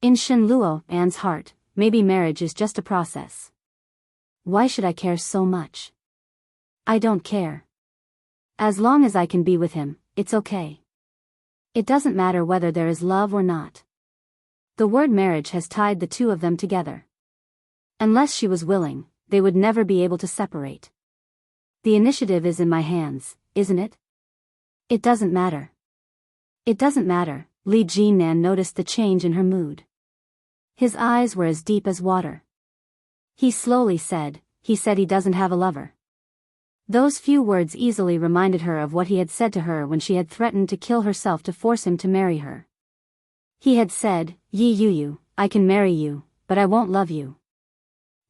In Shen Luo'an's heart, maybe marriage is just a process. Why should I care so much? I don't care. As long as I can be with him, it's okay. It doesn't matter whether there is love or not. The word marriage has tied the two of them together. Unless she was willing, they would never be able to separate. The initiative is in my hands, isn't it? It doesn't matter. It doesn't matter. Li Jinnan noticed the change in her mood. His eyes were as deep as water. He slowly said, "He said he doesn't have a lover." Those few words easily reminded her of what he had said to her when she had threatened to kill herself to force him to marry her. He had said, "Yi Yuyu, I can marry you, but I won't love you.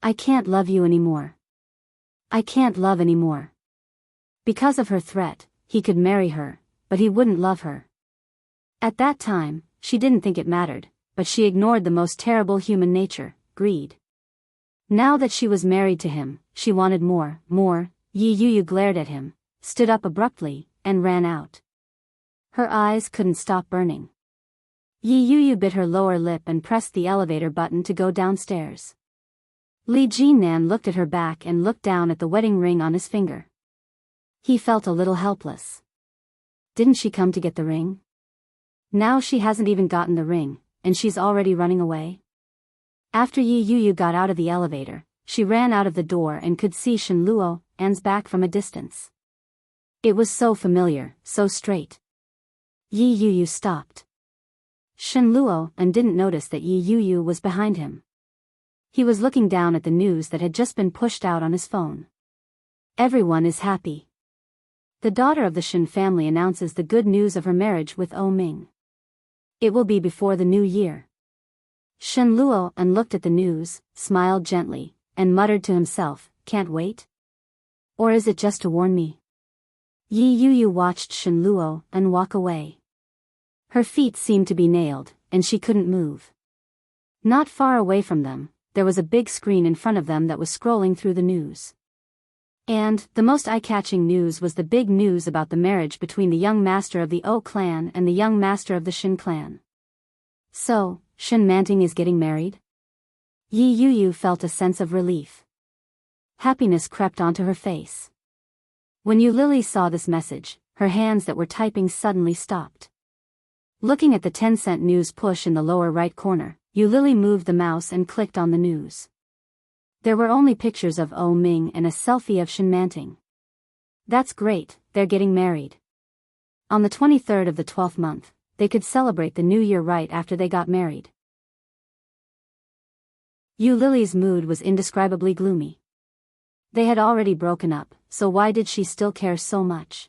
I can't love you anymore. I can't love anymore." Because of her threat, he could marry her, but he wouldn't love her. At that time, she didn't think it mattered, but she ignored the most terrible human nature, greed. Now that she was married to him, she wanted more. Yi Yu glared at him, stood up abruptly, and ran out. Her eyes couldn't stop burning. Yi Yu bit her lower lip and pressed the elevator button to go downstairs. Li Jinnan looked at her back and looked down at the wedding ring on his finger. He felt a little helpless. Didn't she come to get the ring? Now she hasn't even gotten the ring, and she's already running away? After Yi Yu got out of the elevator, she ran out of the door and could see Shen Luo An's back from a distance. It was so familiar, so straight. Yi Yu stopped. Shen Luo An didn't notice that Yi Yu was behind him. He was looking down at the news that had just been pushed out on his phone. Everyone is happy. The daughter of the Shen family announces the good news of her marriage with O Ming. It will be before the new year. Shen Luo An looked at the news, smiled gently, and muttered to himself, "Can't wait? Or is it just to warn me?" Yi Yu watched Shen Luo An walk away. Her feet seemed to be nailed, and she couldn't move. Not far away from them, there was a big screen in front of them that was scrolling through the news. And the most eye-catching news was the big news about the marriage between the young master of the O clan and the young master of the Shen clan. So, Enchanting is getting married? Yi Yu felt a sense of relief. Happiness crept onto her face. When Yu Lily saw this message, her hands that were typing suddenly stopped. Looking at the 10-cent news push in the lower right corner, Yu Lily moved the mouse and clicked on the news. There were only pictures of O Ming and a selfie of Enchanting. That's great, they're getting married. On the 23rd of the 12th month, they could celebrate the new year right after they got married. Yu Lily's mood was indescribably gloomy. They had already broken up, so why did she still care so much?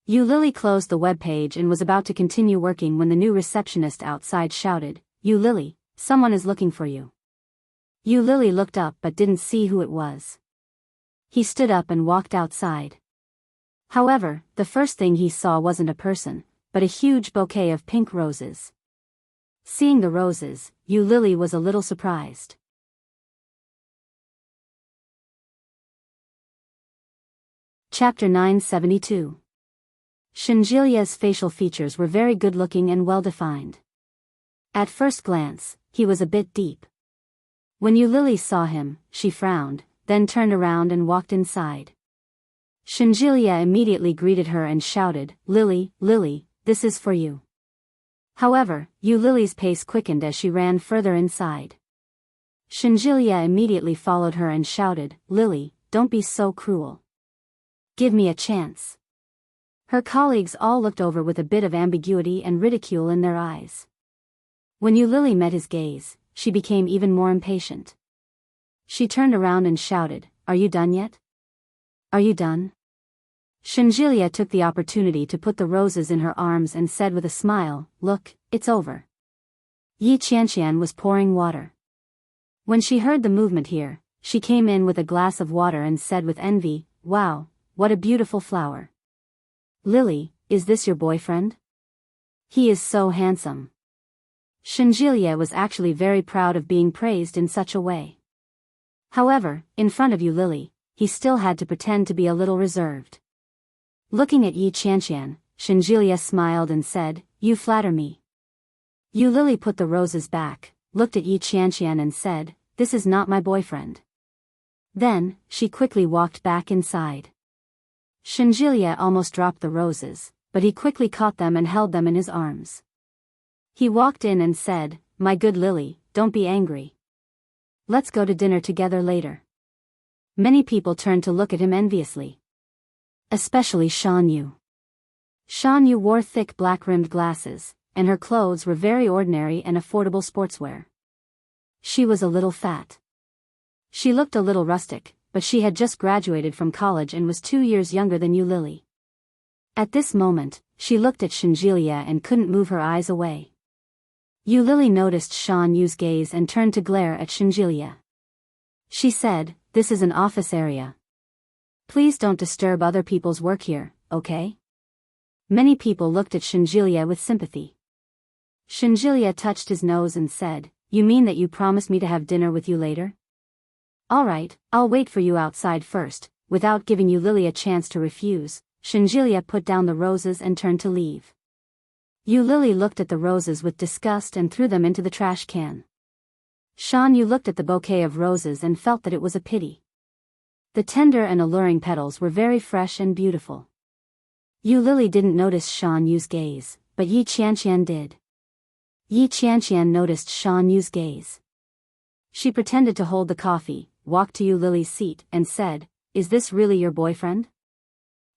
Yu Lily closed the web page and was about to continue working when the new receptionist outside shouted, "Yu Lily, someone is looking for you." Yu Lily looked up but didn't see who it was. He stood up and walked outside. However, the first thing he saw wasn't a person, but a huge bouquet of pink roses. Seeing the roses, Yu Lily was a little surprised. Chapter 972. Shenjilia's facial features were very good-looking and well-defined. At first glance, he was a bit deep. When Yu Lily saw him, she frowned, then turned around and walked inside. Shenjilia immediately greeted her and shouted, "Lily, Lily, this is for you." However, Yu Lily's pace quickened as she ran further inside. Shenjilia immediately followed her and shouted, "Lily, don't be so cruel. Give me a chance." Her colleagues all looked over with a bit of ambiguity and ridicule in their eyes. When Yu Lily met his gaze, she became even more impatient. She turned around and shouted, "Are you done yet? Are you done?" Shenjilia took the opportunity to put the roses in her arms and said with a smile, "Look, it's over." Yi Qianqian was pouring water. When she heard the movement here, she came in with a glass of water and said with envy, "Wow, what a beautiful flower. Lily, is this your boyfriend? He is so handsome." Shenjilia was actually very proud of being praised in such a way. However, in front of Yu Lily, he still had to pretend to be a little reserved. Looking at Yi Qianqian, Shenjilia smiled and said, "You flatter me." Yu Lily put the roses back, looked at Yi Qianqian and said, "This is not my boyfriend." Then, she quickly walked back inside. Shenjilia almost dropped the roses, but he quickly caught them and held them in his arms. He walked in and said, "My good Lily, don't be angry. Let's go to dinner together later." Many people turned to look at him enviously. Especially Shan Yu. Shan Yu wore thick black-rimmed glasses, and her clothes were very ordinary and affordable sportswear. She was a little fat. She looked a little rustic, but she had just graduated from college and was 2 years younger than Yu Lily. At this moment, she looked at Shenjilia and couldn't move her eyes away. Yu Lily noticed Shan Yu's gaze and turned to glare at Shenjilia. She said, "This is an office area. Please don't disturb other people's work here, okay? Many people looked at Shinjilia with sympathy. Shinjilia touched his nose and said, "You mean that you promised me to have dinner with you later? Alright, I'll wait for you outside first." Without giving Yulili a chance to refuse, Shinjilia put down the roses and turned to leave. Yulili looked at the roses with disgust and threw them into the trash can. Shan Yu looked at the bouquet of roses and felt that it was a pity. The tender and alluring petals were very fresh and beautiful. Yulili didn't notice Shan Yu's gaze, but Yi Qianqian did. Yi Qianqian noticed Shan Yu's gaze. She pretended to hold the coffee, walked to Yulili's seat, and said, "Is this really your boyfriend?"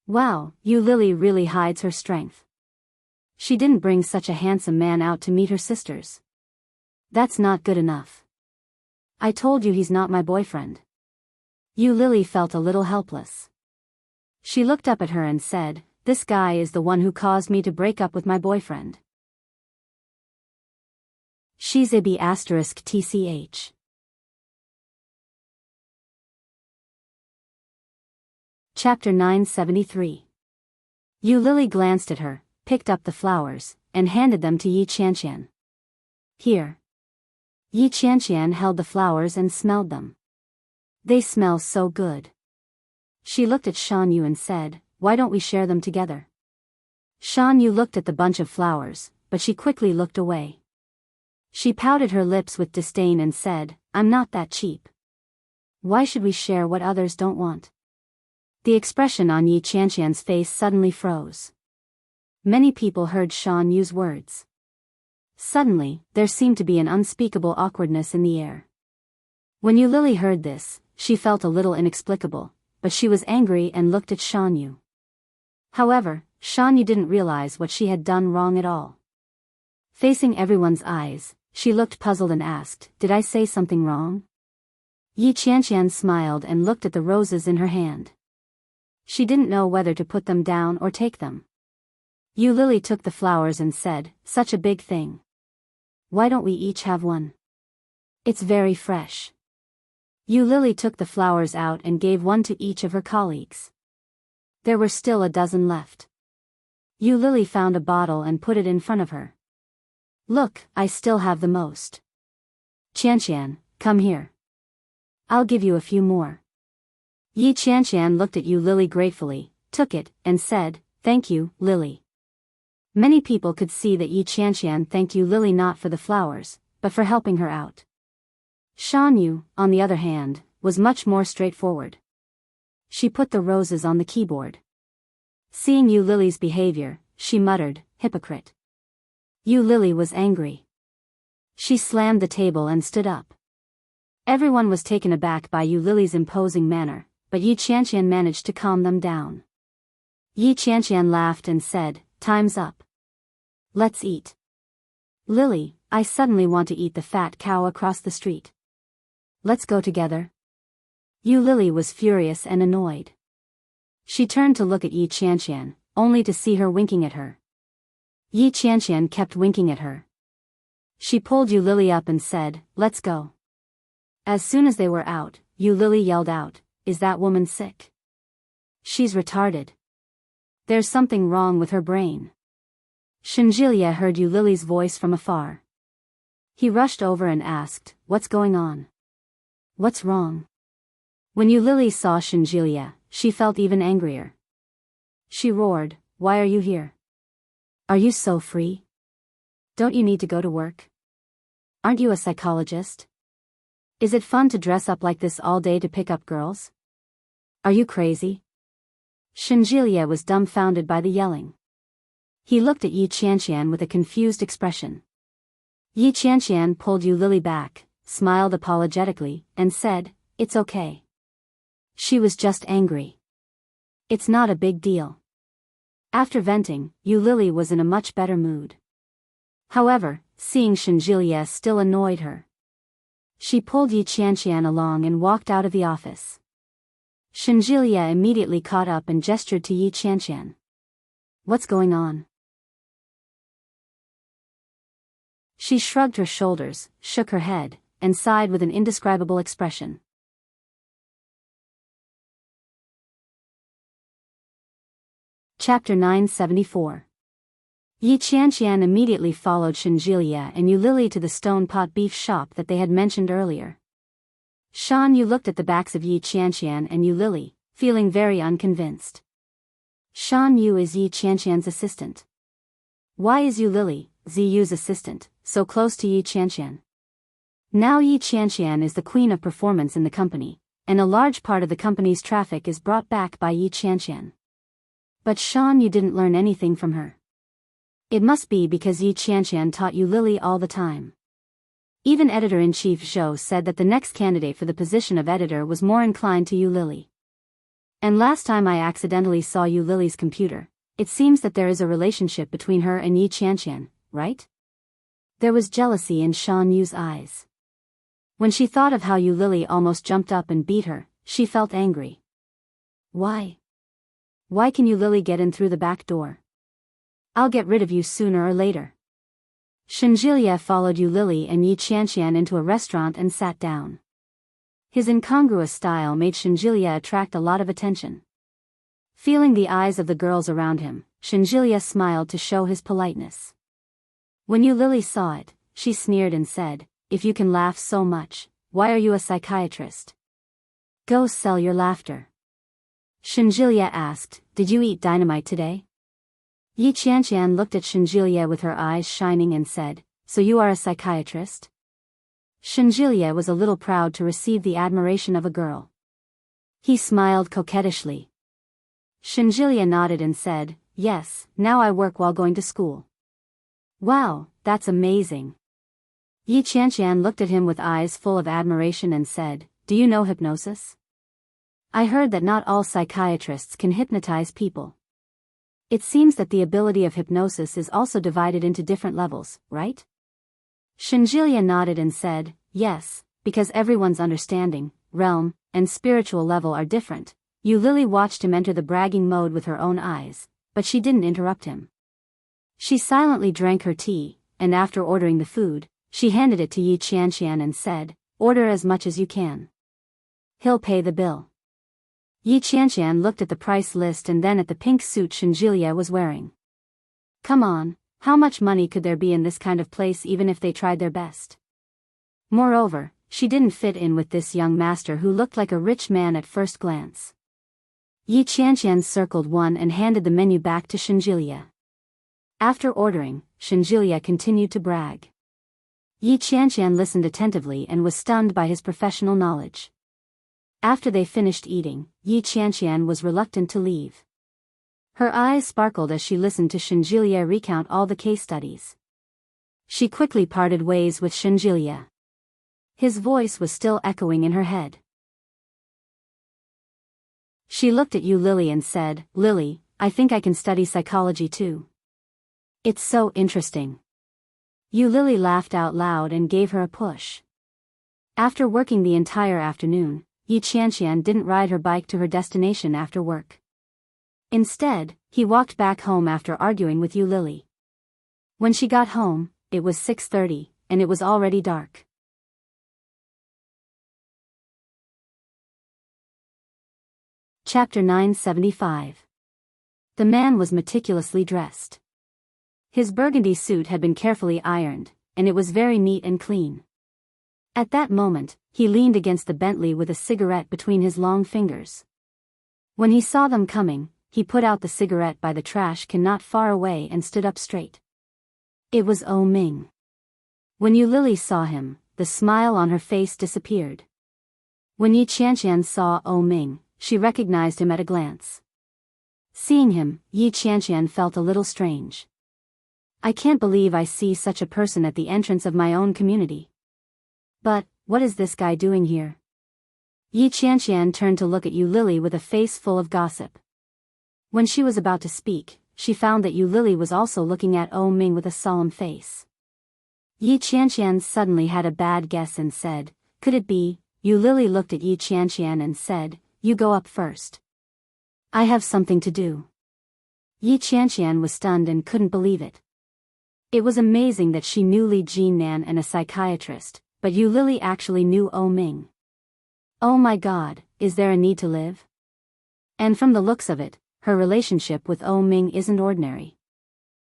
Wow, Yulili really hides her strength. She didn't bring such a handsome man out to meet her sisters. That's not good enough. I told you he's not my boyfriend. Yulili felt a little helpless. She looked up at her and said, "This guy is the one who caused me to break up with my boyfriend." Shizabi *tch. Chapter 973. Yulili glanced at her, picked up the flowers, and handed them to Yi Qianqian. "Here." Yi Qianqian held the flowers and smelled them. "They smell so good." She looked at Shan Yu and said, "Why don't we share them together?" Shan Yu looked at the bunch of flowers, but she quickly looked away. She pouted her lips with disdain and said, "I'm not that cheap. Why should we share what others don't want?" The expression on Yi Qianqian's face suddenly froze. Many people heard Shan Yu's words. Suddenly, there seemed to be an unspeakable awkwardness in the air. When Yulili heard this, she felt a little inexplicable, but she was angry and looked at Shan Yu. However, Shan Yu didn't realize what she had done wrong at all. Facing everyone's eyes, she looked puzzled and asked, "Did I say something wrong?" Yi Qianqian smiled and looked at the roses in her hand. She didn't know whether to put them down or take them. Yulili took the flowers and said, "Such a big thing. Why don't we each have one? It's very fresh." Yulili took the flowers out and gave one to each of her colleagues. There were still a dozen left. Yulili found a bottle and put it in front of her. "Look, I still have the most. Qianqian, come here. I'll give you a few more." Yi Qianqian looked at Yulili gratefully, took it, and said, "Thank you, Lily." Many people could see that Yi Qianqian thanked Yulili not for the flowers, but for helping her out. Shan Yu, on the other hand, was much more straightforward. She put the roses on the keyboard. Seeing Yulili's behavior, she muttered, "Hypocrite." Yulili was angry. She slammed the table and stood up. Everyone was taken aback by Yulili's imposing manner, but Yi Qianqian managed to calm them down. Yi Qianqian laughed and said, "Time's up. Let's eat." "Lily, I suddenly want to eat the fat cow across the street. Let's go together." Yulili was furious and annoyed. She turned to look at Yi Qianqian, only to see her winking at her. Yi Qianqian kept winking at her. She pulled Yulili up and said, "Let's go." As soon as they were out, Yulili yelled out, "Is that woman sick? She's retarded. There's something wrong with her brain." Shinjilia heard Yulili's voice from afar. He rushed over and asked, "What's going on? What's wrong?" When Yulili saw Shinjilia, she felt even angrier. She roared, "Why are you here? Are you so free? Don't you need to go to work? Aren't you a psychologist? Is it fun to dress up like this all day to pick up girls? Are you crazy?" Shinjilia was dumbfounded by the yelling. He looked at Yi Qianqian with a confused expression. Yi Qianqian pulled Yulili back, smiled apologetically, and said, "It's okay. She was just angry. It's not a big deal." After venting, Yulili was in a much better mood. However, seeing Shinjilia still annoyed her. She pulled Yi Qianqian along and walked out of the office. Shinjilia immediately caught up and gestured to Yi Qianqian. "What's going on?" She shrugged her shoulders, shook her head, and sighed with an indescribable expression. Chapter 974. Yi Qianqian immediately followed Shenjilia and Yu Lili to the stone pot beef shop that they had mentioned earlier. Shan Yu looked at the backs of Yi Qianqian and Yu Lili, feeling very unconvinced. Shan Yu is Yi Qianqian's assistant. Why is Yu Lili, Ziyu's assistant, so close to Yi Qianqian? Now Yi Qianqian is the queen of performance in the company, and a large part of the company's traffic is brought back by Yi Qianqian. But Shan Yu didn't learn anything from her. It must be because Yi Qianqian taught Yu Lili all the time. Even Editor-in-Chief Zhou said that the next candidate for the position of editor was more inclined to Yu Lili. And last time I accidentally saw Yu Lili's computer, it seems that there is a relationship between her and Yi Qianqian, right? There was jealousy in Shan Yu's eyes. When she thought of how Yu Lili almost jumped up and beat her, she felt angry. Why? Why can Yu Lili get in through the back door? I'll get rid of you sooner or later. Shenjilia followed Yu Lili and Yi Qianqian into a restaurant and sat down. His incongruous style made Shenjilia attract a lot of attention. Feeling the eyes of the girls around him, Shenjilia smiled to show his politeness. When Yu Lili saw it, she sneered and said, "If you can laugh so much, why are you a psychiatrist? Go sell your laughter." Shenjilia asked, "Did you eat dynamite today?" Yi Qianqian looked at Shenjilia with her eyes shining and said, "So you are a psychiatrist?" Shenjilia was a little proud to receive the admiration of a girl. He smiled coquettishly. Shenjilia nodded and said, "Yes, now I work while going to school." "Wow, that's amazing." Yi Qianqian looked at him with eyes full of admiration and said, "Do you know hypnosis? I heard that not all psychiatrists can hypnotize people. It seems that the ability of hypnosis is also divided into different levels, right?" Shenjilia nodded and said, "Yes, because everyone's understanding, realm, and spiritual level are different." Yu Lili watched him enter the bragging mode with her own eyes, but she didn't interrupt him. She silently drank her tea, and after ordering the food, she handed it to Yi Qianqian and said, "Order as much as you can. He'll pay the bill." Yi Qianqian looked at the price list and then at the pink suit Shenjilia was wearing. Come on, how much money could there be in this kind of place even if they tried their best? Moreover, she didn't fit in with this young master who looked like a rich man at first glance. Yi Qianqian circled one and handed the menu back to Shenjilia. After ordering, Shenjilia continued to brag. Yi Qianqian listened attentively and was stunned by his professional knowledge. After they finished eating, Yi Qianqian was reluctant to leave. Her eyes sparkled as she listened to Shenjilia recount all the case studies. She quickly parted ways with Shenjilia. His voice was still echoing in her head. She looked at Yu Lili and said, "Lili, I think I can study psychology too. It's so interesting." Yu Lili laughed out loud and gave her a push. After working the entire afternoon, Yi Qianqian didn't ride her bike to her destination after work. Instead, he walked back home after arguing with Yu Lili. When she got home, it was 6:30, and it was already dark. Chapter 975. The man was meticulously dressed. His burgundy suit had been carefully ironed, and it was very neat and clean. At that moment, he leaned against the Bentley with a cigarette between his long fingers. When he saw them coming, he put out the cigarette by the trash can not far away and stood up straight. It was Oh Ming. When Yu Lili saw him, the smile on her face disappeared. When Yi Qianqian saw Oh Ming, she recognized him at a glance. Seeing him, Yi Qianqian felt a little strange. I can't believe I see such a person at the entrance of my own community. But, what is this guy doing here? Yi Qianqian turned to look at Yu Lili with a face full of gossip. When she was about to speak, she found that Yu Lili was also looking at Oh Ming with a solemn face. Yi Qianqian suddenly had a bad guess and said, "Could it be?" Yu Lili looked at Yi Qianqian and said, "You go up first. I have something to do." Yi Qianqian was stunned and couldn't believe it. It was amazing that she knew Li Jinnan and a psychiatrist, but Yu Lili actually knew Oh Ming. Oh my God, is there a need to live? And from the looks of it, her relationship with Oh Ming isn't ordinary.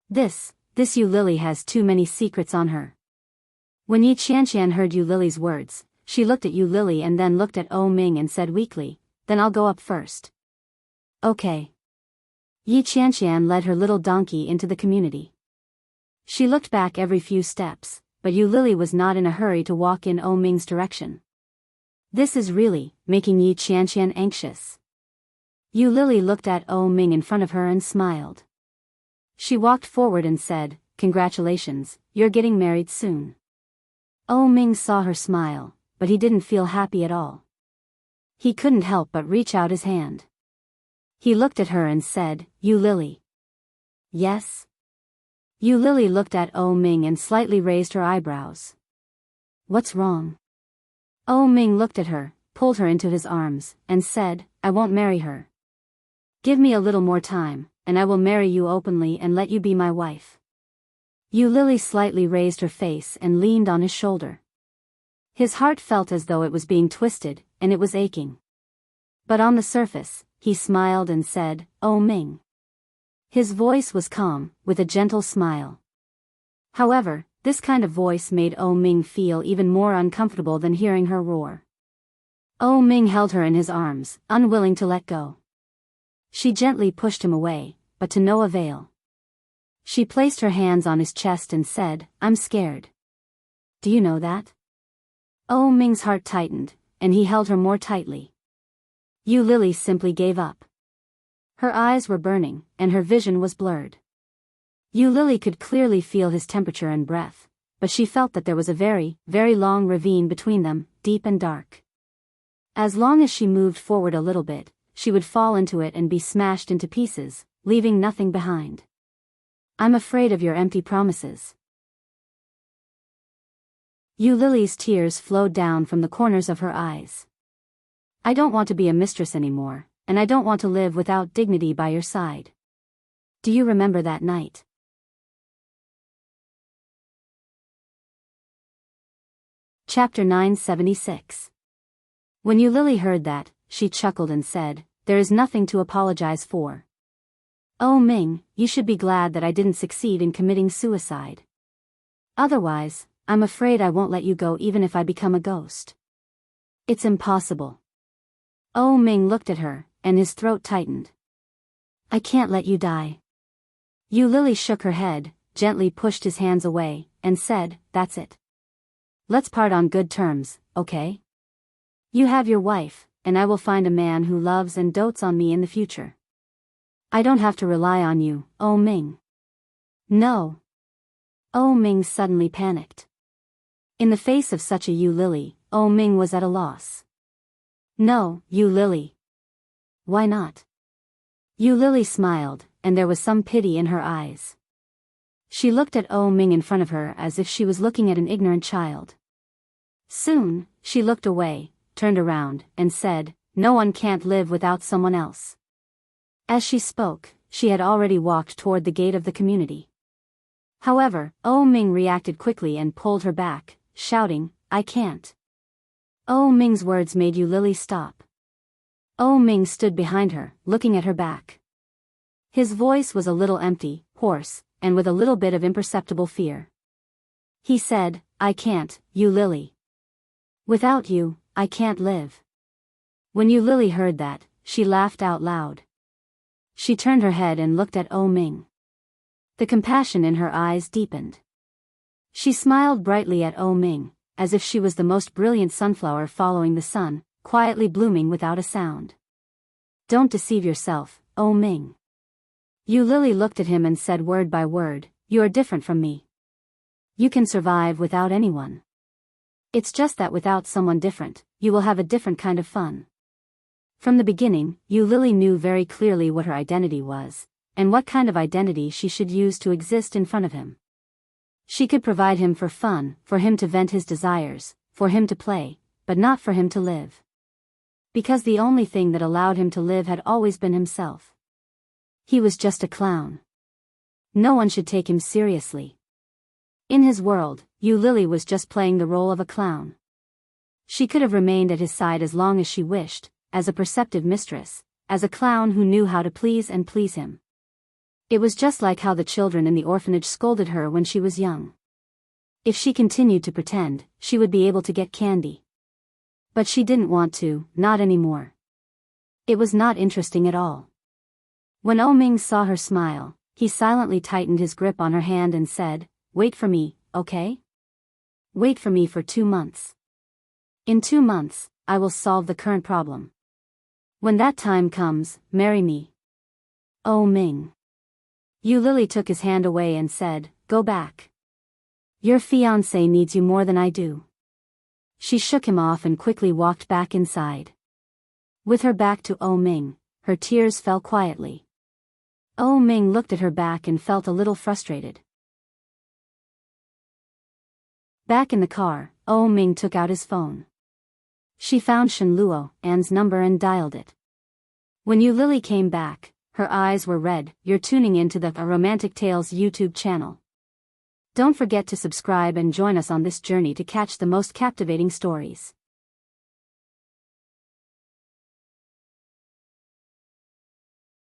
This Yu Lily has too many secrets on her. When Yi Qianqian heard Yu Lily's words, she looked at Yu Lily and then looked at Oh Ming and said weakly, "Then I'll go up first." Okay. Yi Qianqian led her little donkey into the community. She looked back every few steps, but Yu Lily was not in a hurry to walk in Oh Ming's direction. This is really making Yi Qianqian anxious. Yu Lily looked at Oh Ming in front of her and smiled. She walked forward and said, "Congratulations, you're getting married soon." Oh Ming saw her smile, but he didn't feel happy at all. He couldn't help but reach out his hand. He looked at her and said, "Yu Lily." "Yes?" Yu Lily looked at Oh Ming and slightly raised her eyebrows. "What's wrong?" Oh Ming looked at her, pulled her into his arms, and said, "I won't marry her. Give me a little more time, and I will marry you openly and let you be my wife." Yu Lily slightly raised her face and leaned on his shoulder. His heart felt as though it was being twisted, and it was aching. But on the surface, he smiled and said, "Oh Ming." His voice was calm, with a gentle smile. However, this kind of voice made Oh Ming feel even more uncomfortable than hearing her roar. Oh Ming held her in his arms, unwilling to let go. She gently pushed him away, but to no avail. She placed her hands on his chest and said, "I'm scared. Do you know that?" Oh Ming's heart tightened, and he held her more tightly. Yu Lily simply gave up. Her eyes were burning, and her vision was blurred. Yu Lily could clearly feel his temperature and breath, but she felt that there was a very, very long ravine between them, deep and dark. As long as she moved forward a little bit, she would fall into it and be smashed into pieces, leaving nothing behind. "I'm afraid of your empty promises." Yu Lily's tears flowed down from the corners of her eyes. "I don't want to be a mistress anymore, and I don't want to live without dignity by your side. Do you remember that night?" Chapter 976. When Yu Lily heard that, she chuckled and said, "There is nothing to apologize for. Oh Ming, you should be glad that I didn't succeed in committing suicide. Otherwise, I'm afraid I won't let you go even if I become a ghost. It's impossible." Oh Ming looked at her, and his throat tightened. "I can't let you die." Yu Lily shook her head, gently pushed his hands away, and said, "That's it. Let's part on good terms, okay? You have your wife, and I will find a man who loves and dotes on me in the future. I don't have to rely on you, Oh Ming." "No." Oh Ming suddenly panicked. In the face of such a Yu Lily, Oh Ming was at a loss. "No, Yu Lily." "Why not?" Yu Lily smiled, and there was some pity in her eyes. She looked at Oh Ming in front of her as if she was looking at an ignorant child. Soon, she looked away, turned around, and said, "No one can't live without someone else." As she spoke, she had already walked toward the gate of the community. However, Oh Ming reacted quickly and pulled her back, shouting, "I can't." Oh Ming's words made Yu Lily stop. Oh Ming stood behind her, looking at her back. His voice was a little empty, hoarse, and with a little bit of imperceptible fear. He said, "I can't, Yu Lily. Without you, I can't live." When Yu Lily heard that, she laughed out loud. She turned her head and looked at Oh Ming. The compassion in her eyes deepened. She smiled brightly at Oh Ming, as if she was the most brilliant sunflower following the sun, quietly blooming without a sound. "Don't deceive yourself, Oh Ming." Yu Lily looked at him and said word by word, "You are different from me. You can survive without anyone. It's just that without someone different, you will have a different kind of fun." From the beginning, Yu Lily knew very clearly what her identity was, and what kind of identity she should use to exist in front of him. She could provide him for fun, for him to vent his desires, for him to play, but not for him to live. Because the only thing that allowed him to live had always been himself. He was just a clown. No one should take him seriously. In his world, Yu Lily was just playing the role of a clown. She could have remained at his side as long as she wished, as a perceptive mistress, as a clown who knew how to please him. It was just like how the children in the orphanage scolded her when she was young. If she continued to pretend, she would be able to get candy. But she didn't want to, not anymore. It was not interesting at all. When Ming saw her smile, he silently tightened his grip on her hand and said, "Wait for me, okay? Wait for me for 2 months. In 2 months, I will solve the current problem. When that time comes, marry me." Ming. Yu Lily took his hand away and said, "Go back. Your fiancé needs you more than I do." She shook him off and quickly walked back inside. With her back to Ming, her tears fell quietly. Ming looked at her back and felt a little frustrated. Back in the car, Ming took out his phone. She found Shen Luo An's number and dialed it. When Yu Lily came back, her eyes were red. "You're tuning into the Romantic Tales YouTube channel. Don't forget to subscribe and join us on this journey to catch the most captivating stories.